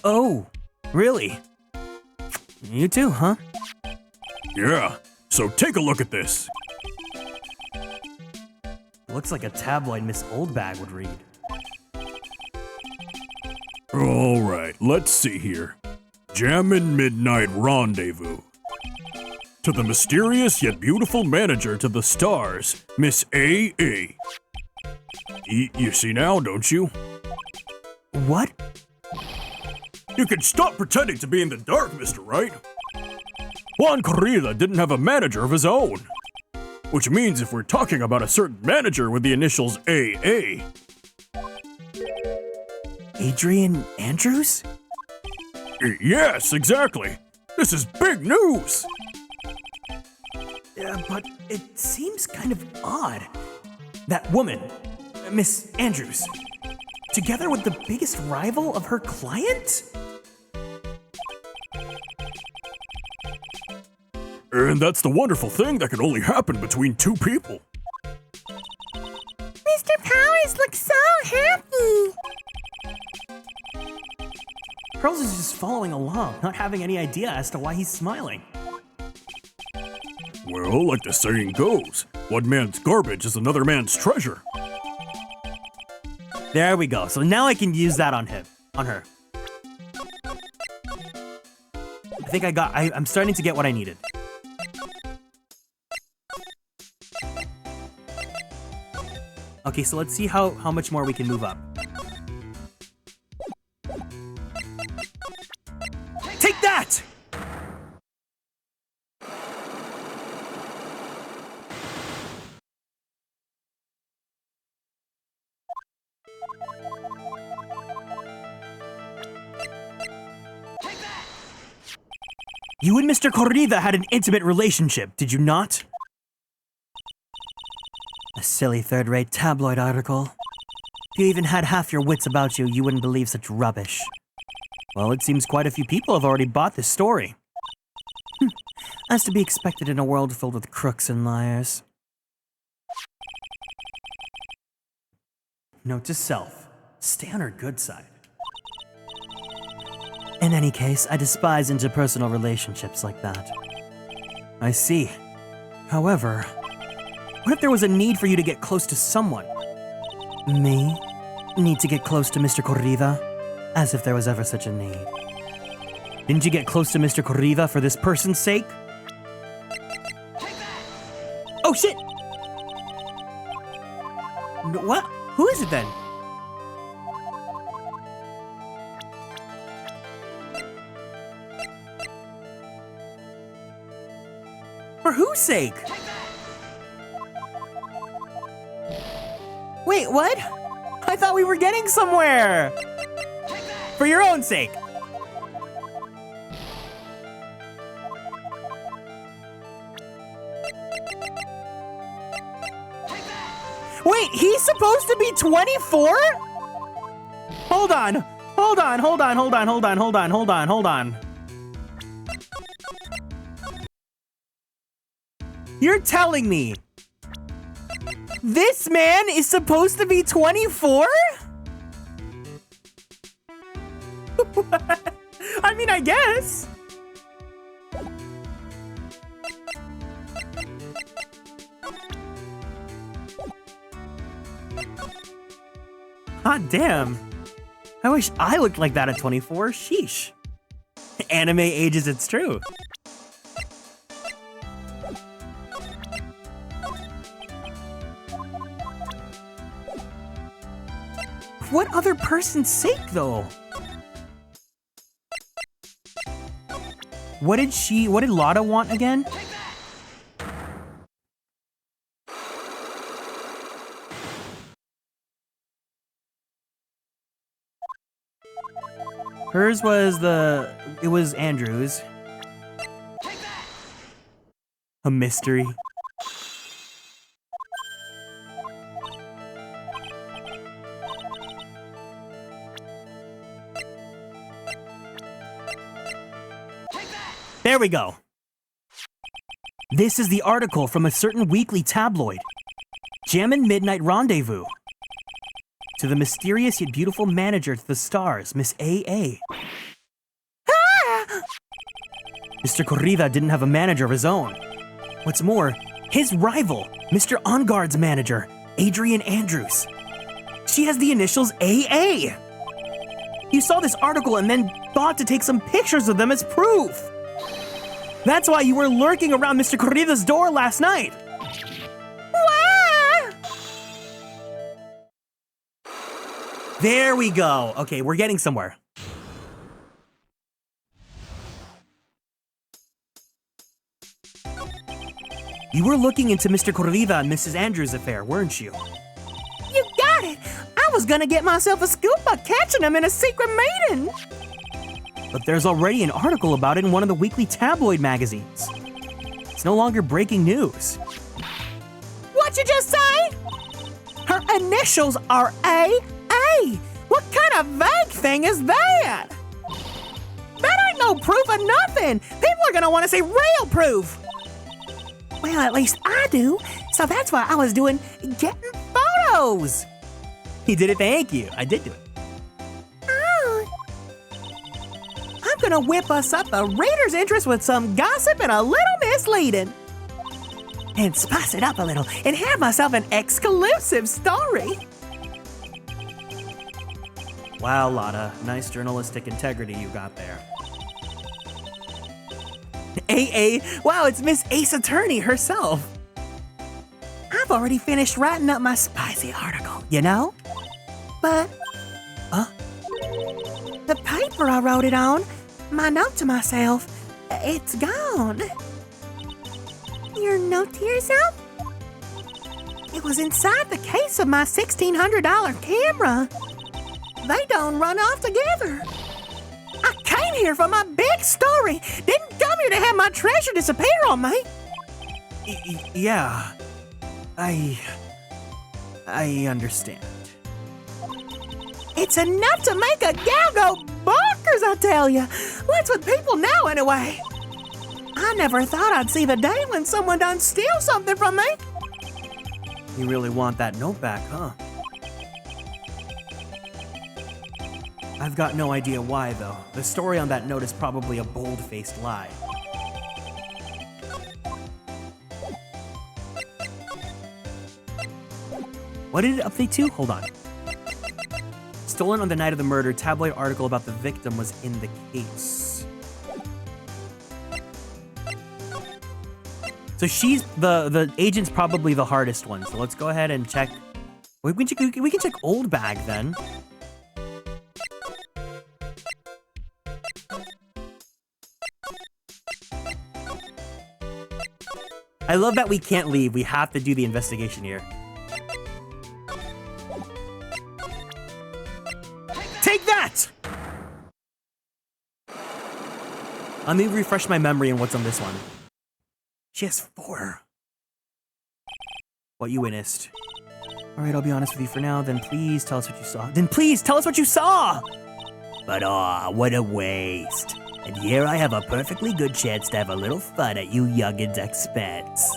Oh, really? You too, huh? Yeah, so take a look at this. Looks like a tabloid Miss Oldbag would read. Alright, let's see here. Jammin' Midnight Rendezvous. To the mysterious yet beautiful manager to the stars, Miss A.A. You see now, don't you? What? You can stop pretending to be in the dark, Mr. Wright. Juan Corrida didn't have a manager of his own. Which means if we're talking about a certain manager with the initials AA. Adrian Andrews? Yes, exactly. This is big news. But it seems kind of odd. That woman, Miss Andrews, together with the biggest rival of her client? And that's the wonderful thing that can only happen between two people. Mr. Powers looks so happy. Pearls is just following along, not having any idea as to why he's smiling. Well, like the saying goes, one man's garbage is another man's treasure. There we go. So now I can use that on him, on her. I think I'm starting to get what I needed. Okay, so let's see how much more we can move up. Take that! You and Mr. Corrida had an intimate relationship, did you not? A silly third-rate tabloid article. If you even had half your wits about you, you wouldn't believe such rubbish. Well, it seems quite a few people have already bought this story. As to be expected in a world filled with crooks and liars. Note to self, stay on her good side. In any case, I despise interpersonal relationships like that. I see. However, what if there was a need for you to get close to someone? Me? Need to get close to Mr. Corrida? As if there was ever such a need. Didn't you get close to Mr. Corrida for this person's sake? Oh shit! What? Who is it then? For whose sake? Wait, what? I thought we were getting somewhere! For your own sake! Wait, he's supposed to be 24? Hold on. You're telling me this man is supposed to be 24? I mean, I guess. Hot damn. I wish I looked like that at 24. Sheesh. Anime ages, it's true. What other person's sake, though? What did Lotta want again? Hers was it was Andrew's. A mystery. There we go. This is the article from a certain weekly tabloid. Jammin' Midnight Rendezvous. To the mysterious yet beautiful manager to the stars, Miss A.A. Ah! Mr. Corrida didn't have a manager of his own. What's more, his rival, Mr. OnGuard's manager, Adrian Andrews. She has the initials A.A. You saw this article and then thought to take some pictures of them as proof. That's why you were lurking around Mr. Corrida's door last night. Wah! There we go. Okay, we're getting somewhere. You were looking into Mr. Corrida and Mrs. Andrews' affair, weren't you? You got it! I was gonna get myself a scoop by catching him in a secret meeting! But there's already an article about it in one of the weekly tabloid magazines. It's no longer breaking news. What'd you just say? Her initials are A.A. What kind of vague thing is that? That ain't no proof of nothing! People are gonna wanna see real proof! Well, at least I do, so that's why I was doing getting photos! He did it, thank you. I did do it. Oh. I'm gonna whip us up the reader's interest with some gossip and a little misleading. And spice it up a little and have myself an exclusive story. Wow, Lotta, nice journalistic integrity you got there. AA, wow, it's Miss Ace Attorney herself. I've already finished writing up my spicy article, you know? But, the paper I wrote it on, my note to myself, it's gone. Your note to yourself? It was inside the case of my $1,600 camera. They don't run off together. I came here for my big story. Didn't come here to have my treasure disappear on me. Yeah, I understand. It's enough to make a gal go bonkers, I tell you. What's with people now, anyway? I never thought I'd see the day when someone done steal something from me. You really want that note back, huh? I've got no idea why, though. The story on that note is probably a bold-faced lie. What did it update to? Hold on. Stolen on the night of the murder, tabloid article about the victim was in the case. So she's the agent's probably the hardest one. So let's go ahead and check. We can check old bag then. I love that we can't leave. We have to do the investigation here. Take that! Let me refresh my memory on what's on this one. She has 4. What you witnessed. All right, I'll be honest with you for now. Then please tell us what you saw. Then please tell us what you saw! But what a waste. And here I have a perfectly good chance to have a little fun at you youngins' expense.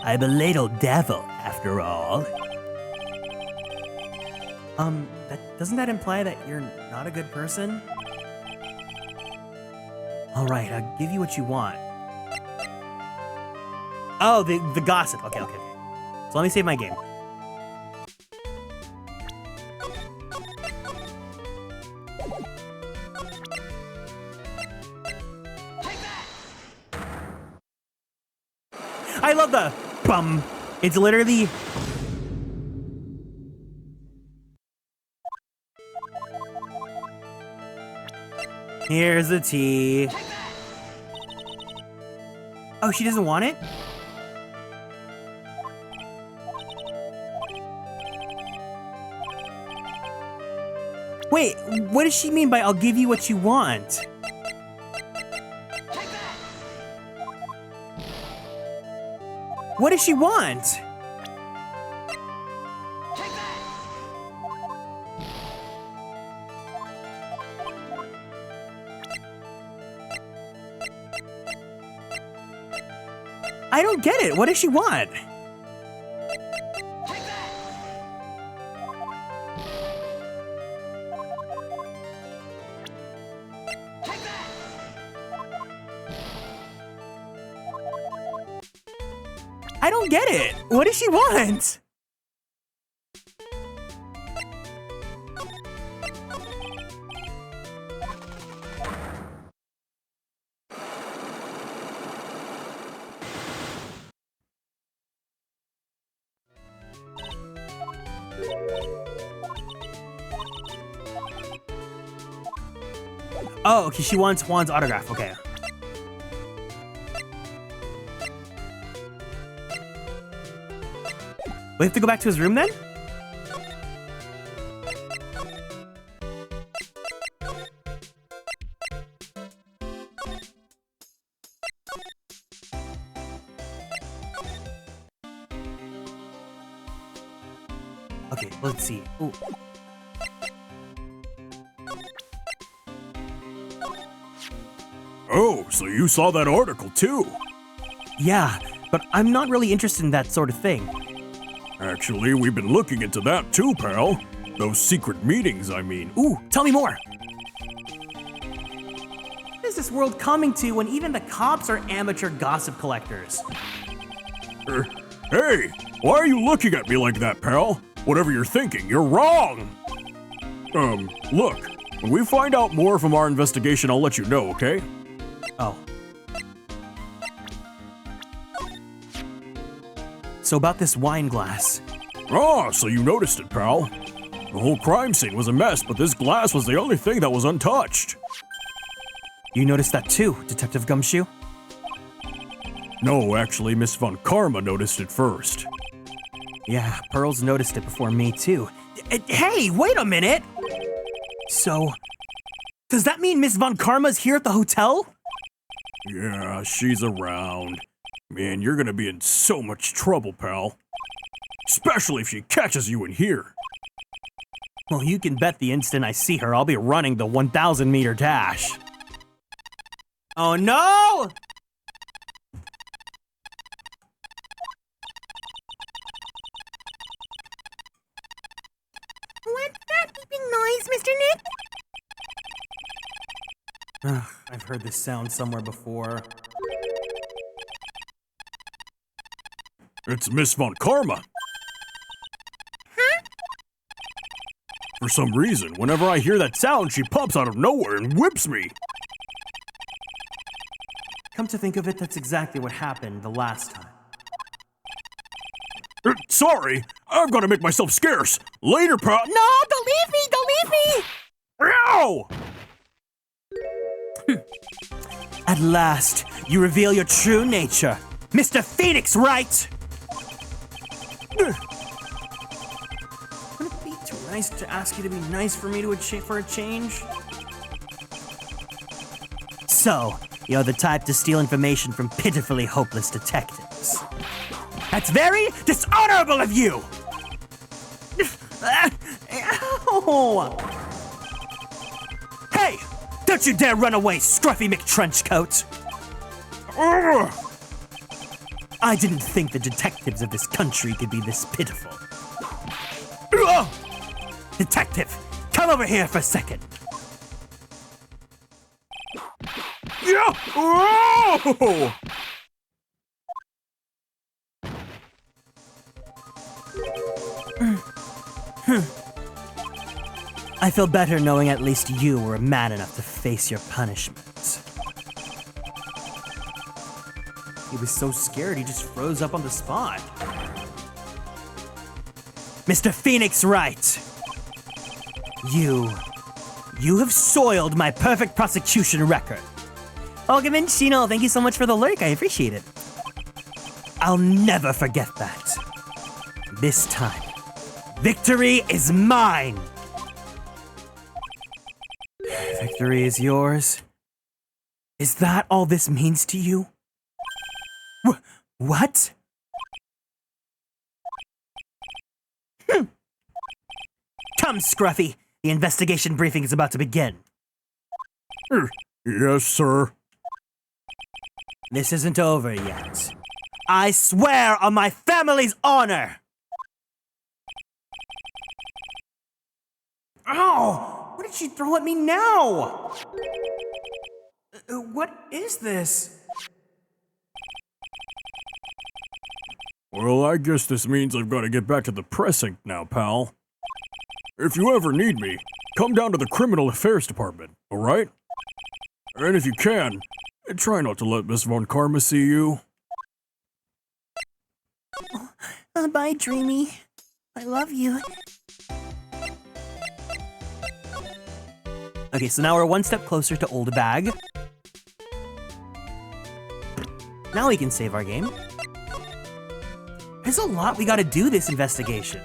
I'm a little devil, after all. Doesn't that imply that you're not a good person? All right, I'll give you what you want. Oh, the gossip. Okay. So let me save my game. I love the bum. It's literally. Here's the tea. Oh, she doesn't want it? Wait, what does she mean by I'll give you what you want? What does she want? I don't get it. What does she want? I don't get it. What does she want? Oh, okay, she wants Juan's autograph. Okay. We have to go back to his room then? Okay, let's see. Ooh. Oh, so you saw that article too? Yeah, but I'm not really interested in that sort of thing. Actually, we've been looking into that too, pal. Those secret meetings, I mean. Ooh, tell me more. What is this world coming to when even the cops are amateur gossip collectors? Hey, why are you looking at me like that, pal? Whatever you're thinking, you're wrong! Look, when we find out more from our investigation, I'll let you know, okay? Oh. So about this wine glass. Ah, so you noticed it, pal. The whole crime scene was a mess, but this glass was the only thing that was untouched. You noticed that too, Detective Gumshoe? No, actually, Miss Von Karma noticed it first. Yeah, Pearls noticed it before me too. Hey, wait a minute! So, does that mean Miss Von Karma's here at the hotel? Yeah, she's around. Man, you're gonna be in so much trouble, pal. Especially if she catches you in here. Well, you can bet the instant I see her, I'll be running the 1,000-meter dash. Oh no! What's that beeping noise, Mr. Nick? Ugh, I've heard this sound somewhere before. It's Miss Von Karma. Huh? For some reason, whenever I hear that sound, she pops out of nowhere and whips me. Come to think of it, that's exactly what happened the last time. Sorry, I've got to make myself scarce. Later, pal. No, don't leave me! Don't leave me! Ow! At last, you reveal your true nature. Mr. Phoenix, Wright! Wouldn't it be too nice to ask you to be nice for me for a change? So, you're the type to steal information from pitifully hopeless detectives. That's very dishonorable of you! Ow. Hey! Don't you dare run away, scruffy McTrenchcoat! I didn't think the detectives of this country could be this pitiful. Detective, come over here for a second. Yeah! Oh! I feel better knowing at least you were man enough to face your punishment. He was so scared he just froze up on the spot. Mr. Phoenix Wright, you have soiled my perfect prosecution record. Oh, Gamincino, thank you so much for the lurk. I appreciate it. I'll never forget that. This time, victory is mine. Victory is yours. Is that all this means to you? What? Come, Scruffy. The investigation briefing is about to begin. Yes, sir. This isn't over yet. I swear on my family's honor! Ow! What did she throw at me now? What is this? Well, I guess this means I've got to get back to the precinct now, pal. If you ever need me, come down to the Criminal Affairs Department, alright? And if you can, try not to let Miss Von Karma see you. Bye, Dreamy. I love you. Okay, so now we're one step closer to Old Bag. Now we can save our game. There's a lot we gotta do this investigation.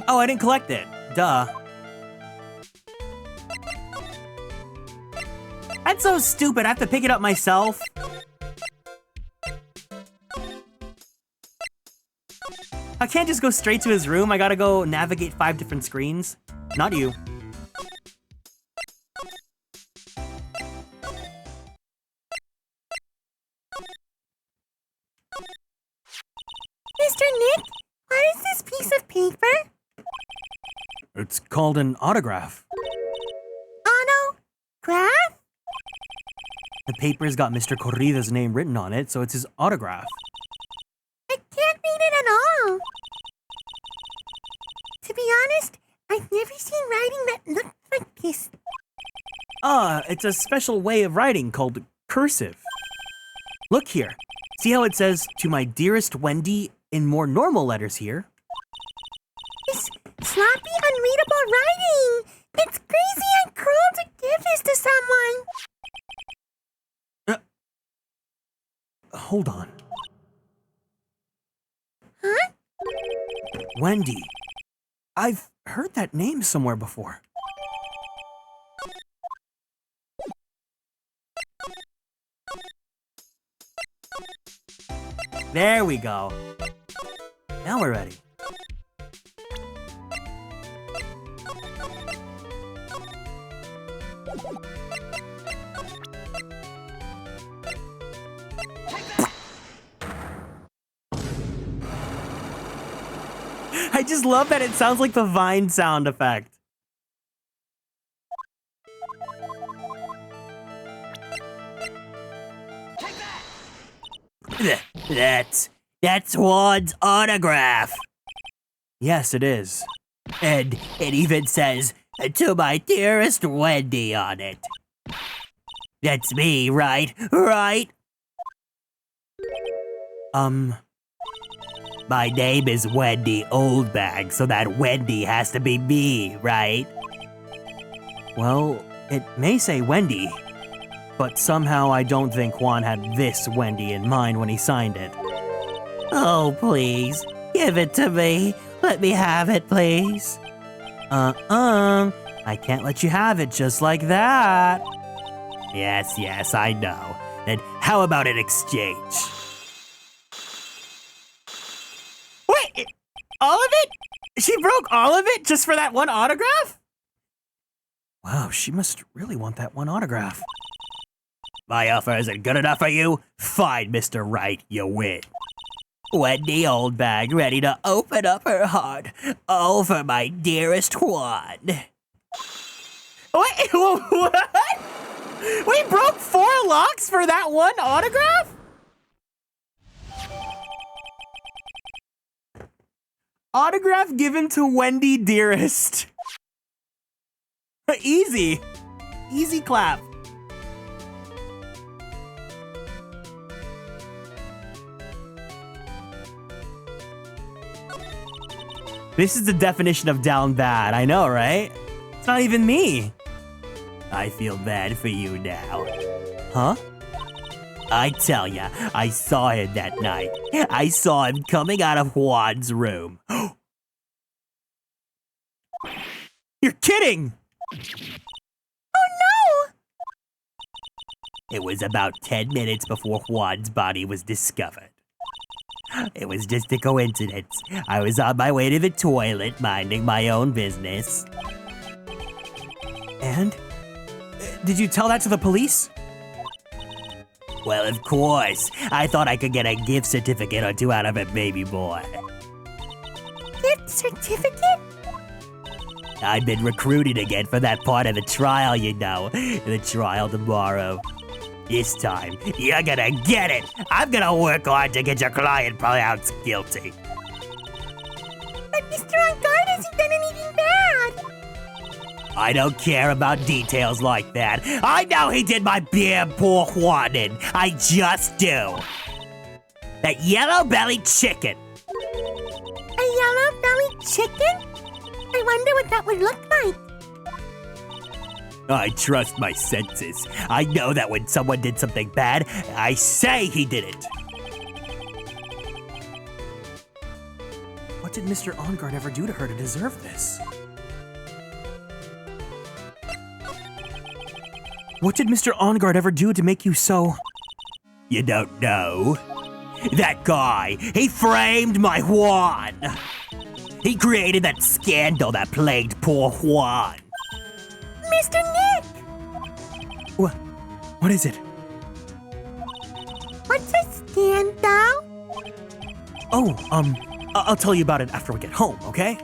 Oh, I didn't collect it. Duh. That's so stupid. I have to pick it up myself. I can't just go straight to his room. I gotta go navigate 5 different screens. Not you. Mr. Nick, what is this piece of paper? It's called an autograph. Autograph? The paper's got Mr. Corrida's name written on it, so it's his autograph. I can't read it at all. To be honest, I've never seen writing that looked like this. It's a special way of writing called cursive. Look here. See how it says, "To my dearest Wendy," in more normal letters here? This sloppy, unreadable writing! It's crazy and cruel to give this to someone! Hold on. Huh? Wendy. I've heard that name somewhere before. There we go. Now we're ready. I just love that it sounds like the Vine sound effect. That's Juan's autograph. Yes, it is. And it even says, "To my dearest Wendy" on it. That's me, right? Right? My name is Wendy Oldbag, so that Wendy has to be me, right? Well, it may say Wendy, but somehow I don't think Juan had this Wendy in mind when he signed it. Oh, please, give it to me. Let me have it, please. I can't let you have it just like that. Yes, I know. Then how about an exchange? Wait, all of it? She broke all of it just for that one autograph? Wow, she must really want that one autograph. My offer isn't good enough for you? Fine, Mr. Wright, you win. Wendy Oldbag ready to open up her heart, all for my dearest Juan. Wait, what? We broke 4 locks for that one autograph? Autograph given to Wendy Dearest. Easy. Easy clap. This is the definition of down bad, I know, right? It's not even me. I feel bad for you now. Huh? I tell ya, I saw him that night. I saw him coming out of Juan's room. You're kidding! Oh no! It was about 10 minutes before Juan's body was discovered. It was just a coincidence. I was on my way to the toilet, minding my own business. And? Did you tell that to the police? Well, of course. I thought I could get a gift certificate or 2 out of it, baby boy. Gift certificate? I've been recruited again for that part of the trial, you know. The trial tomorrow. This time, you're gonna get it. I'm gonna work hard to get your client pronounced guilty. But Mr. On Guard hasn't done anything bad. I don't care about details like that. I know he did my damn poor Juan in. I just do. That yellow-bellied chicken. A yellow-bellied chicken? I wonder what that would look like. I trust my senses. I know that when someone did something bad, I say he did it. What did Mr. OnGuard ever do to her to deserve this? What did Mr. OnGuard ever do to make you so... You don't know? That guy, he framed my Juan. He created that scandal that plagued poor Juan. Mr. Nick! What is it? What's a scandal? Oh, I'll tell you about it after we get home, okay?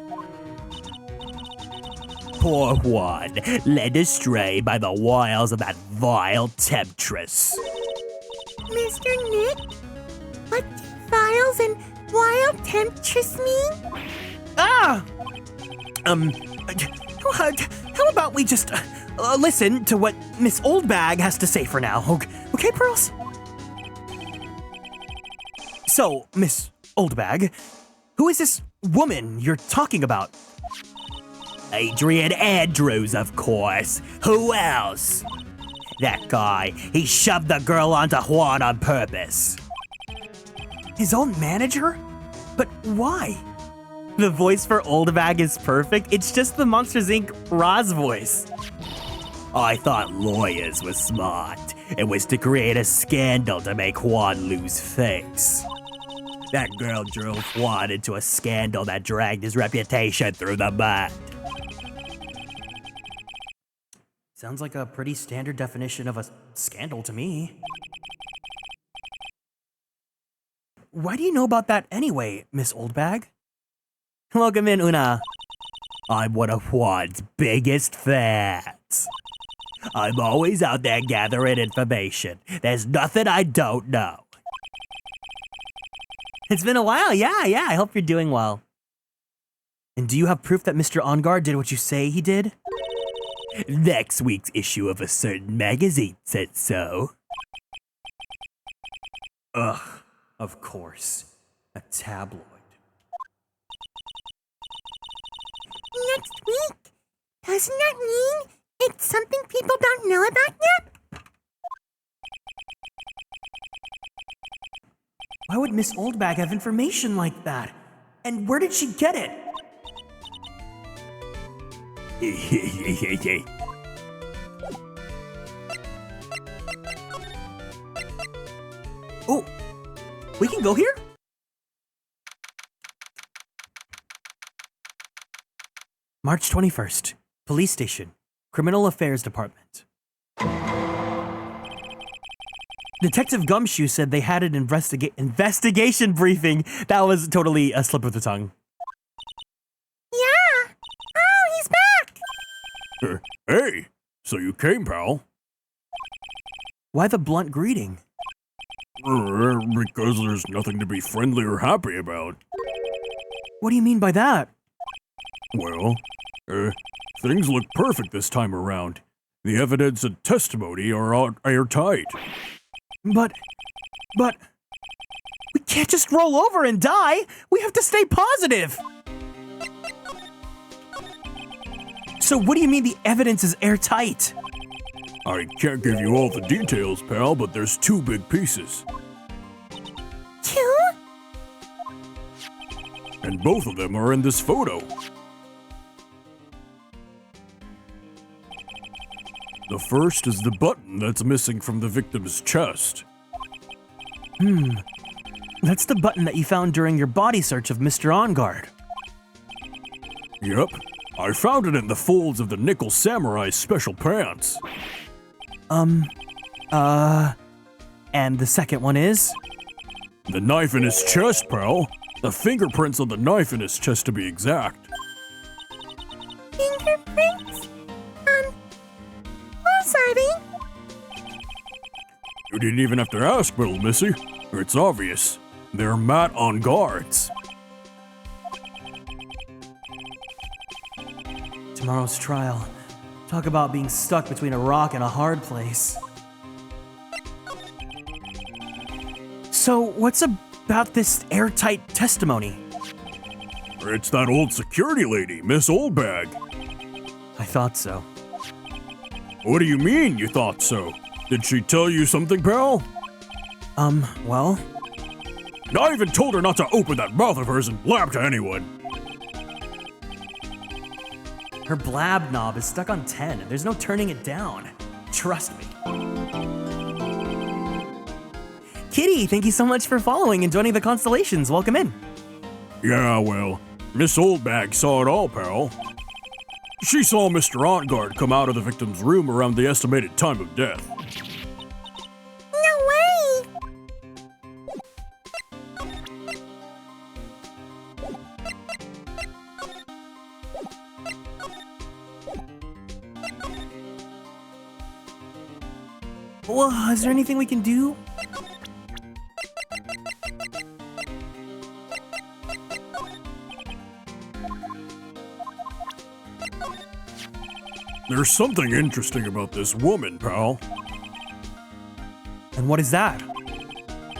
Poor Juan, led astray by the wiles of that vile temptress. Mr. Nick? What do vials and wild temptress mean? How about we just listen to what Miss Oldbag has to say for now, okay, Pearls? So, Miss Oldbag, who is this woman you're talking about? Adrian Andrews, of course. Who else? That guy, he shoved the girl onto Juan on purpose. His own manager? But why? The voice for Oldbag is perfect. It's just the Monsters, Inc. Roz voice. I thought lawyers were smart. It was to create a scandal to make Juan lose face. That girl drove Juan into a scandal that dragged his reputation through the mud. Sounds like a pretty standard definition of a scandal to me. Why do you know about that anyway, Miss Oldbag? Welcome in, Una. I'm one of Juan's biggest fans. I'm always out there gathering information. There's nothing I don't know. It's been a while, yeah, I hope you're doing well. And do you have proof that Mr. OnGuard did what you say he did? Next week's issue of a certain magazine said so. Ugh, of course. A tabloid. Next week? Doesn't that mean it's something people don't know about yet? Why would Miss Oldbag have information like that? And where did she get it? Oh, we can go here? March 21st, Police Station, Criminal Affairs Department. Detective Gumshoe said they had an investigation briefing. That was totally a slip of the tongue. Yeah! Oh, he's back! Hey, so you came, pal? Why the blunt greeting? Because there's nothing to be friendly or happy about. What do you mean by that? Well, things look perfect this time around. The evidence and testimony are airtight. But, we can't just roll over and die. We have to stay positive. So what do you mean the evidence is airtight? I can't give you all the details, pal, but there's two big pieces. Two? And both of them are in this photo. The first is the button that's missing from the victim's chest. That's the button that you found during your body search of Mr. OnGuard. Yep, I found it in the folds of the Nickel Samurai's special pants. And the second one is? The knife in his chest, pal. The fingerprints on the knife in his chest, to be exact. Fingerprints? Whose are they? You didn't even have to ask, little missy. It's obvious. They're Matt OnGuard's. Tomorrow's trial. Talk about being stuck between a rock and a hard place. So, what's a about this airtight testimony? It's that old security lady, Miss Oldbag. I thought so. What do you mean you thought so? Did she tell you something, pal? Well, I even told her not to open that mouth of hers and blab to anyone. her blab knob is stuck on 10. There's no turning it down. Trust me. Kitty, thank you so much for following and joining the Konstellations. Welcome in. Yeah, well, Miss Oldbag saw it all, pal. She saw Mr. Ontguard come out of the victim's room around the estimated time of death. No way! Well, is there anything we can do? There's something interesting about this woman, pal. And what is that?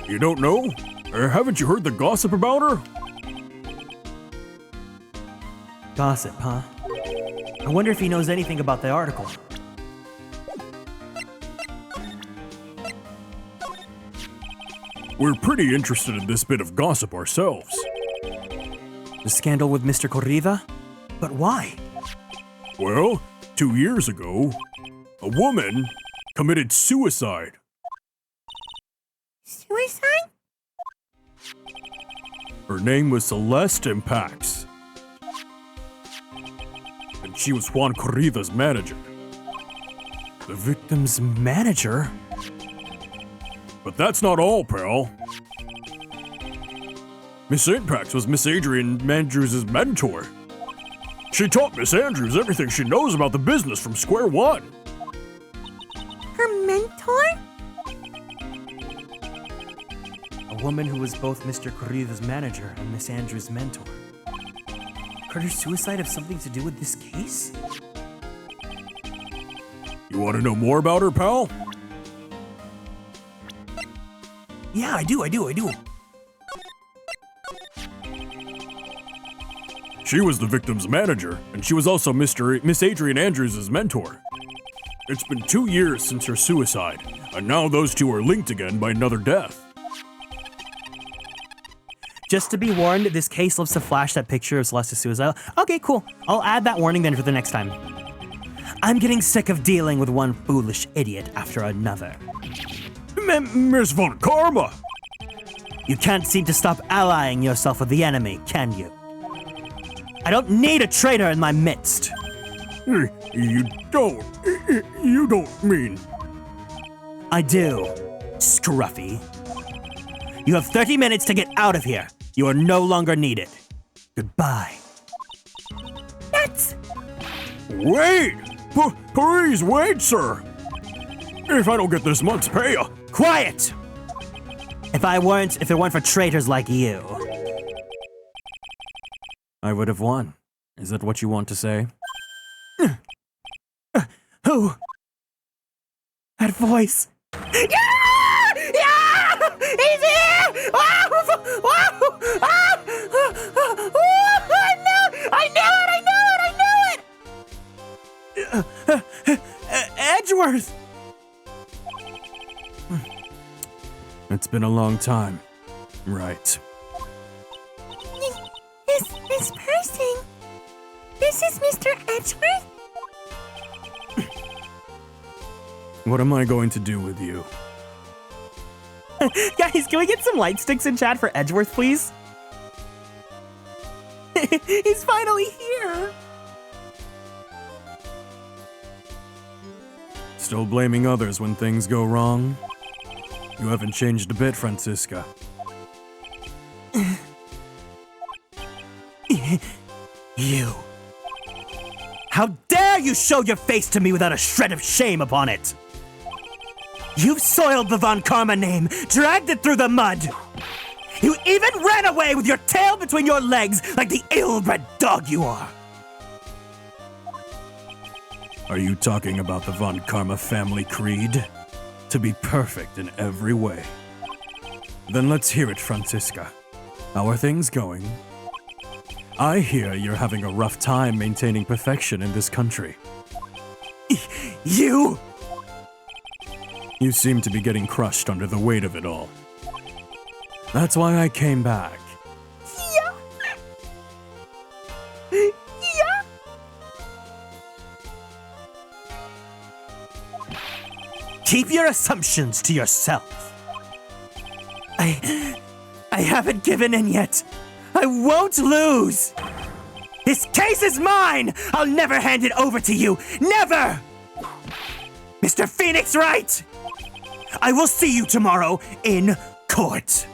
You don't know? Or haven't you heard the gossip about her? Gossip, huh? I wonder if he knows anything about the article. We're pretty interested in this bit of gossip ourselves. The scandal with Mr. Corrida? But why? Well, 2 years ago, a woman committed suicide. Suicide? Her name was Celeste Impax. And she was Juan Corrida's manager. The victim's manager? But that's not all, pal. Miss Impax was Miss Adrian Andrews' mentor. She taught Miss Andrews everything she knows about the business from square one. Her mentor? A woman who was both Mr. Corrida's manager and Miss Andrews' mentor. Could her suicide have something to do with this case? You want to know more about her, pal? Yeah, I do. She was the victim's manager, and she was also Miss Adrian Andrews' mentor. It's been 2 years since her suicide, and now those two are linked again by another death. Just to be warned, this case loves to flash that picture of Celeste's suicide. Okay, cool. I'll add that warning then for the next time. I'm getting sick of dealing with one foolish idiot after another. Miss Von Karma! You can't seem to stop allying yourself with the enemy, can you? I don't need a traitor in my midst. You don't mean... I do, Scruffy. You have 30 minutes to get out of here. You are no longer needed. Goodbye. That's... Wait! Please wait, sir! If I don't get this month's pay... Quiet! If it weren't for traitors like you, I would have won. Is that what you want to say? Who? That voice. Yeah! Yeah! He's here! I knew it! Edgeworth! It's been a long time. Right. This person... This is Mr. Edgeworth? What am I going to do with you? Guys, can we get some light sticks in chat for Edgeworth, please? He's finally here! Still blaming others when things go wrong? You haven't changed a bit, Francisca. You. How dare you show your face to me without a shred of shame upon it? You've soiled the Von Karma name, dragged it through the mud. You even ran away with your tail between your legs like the ill-bred dog you are. Are you talking about the Von Karma family creed? To be perfect in every way. Then let's hear it, Francisca. How are things going? I hear you're having a rough time maintaining perfection in this country. You! You seem to be getting crushed under the weight of it all. That's why I came back. Yeah. Keep your assumptions to yourself. I haven't given in yet. I won't lose. This case is mine. I'll never hand it over to you. Never! Mr. Phoenix Wright! I will see you tomorrow in court.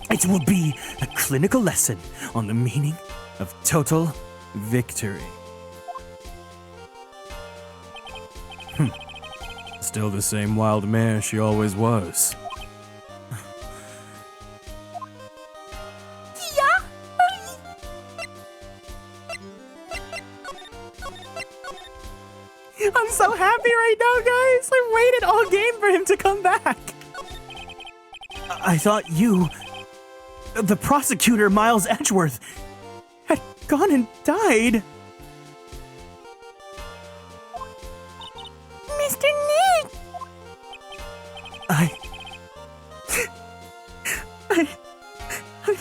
It will be a clinical lesson on the meaning of total victory. Still the same wild mare she always was. I'm so happy right now, guys. I waited all game for him to come back. I thought you, the prosecutor Miles Edgeworth, had gone and died. Mr. Nick! I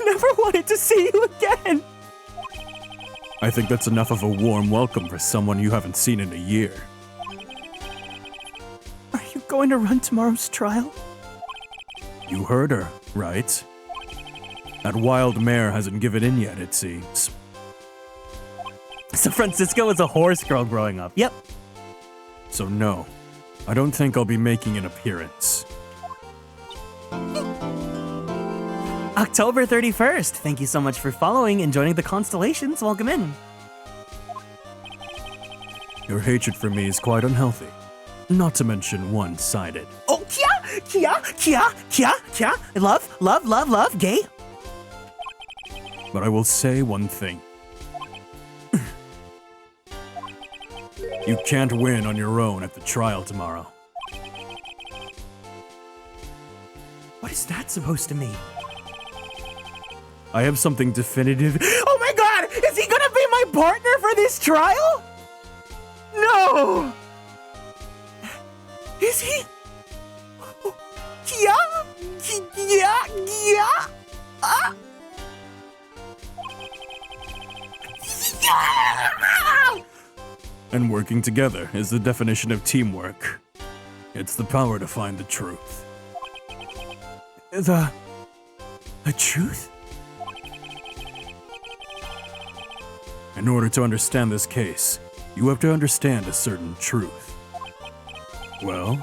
never wanted to see you again. I think that's enough of a warm welcome for someone you haven't seen in a year. Are you going to run tomorrow's trial? You heard her, right? That wild mare hasn't given in yet, it seems. So Francisco was a horse girl growing up. Yep. So no, I don't think I'll be making an appearance. October 31st. Thank you so much for following and joining the Konstellations. Welcome in. Your hatred for me is quite unhealthy. Not to mention one-sided. Oh, Kia. Love, gay. But I will say one thing. You can't win on your own at the trial tomorrow. What is that supposed to mean? I have something definitive. Oh my god! Is he gonna be my partner for this trial? No! Is he? Kia? And working together is the definition of teamwork. It's the power to find the truth. The truth? In order to understand this case, you have to understand a certain truth. Well,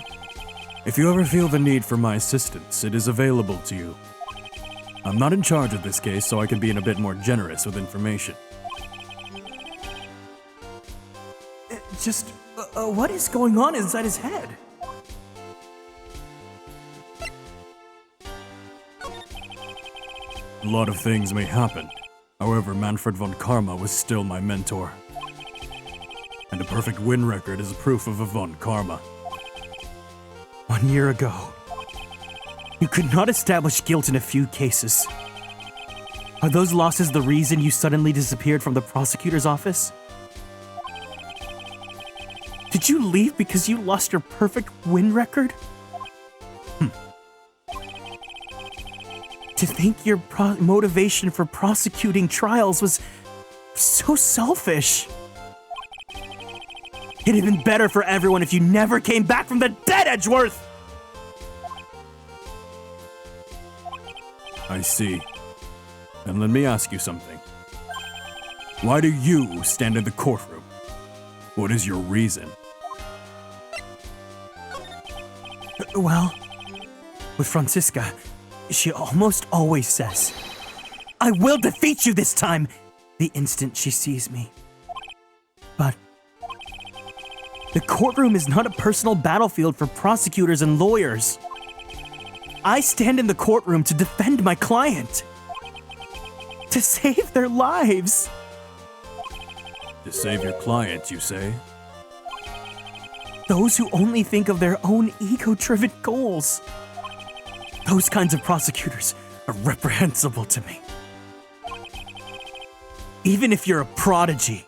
if you ever feel the need for my assistance, it is available to you. I'm not in charge of this case, so I can be a bit more generous with information. Just, what is going on inside his head? A lot of things may happen. However, Manfred von Karma was still my mentor. And a perfect win record is proof of a von Karma. 1 year ago, you could not establish guilt in a few cases. Are those losses the reason you suddenly disappeared from the prosecutor's office? Did you leave because you lost your perfect win record? To think your motivation for prosecuting trials was so selfish. It'd have been better for everyone if you never came back from the dead, Edgeworth! I see. Then let me ask you something. Why do you stand in the courtroom? What is your reason? Well, with Francisca, she almost always says, "I will defeat you this time," the instant she sees me. But the courtroom is not a personal battlefield for prosecutors and lawyers. I stand in the courtroom to defend my client, to save their lives. To save your client, you say? Those who only think of their own ego-driven goals. Those kinds of prosecutors are reprehensible to me. Even if you're a prodigy.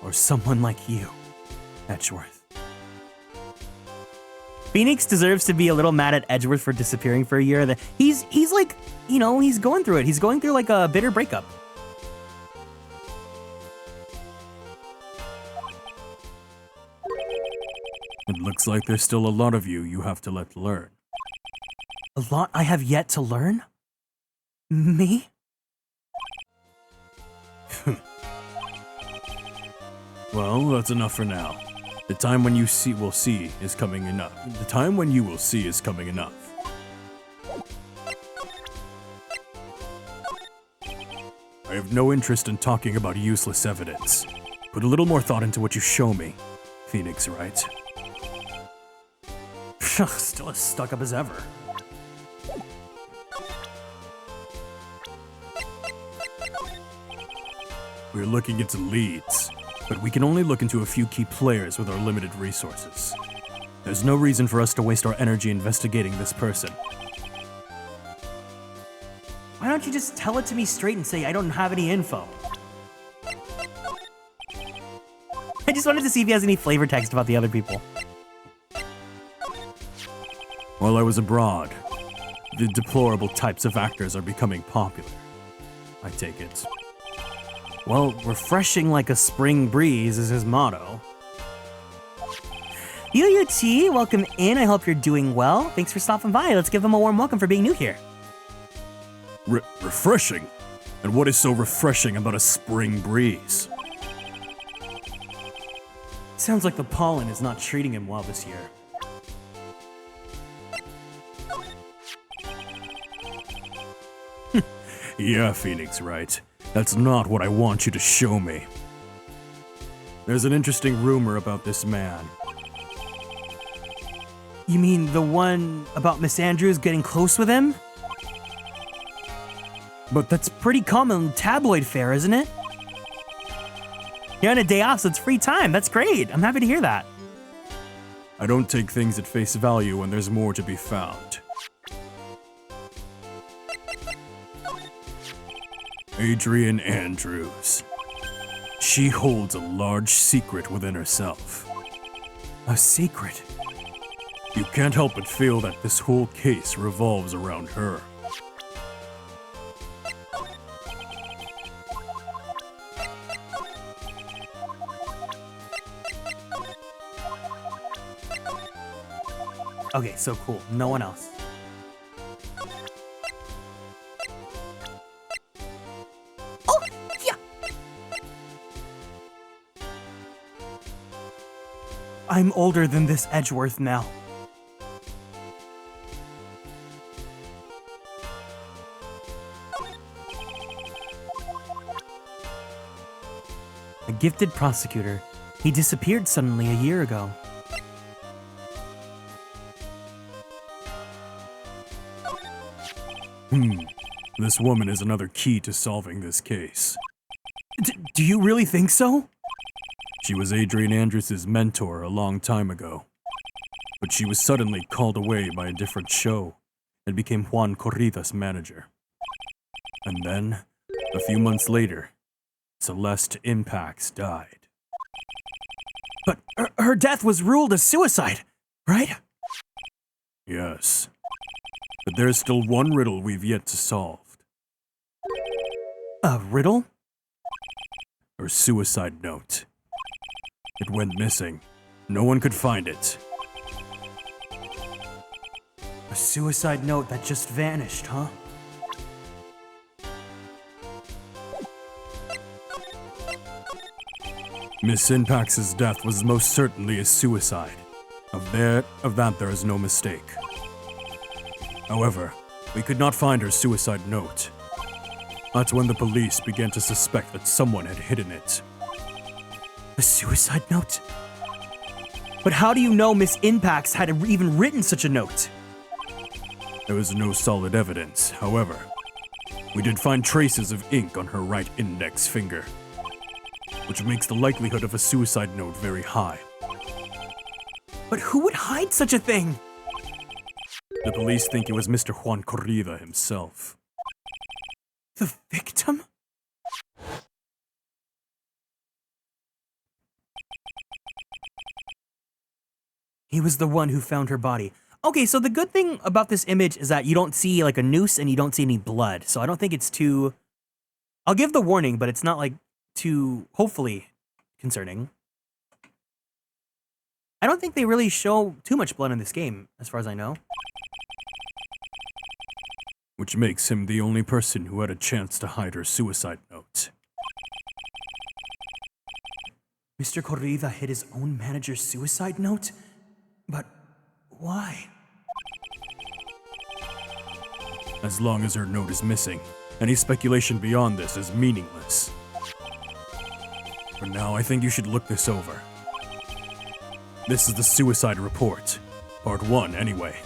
Or someone like you, Edgeworth. Phoenix deserves to be a little mad at Edgeworth for disappearing for a year. He's like, you know, he's going through it. He's going through like a bitter breakup. It looks like there's still a lot of you have to let learn. A lot I have yet to learn? Me? Well, that's enough for now. The time when you will see is coming enough. The time when you will see is coming enough. I have no interest in talking about useless evidence. Put a little more thought into what you show me, Phoenix Wright. Still as stuck up as ever. We're looking into leads, but we can only look into a few key players with our limited resources. There's no reason for us to waste our energy investigating this person. Why don't you just tell it to me straight and say I don't have any info? I just wanted to see if he has any flavor text about the other people. While I was abroad, the deplorable types of actors are becoming popular. I take it. Well, refreshing like a spring breeze is his motto. UUT, welcome in. I hope you're doing well. Thanks for stopping by. Let's give him a warm welcome for being new here. Refreshing? And what is so refreshing about a spring breeze? Sounds like the pollen is not treating him well this year. Yeah, Phoenix Wright. That's not what I want you to show me. There's an interesting rumor about this man. You mean the one about Miss Andrews getting close with him? But that's pretty common tabloid fare, isn't it? You're on a day off, so it's free time. That's great. I'm happy to hear that. I don't take things at face value when there's more to be found. Adrian Andrews. She holds a large secret within herself. A secret? You can't help but feel that this whole case revolves around her. Okay, so cool. No one else. Oh, yeah. I'm older than this Edgeworth now. A gifted prosecutor. He disappeared suddenly a year ago. This woman is another key to solving this case. Do you really think so? She was Adrian Andrews' mentor a long time ago. But she was suddenly called away by a different show and became Juan Corrida's manager. And then, a few months later, Celeste Impacts died. But her death was ruled as suicide, right? Yes. But there's still one riddle we've yet to solve. A riddle? Her suicide note. It went missing. No one could find it. A suicide note that just vanished, huh? Miss Impacts' death was most certainly a suicide. Of that there is no mistake. However, we could not find her suicide note. That's when the police began to suspect that someone had hidden it. A suicide note? But how do you know Miss Impacts had even written such a note? There was no solid evidence, however. We did find traces of ink on her right index finger, which makes the likelihood of a suicide note very high. But who would hide such a thing? The police think it was Mr. Juan Corrida himself. The victim? He was the one who found her body. Okay, so the good thing about this image is that you don't see like a noose and you don't see any blood. So I don't think it's too... I'll give the warning, but it's not like too, hopefully, concerning. I don't think they really show too much blood in this game, as far as I know. Which makes him the only person who had a chance to hide her suicide note. Mr. Corrida hid his own manager's suicide note? But why? As long as her note is missing, any speculation beyond this is meaningless. For now, I think you should look this over. This is the suicide report. Part 1, anyway.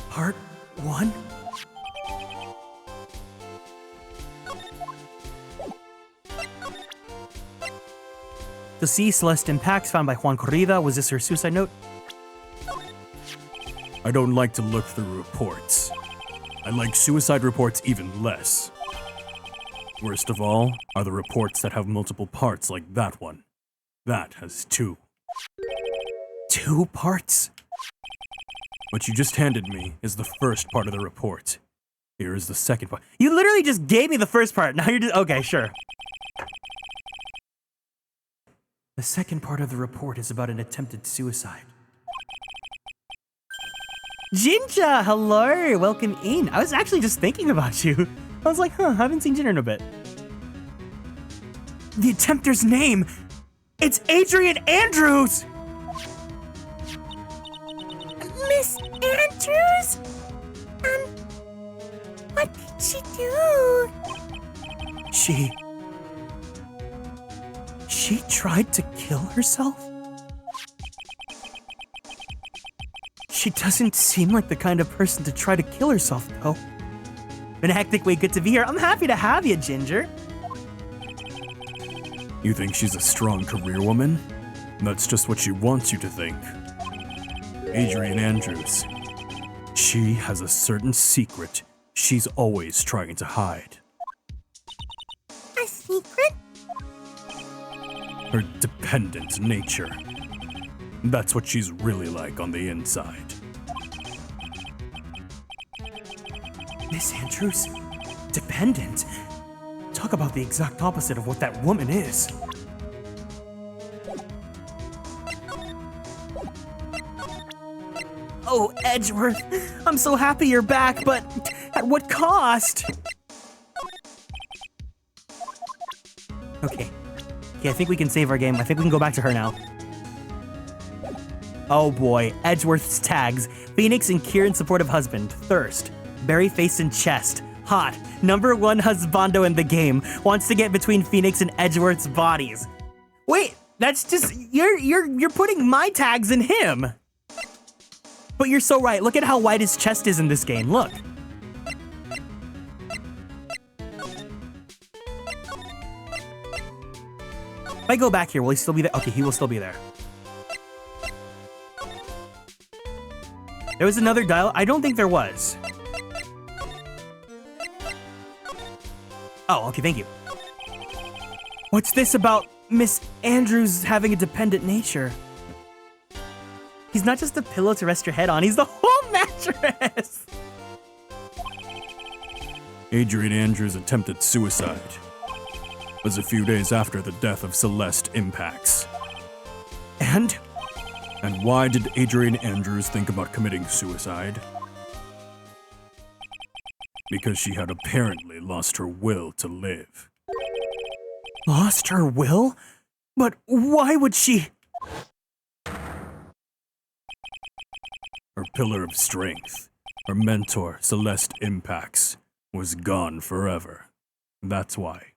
Part 1? To see Celeste impacts found by Juan Corrida, was this her suicide note? I don't like to look through reports. I like suicide reports even less. Worst of all are the reports that have multiple parts like that one. That has 2. 2 parts? What you just handed me is the first part of the report. Here is the second part. You literally just gave me the first part. Now you're just... Okay, sure. The second part of the report is about an attempted suicide. Jinja, hello, welcome in. I was actually just thinking about you. I was like, I haven't seen Jinja in a bit. The attempter's name, it's Adrian Andrews! Miss Andrews? What did she do? She tried to kill herself? She doesn't seem like the kind of person to try to kill herself, though. In a hectic way, good to be here. I'm happy to have you, Ginger. You think she's a strong career woman? That's just what she wants you to think. Adrian Andrews. She has a certain secret she's always trying to hide. A secret? Her dependent nature. That's what she's really like on the inside. Miss Andrews? Dependent? Talk about the exact opposite of what that woman is. Oh, Edgeworth, I'm so happy you're back, but at what cost? Okay, I think we can save our game. I think we can go back to her now. Oh boy, Edgeworth's tags. Phoenix and Kieran supportive husband. Thirst. Berry face and chest. Hot. Number 1 husbando in the game. Wants to get between Phoenix and Edgeworth's bodies. Wait, that's just, you're putting my tags in him. But you're so right. Look at how wide his chest is in this game. Look. If I go back here, will he still be there? Okay, he will still be there. There was another dial. I don't think there was. Oh, okay, thank you. What's this about Miss Andrews having a dependent nature? He's not just a pillow to rest your head on, he's the whole mattress! Adrian Andrews' attempted suicide was a few days after the death of Celeste Impacts. And? And why did Adrian Andrews think about committing suicide? Because she had apparently lost her will to live. Lost her will? But why would she? Her pillar of strength, her mentor, Celeste Impacts, was gone forever. That's why.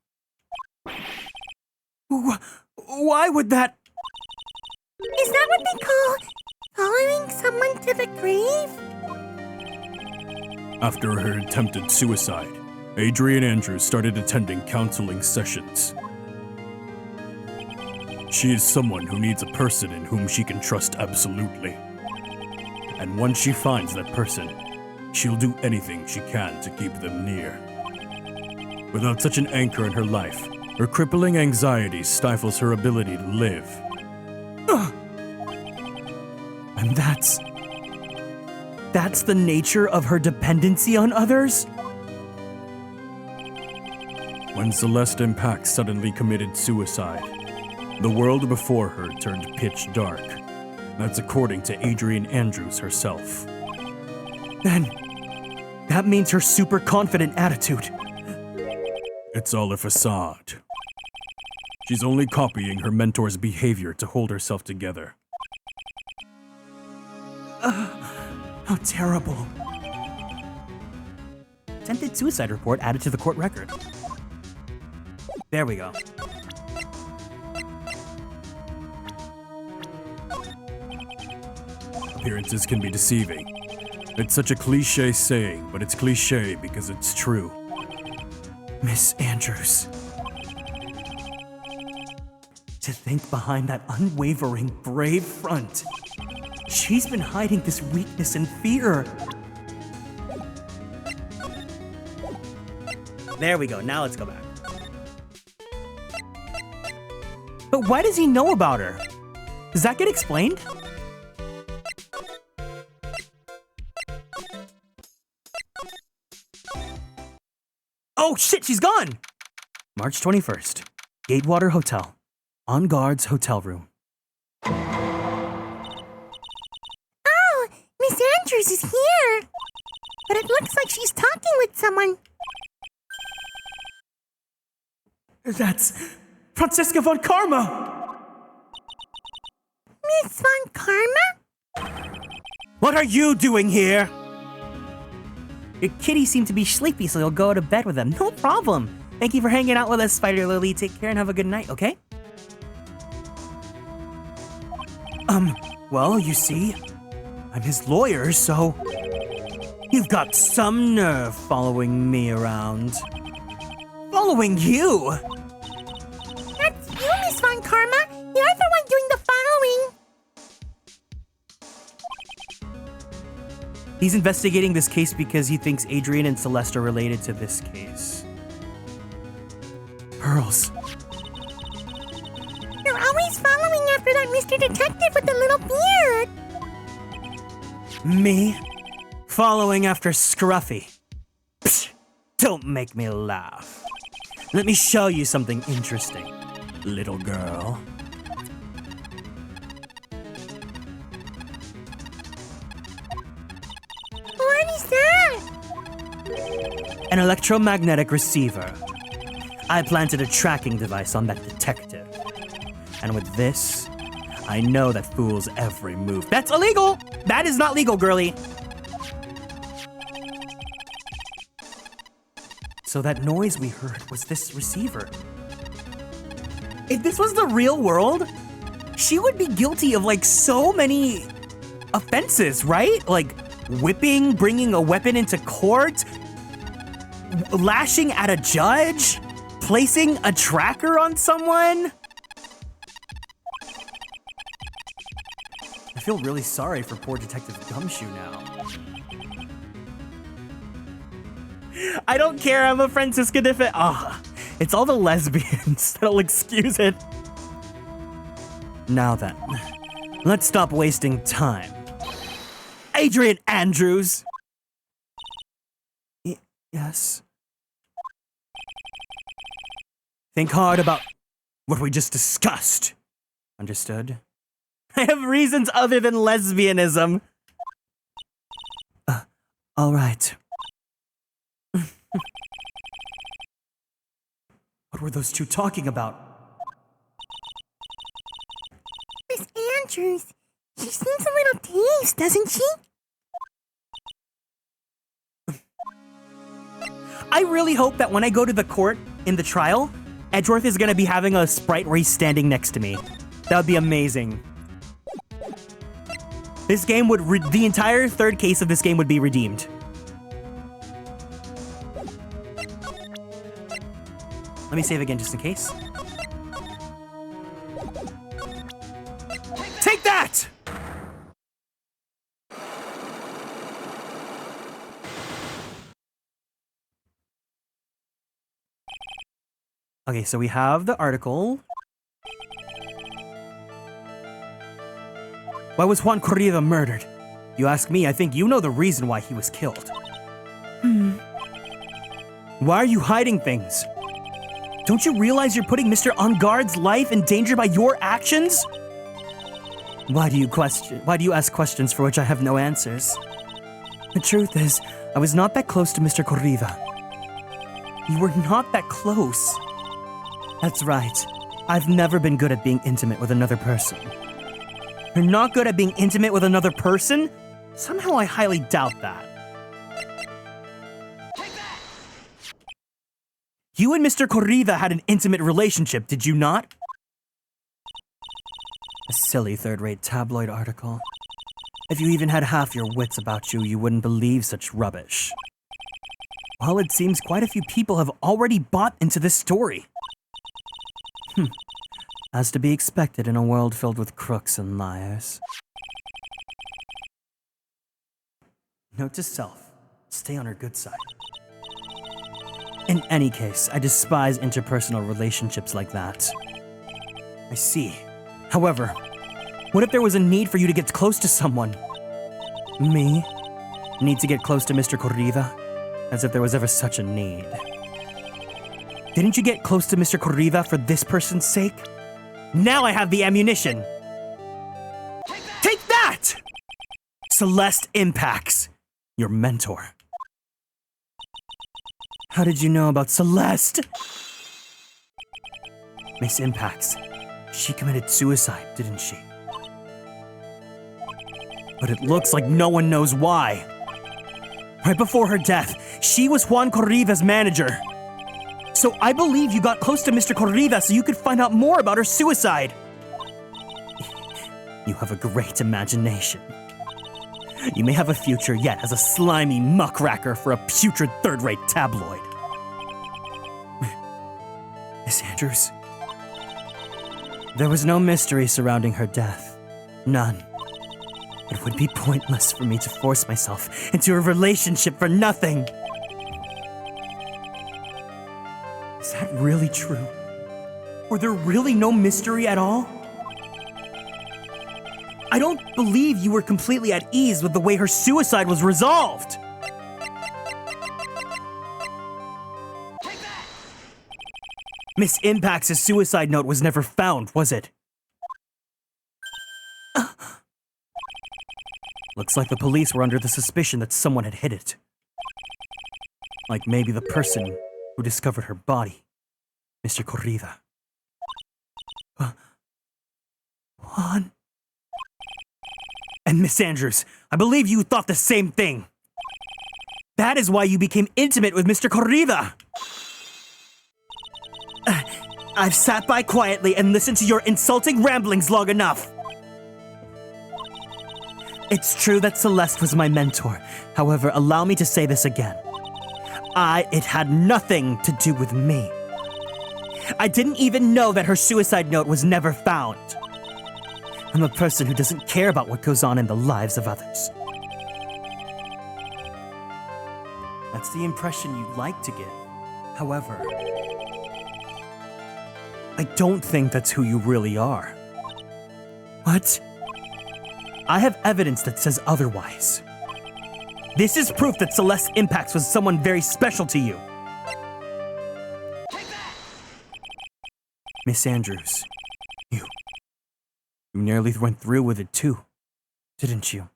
Why would that? Is that what they call following someone to the grave? After her attempted suicide, Adrian Andrews started attending counseling sessions. She is someone who needs a person in whom she can trust absolutely. And once she finds that person, she'll do anything she can to keep them near. Without such an anchor in her life, her crippling anxiety stifles her ability to live. And that's the nature of her dependency on others? When Celeste Impact suddenly committed suicide, the world before her turned pitch dark. That's according to Adrian Andrews herself. Then, that means her super confident attitude. It's all a facade. She's only copying her mentor's behavior to hold herself together. How terrible. Attempted suicide report added to the court record. There we go. Appearances can be deceiving. It's such a cliche saying, but it's cliche because it's true. Miss Andrews. To think behind that unwavering, brave front, she's been hiding this weakness and fear. There we go, now let's go back. But why does he know about her? Does that get explained? Oh shit, she's gone! March 21st, Gatewater Hotel. On guard's hotel room. Oh, Miss Andrews is here. But it looks like she's talking with someone. That's Franziska von Karma! Miss Von Karma? What are you doing here? Your kitty seemed to be sleepy, so you'll go to bed with them. No problem. Thank you for hanging out with us, Spider Lily. Take care and have a good night, okay? Well, you see, I'm his lawyer, so you've got some nerve following me around. Following you? That's you, Miss Von Karma. You're the one doing the following. He's investigating this case because he thinks Adrian and Celeste are related to this case. Pearls. You're always following after that Mr. Detective with the little beard. Me? Following after Scruffy. Psh, don't make me laugh. Let me show you something interesting, little girl. What is that? An electromagnetic receiver. I planted a tracking device on that detective. And with this, I know that fool's every move. That's illegal! That is not legal, girly! So that noise we heard was this receiver. If this was the real world, she would be guilty of like so many offenses, right? Like whipping, bringing a weapon into court, lashing at a judge, placing a tracker on someone. I feel really sorry for poor Detective Gumshoe now. I don't care, I'm a Franziska defense. Ah, it's all the lesbians that'll excuse it. Now then, let's stop wasting time. Adrian Andrews! Yes? Think hard about what we just discussed. Understood? I have reasons other than lesbianism. All right. What were those two talking about? Miss Andrews, she seems a little teased, doesn't she? I really hope that when I go to the court in the trial, Edgeworth is gonna be having a sprite where he's standing next to me. That would be amazing. This game would, the entire third case of this game would be redeemed. Let me save again just in case. Okay, so we have the article. Why was Juan Corrida murdered? You ask me, I think you know the reason why he was killed. Why are you hiding things? Don't you realize you're putting Mr. Engarde's life in danger by your actions? Why do you ask questions for which I have no answers? The truth is, I was not that close to Mr. Corrida. You were not that close. That's right. I've never been good at being intimate with another person. You're not good at being intimate with another person? Somehow I highly doubt that. You and Mr. Corrida had an intimate relationship, did you not? A silly third-rate tabloid article. If you even had half your wits about you, you wouldn't believe such rubbish. Well, it seems quite a few people have already bought into this story. As to be expected in a world filled with crooks and liars. Note to self, stay on her good side. In any case, I despise interpersonal relationships like that. I see. However, what if there was a need for you to get close to someone? Me? Need to get close to Mr. Corrida? As if there was ever such a need. Didn't you get close to Mr. Corrida for this person's sake? Now I have the ammunition! Take that! Celeste Impacts, your mentor. How did you know about Celeste? Miss Impacts, she committed suicide, didn't she? But it looks like no one knows why. Right before her death, she was Juan Corrida's manager. So I believe you got close to Mr. Corrida so you could find out more about her suicide. You have a great imagination. You may have a future yet as a slimy muckracker for a putrid third-rate tabloid. Miss Andrews, there was no mystery surrounding her death. None. It would be pointless for me to force myself into a relationship for nothing. Is that really true? Were there really no mystery at all? I don't believe you were completely at ease with the way her suicide was resolved. Miss Impact's suicide note was never found, was it? Looks like the police were under the suspicion that someone had hid it. Like maybe the person who discovered her body, Mr. Corrida. Juan? And Miss Andrews, I believe you thought the same thing. That is why you became intimate with Mr. Corrida. I've sat by quietly and listened to your insulting ramblings long enough. It's true that Celeste was my mentor. However, allow me to say this again. It had nothing to do with me. I didn't even know that her suicide note was never found. I'm a person who doesn't care about what goes on in the lives of others. That's the impression you'd like to give. However, I don't think that's who you really are. What? I have evidence that says otherwise. This is proof that Celeste Impacts was someone very special to you. Miss Andrews, you nearly went through with it too, didn't you?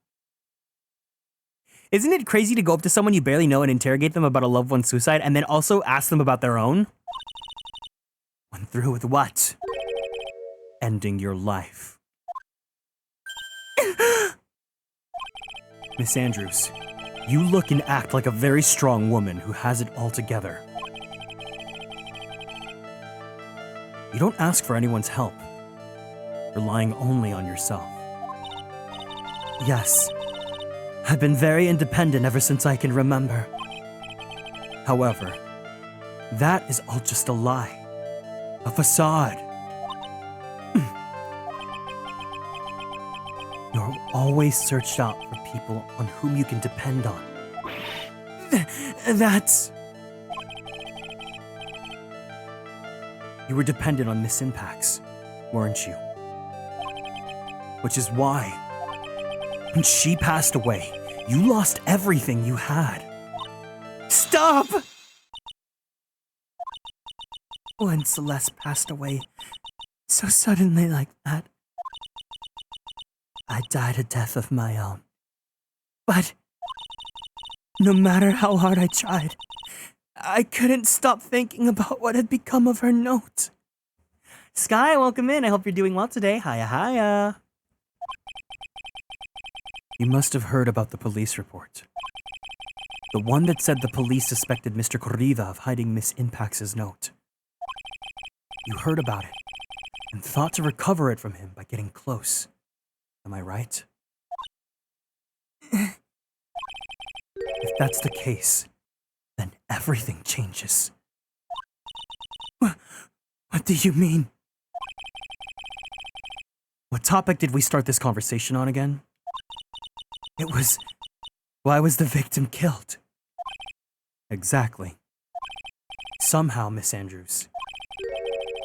Isn't it crazy to go up to someone you barely know and interrogate them about a loved one's suicide and then also ask them about their own? Went through with what? Ending your life. Miss Andrews, you look and act like a very strong woman who has it all together. You don't ask for anyone's help, relying only on yourself. Yes, I've been very independent ever since I can remember. However, that is all just a lie, a facade. You're always searched out for people on whom you can depend on. you were dependent on Miss Impacts, weren't you? Which is why, when she passed away, you lost everything you had. Stop! When Celeste passed away so suddenly like that, I died a death of my own. But no matter how hard I tried, I couldn't stop thinking about what had become of her note. Sky, welcome in. I hope you're doing well today. Hiya, hiya. You must have heard about the police report. The one that said the police suspected Mr. Corriva of hiding Miss Impax's note. You heard about it and thought to recover it from him by getting close. Am I right? If that's the case, then everything changes. What do you mean? What topic did we start this conversation on again? It was, why was the victim killed? Exactly. Somehow, Miss Andrews,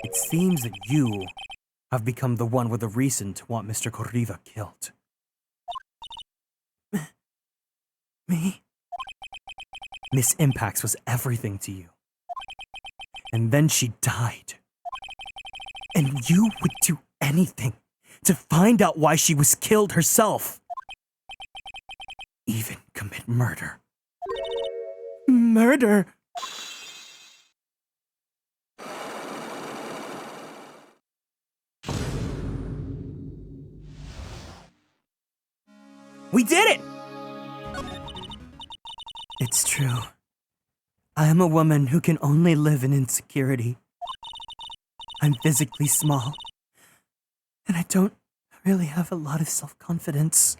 it seems that you have become the one with a reason to want Mr. Corriva killed. Me? Miss Impax was everything to you. And then she died. And you would do anything to find out why she was killed herself. Even commit murder. Murder? We did it! It's true. I am a woman who can only live in insecurity. I'm physically small, and I don't really have a lot of self-confidence.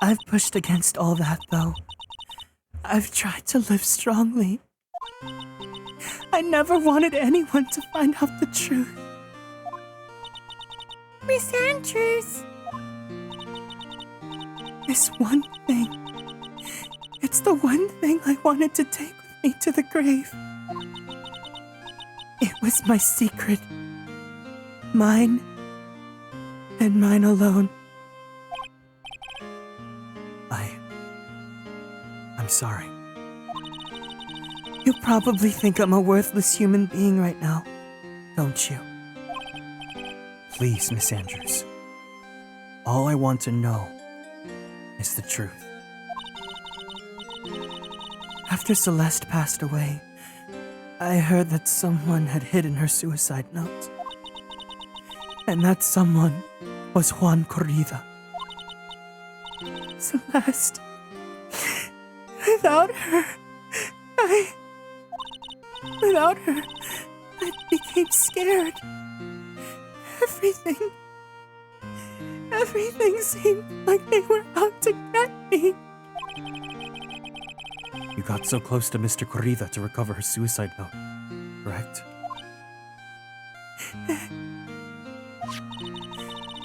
I've pushed against all that, though. I've tried to live strongly. I never wanted anyone to find out the truth. Miss Andrews. This one thing. It's the one thing I wanted to take with me to the grave. It was my secret. Mine and mine alone. I'm sorry. You probably think I'm a worthless human being right now, don't you? Please, Miss Andrews. All I want to know is the truth. After Celeste passed away, I heard that someone had hidden her suicide note. And that someone was Juan Corriva. Celeste. Without her, I became scared. Everything seemed like they were out to get me. You got so close to Mr. Corriva to recover her suicide note, correct?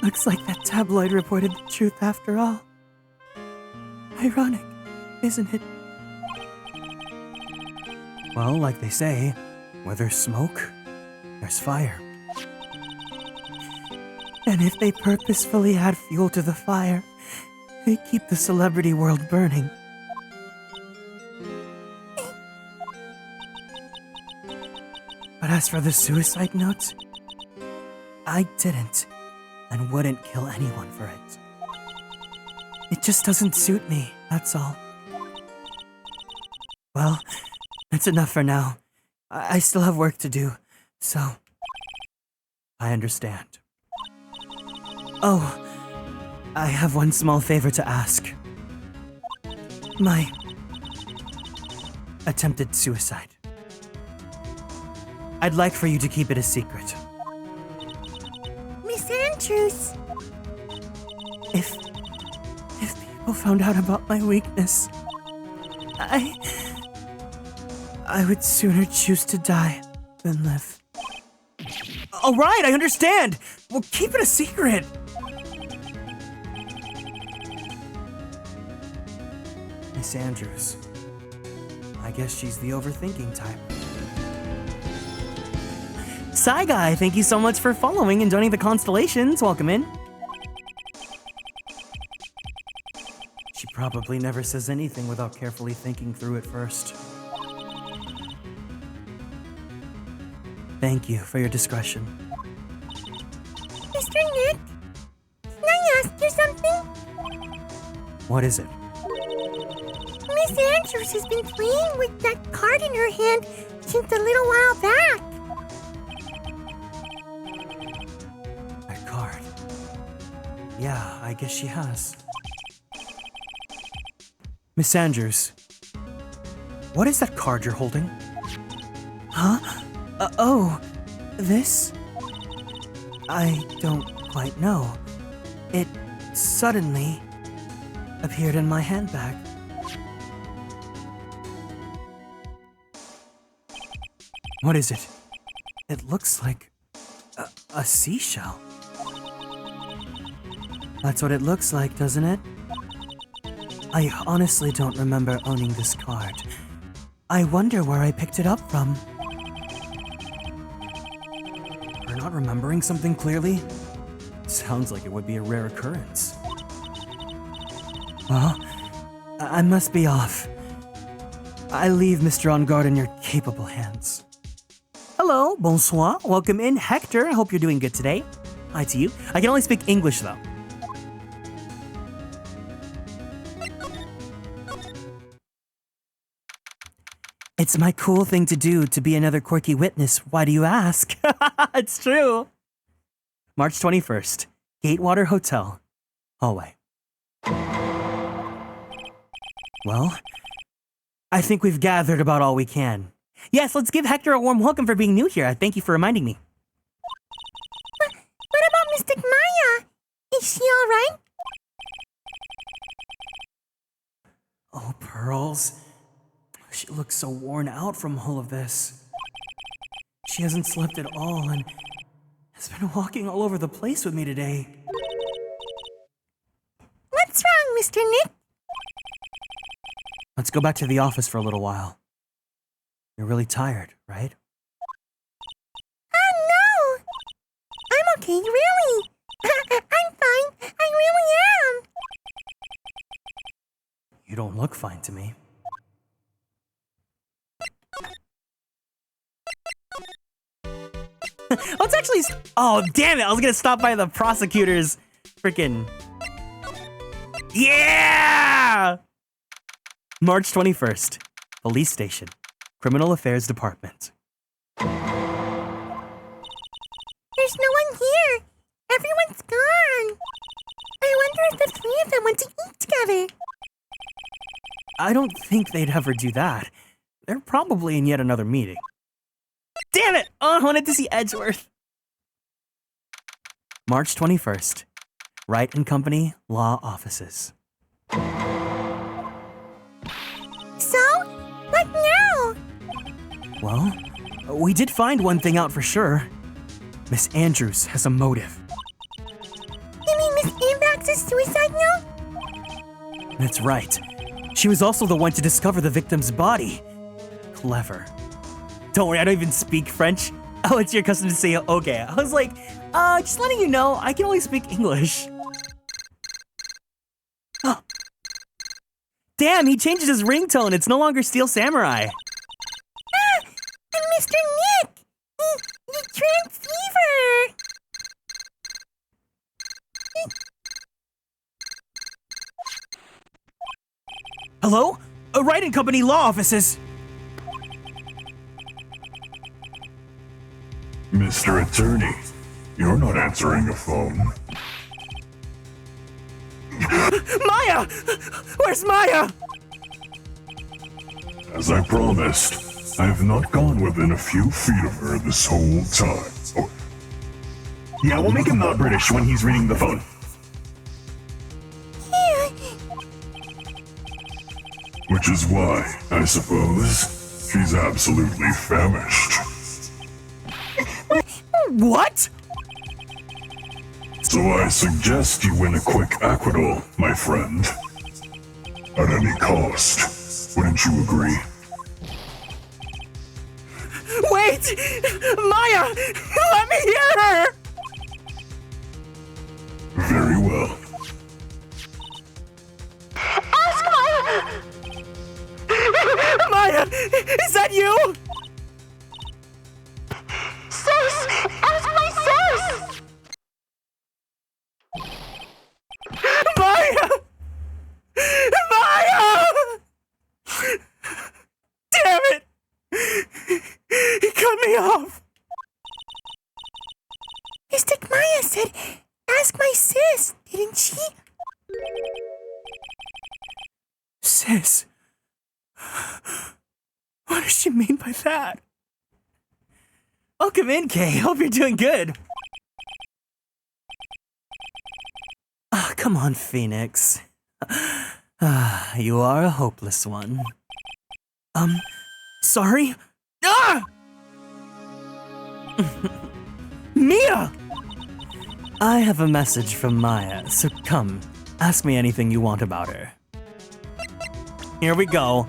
Looks like that tabloid reported the truth after all. Ironic, isn't it? Well, like they say, where there's smoke, there's fire. And if they purposefully add fuel to the fire, they keep the celebrity world burning. But as for the suicide note, I didn't and wouldn't kill anyone for it. It just doesn't suit me, that's all. Well, that's enough for now. I still have work to do, so I understand. Oh, I have one small favor to ask. My attempted suicide. I'd like for you to keep it a secret. Miss Andrews. If people found out about my weakness, I would sooner choose to die than live. All right, I understand. Well, keep it a secret. Miss Andrews. I guess she's the overthinking type. Psy Guy, thank you so much for following and joining the Konstellations. Welcome in. She probably never says anything without carefully thinking through it first. Thank you for your discretion. Mr. Nick, can I ask you something? What is it? Miss Andrews has been playing with that card in her hand since a little while back. That card. Yeah, I guess she has. Miss Andrews, what is that card you're holding? Huh? Oh, this? I don't quite know. It suddenly appeared in my handbag. What is it? It looks like a seashell. That's what it looks like, doesn't it? I honestly don't remember owning this card. I wonder where I picked it up from. You're not remembering something clearly? Sounds like it would be a rare occurrence. Well, I must be off. I leave Mr. On Guard in your capable hands. Hello, bonsoir, welcome in, Hector. I hope you're doing good today. Hi to you. I can only speak English though. It's my cool thing to do to be another quirky witness. Why do you ask? It's true. March 21st, Gatewater Hotel, hallway. Well, I think we've gathered about all we can. Yes, let's give Hector a warm welcome for being new here. Thank you for reminding me. What about Mystic Maya? Is she alright? Oh, Pearls. She looks so worn out from all of this. She hasn't slept at all and has been walking all over the place with me today. What's wrong, Mr. Nick? Let's go back to the office for a little while. You're really tired, right? Oh, no! I'm okay, really. I'm fine. I really am. You don't look fine to me. Let's actually... Oh, damn it! I was gonna stop by the prosecutor's freaking... Yeah! March 21st, Police Station, Criminal Affairs Department. There's no one here. Everyone's gone. I wonder if the three of them went to eat together. I don't think they'd ever do that. They're probably in yet another meeting. Damn it! Oh, I wanted to see Edgeworth. March 21st, Wright and Company Law Offices. So, what now? Well, we did find one thing out for sure. Miss Andrews has a motive. You mean Miss Ambax's suicide note? That's right. She was also the one to discover the victim's body. Clever. Don't worry, I don't even speak French. Oh, it's your custom to say okay. I was like, just letting you know, I can only speak English. Oh. Damn, he changes his ringtone. It's no longer Steel Samurai. Ah! And Mr. Nick! The transceiver! Hello? Wright and Company Law Offices. Mr. Attorney, you're not answering a phone. Maya! Where's Maya? As I promised, I have not gone within a few feet of her this whole time. Oh, Yeah, we'll make him not British when he's reading the phone. which is why, I suppose, she's absolutely famished. What? So I suggest you win a quick Aquadol, my friend. At any cost. Wouldn't you agree? Wait! Wait! Maya! Let me hear her! Very well. Ask Maya! Maya! Is that you? Sis! Ask my sis! Maya! Maya! Damn it! He cut me off! Mystic Maya said, ask my sis, didn't she? Sis. What does she mean by that? Welcome in, Kay. Hope you're doing good. Ah, come on, Phoenix. You are a hopeless one. Sorry? Ah! Mia! I have a message from Maya, so come, ask me anything you want about her. Here we go.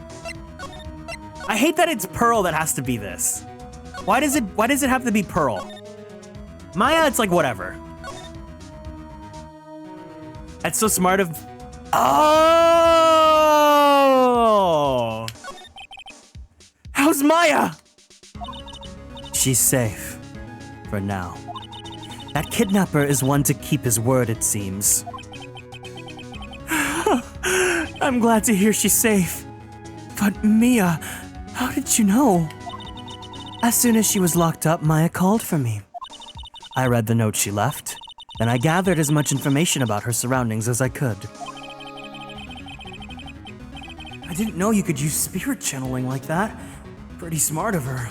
I hate that it's Pearl that has to be this. Why does it have to be Pearl? Maya, it's like whatever. That's so smart of... Oh! How's Maya? She's safe. For now. That kidnapper is one to keep his word, it seems. I'm glad to hear she's safe. But Mia, how did you know? As soon as she was locked up, Maya called for me. I read the note she left, then I gathered as much information about her surroundings as I could. I didn't know you could use spirit channeling like that. Pretty smart of her.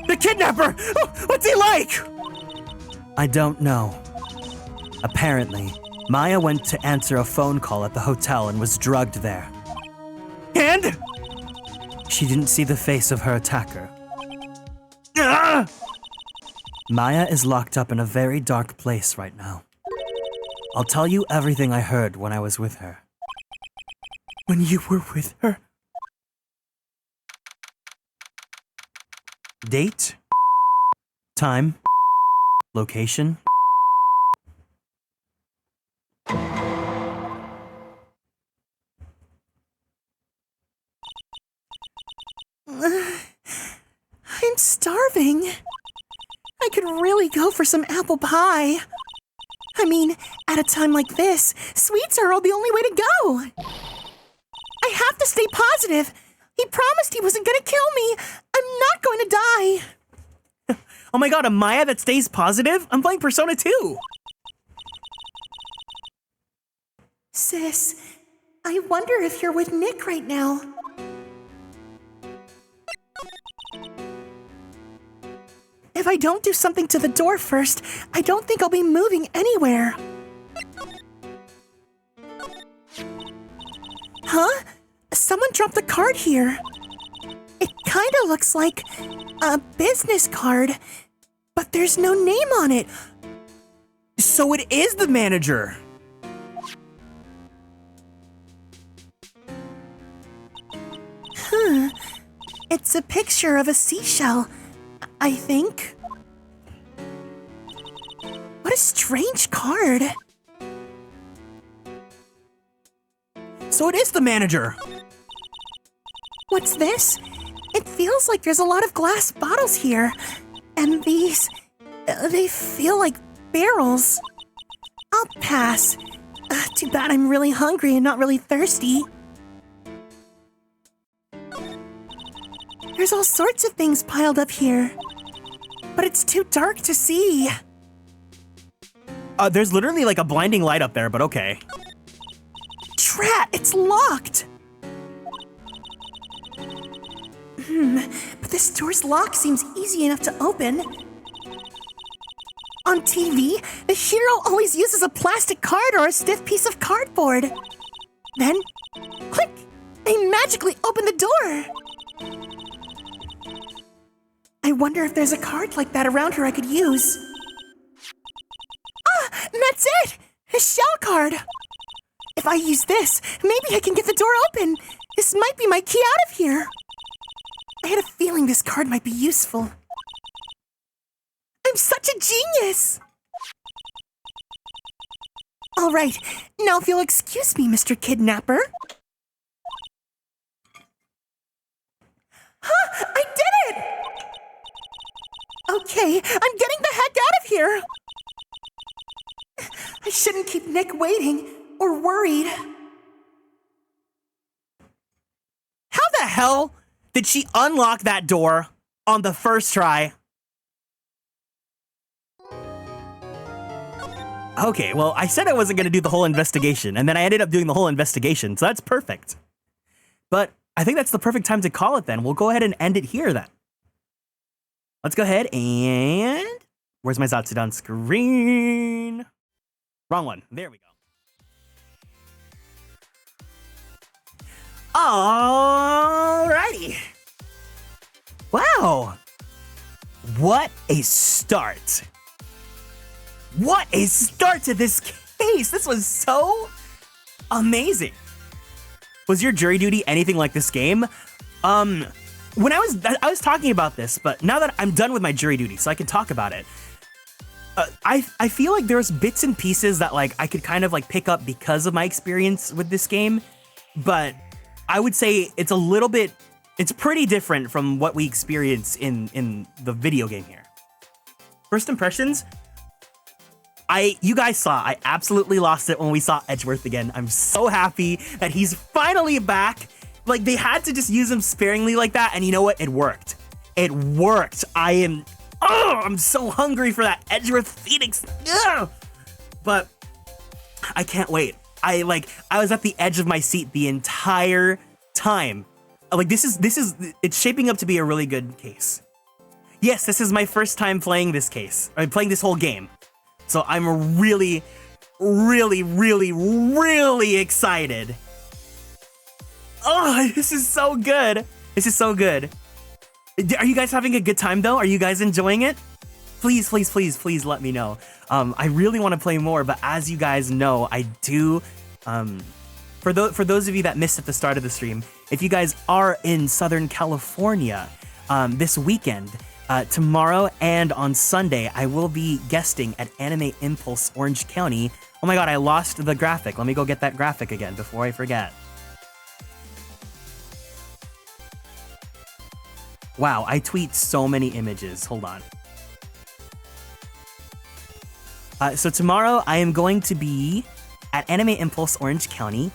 The kidnapper! What's he like? I don't know. Apparently, Maya went to answer a phone call at the hotel and was drugged there. And? She didn't see the face of her attacker. Ah! Maya is locked up in a very dark place right now. I'll tell you everything I heard when I was with her. When you were with her? Date? Time? Location? I'm starving. I could really go for some apple pie. I mean, at a time like this, sweets are the only way to go. I have to stay positive. He promised he wasn't gonna kill me. I'm not going to die. Oh my god, a Maya that stays positive? I'm playing Persona 2. Sis, I wonder if you're with Nick right now. If I don't do something to the door first, I don't think I'll be moving anywhere. Huh? Someone dropped the card here. It kinda looks like a business card, but there's no name on it. So it is the manager. It's a picture of a seashell, I think. What a strange card. So it is the manager. What's this? It feels like there's a lot of glass bottles here. And these... they feel like barrels. I'll pass. Too bad I'm really hungry and not really thirsty. There's all sorts of things piled up here. But it's too dark to see. There's literally like a blinding light up there, but okay. Drat, it's locked! But this door's lock seems easy enough to open. On TV, the hero always uses a plastic card or a stiff piece of cardboard. Then, click! They magically open the door! I wonder if there's a card like that around here I could use. Ah, that's it! A shell card! If I use this, maybe I can get the door open. This might be my key out of here. I had a feeling this card might be useful. I'm such a genius! All right, now if you'll excuse me, Mr. Kidnapper. Huh, I did it! Okay, I'm getting the heck out of here! I shouldn't keep Nick waiting or worried. How the hell did she unlock that door on the first try? Okay, well, I said I wasn't going to do the whole investigation, and then I ended up doing the whole investigation, so that's perfect. But I think that's the perfect time to call it then. We'll go ahead and end it here then. Let's go ahead and... Where's my Zatsudan screen? Wrong one. There we go. Alrighty. Wow. What a start. What a start to this case. This was so amazing. Was your jury duty anything like this game? When I was talking about this, but now that I'm done with my jury duty, so I can talk about it. I feel like there's bits and pieces that like I could kind of like pick up because of my experience with this game, but I would say it's a little bit, it's pretty different from what we experience in the video game here. First impressions, you guys saw, I absolutely lost it when we saw Edgeworth again. I'm so happy that he's finally back. Like they had to just use him sparingly like that, and you know what? It worked. It worked. I'm so hungry for that Edgeworth Phoenix. Ugh! But I can't wait. I was at the edge of my seat the entire time. Like it's shaping up to be a really good case. Yes, this is my first time playing this case. I'm playing this whole game. So I'm really, really, really, really excited. Oh, this is so good. This is so good. Are you guys having a good time though? Are you guys enjoying it? Please, please, please, please let me know. I really want to play more, but as you guys know, I do. For those of you that missed at the start of the stream, if you guys are in Southern California this weekend, tomorrow and on Sunday, I will be guesting at Anime Impulse Orange County. Oh my god, I lost the graphic. Let me go get that graphic again before I forget. Wow, I tweet so many images. Hold on. So tomorrow I am going to be at Anime Impulse Orange County.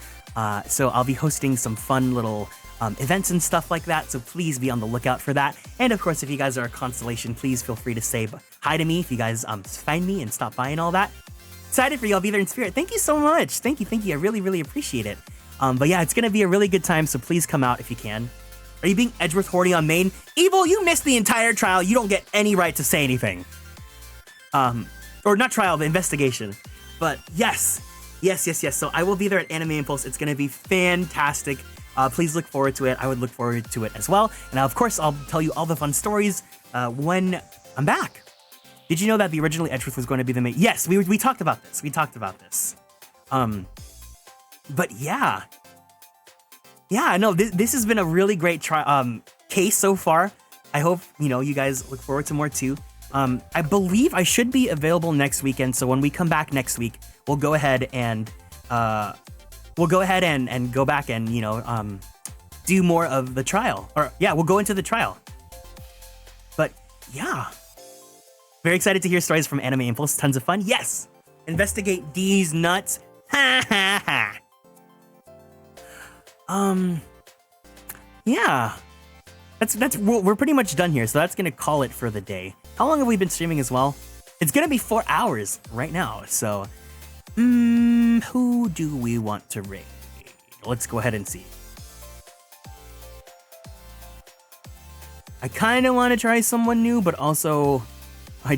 So I'll be hosting some fun little events and stuff like that. So please be on the lookout for that. And of course, if you guys are a Constellation, please feel free to say hi to me if you guys find me and stop by and all that. Excited for you. I'll be there in spirit. Thank you so much. Thank you. Thank you. I really, really appreciate it. But yeah, it's going to be a really good time. So please come out if you can. Are you being Edgeworth Horty on main? Evil, you missed the entire trial. You don't get any right to say anything. Or not trial, the investigation. But yes. Yes, yes, yes. So I will be there at Anime Impulse. It's going to be fantastic. Please look forward to it. I would look forward to it as well. And of course, I'll tell you all the fun stories when I'm back. Did you know that the originally Edgeworth was going to be the main? Yes, we talked about this. We talked about this. But yeah. Yeah, no, this has been a really great case so far. I hope, you guys look forward to more too. I believe I should be available next weekend. So when we come back next week, we'll go ahead and go back and, do more of the trial. Or yeah, we'll go into the trial. But yeah. Very excited to hear stories from Anime Impulse. Tons of fun. Yes. Investigate these nuts. Ha ha ha. Yeah. We're pretty much done here, so that's gonna call it for the day. How long have we been streaming as well? It's gonna be 4 hours right now, so who do we want to raid? Let's go ahead and see. I kinda wanna try someone new, but also I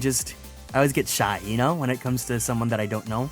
always get shy, when it comes to someone that I don't know.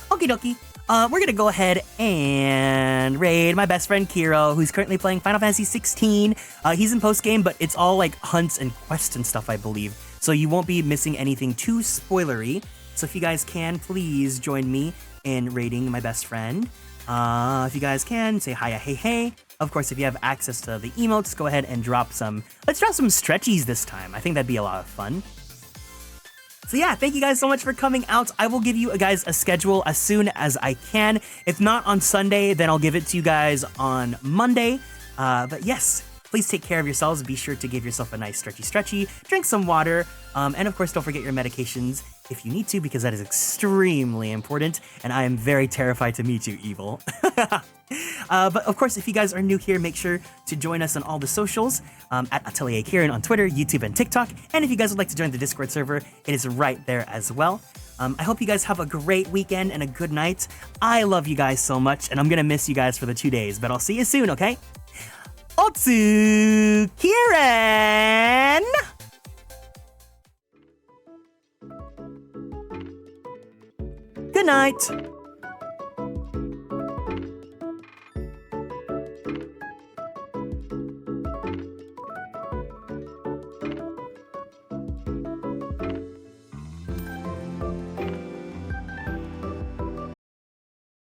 Okie dokie. we're gonna go ahead and raid my best friend Kiro, who's currently playing Final Fantasy 16. He's in post-game, but it's all like hunts and quests and stuff, I believe. So you won't be missing anything too spoilery. So if you guys can, please join me in raiding my best friend. If you guys can, say hiya, hey, hey. Of course, if you have access to the emotes, go ahead and let's drop some stretchies this time. I think that'd be a lot of fun. So yeah, thank you guys so much for coming out. I will give you guys a schedule as soon as I can. If not on Sunday, then I'll give it to you guys on Monday. But yes, please take care of yourselves. Be sure to give yourself a nice stretchy, drink some water, and of course, don't forget your medications if you need to, because that is extremely important, and I am very terrified to meet you, Evil. But of course, if you guys are new here, make sure to join us on all the socials, at Atelier Kieran on Twitter, YouTube, and TikTok, and if you guys would like to join the Discord server, it is right there as well. I hope you guys have a great weekend and a good night. I love you guys so much, and I'm gonna miss you guys for the 2 days, but I'll see you soon, okay? Otsu Kieran! Good night.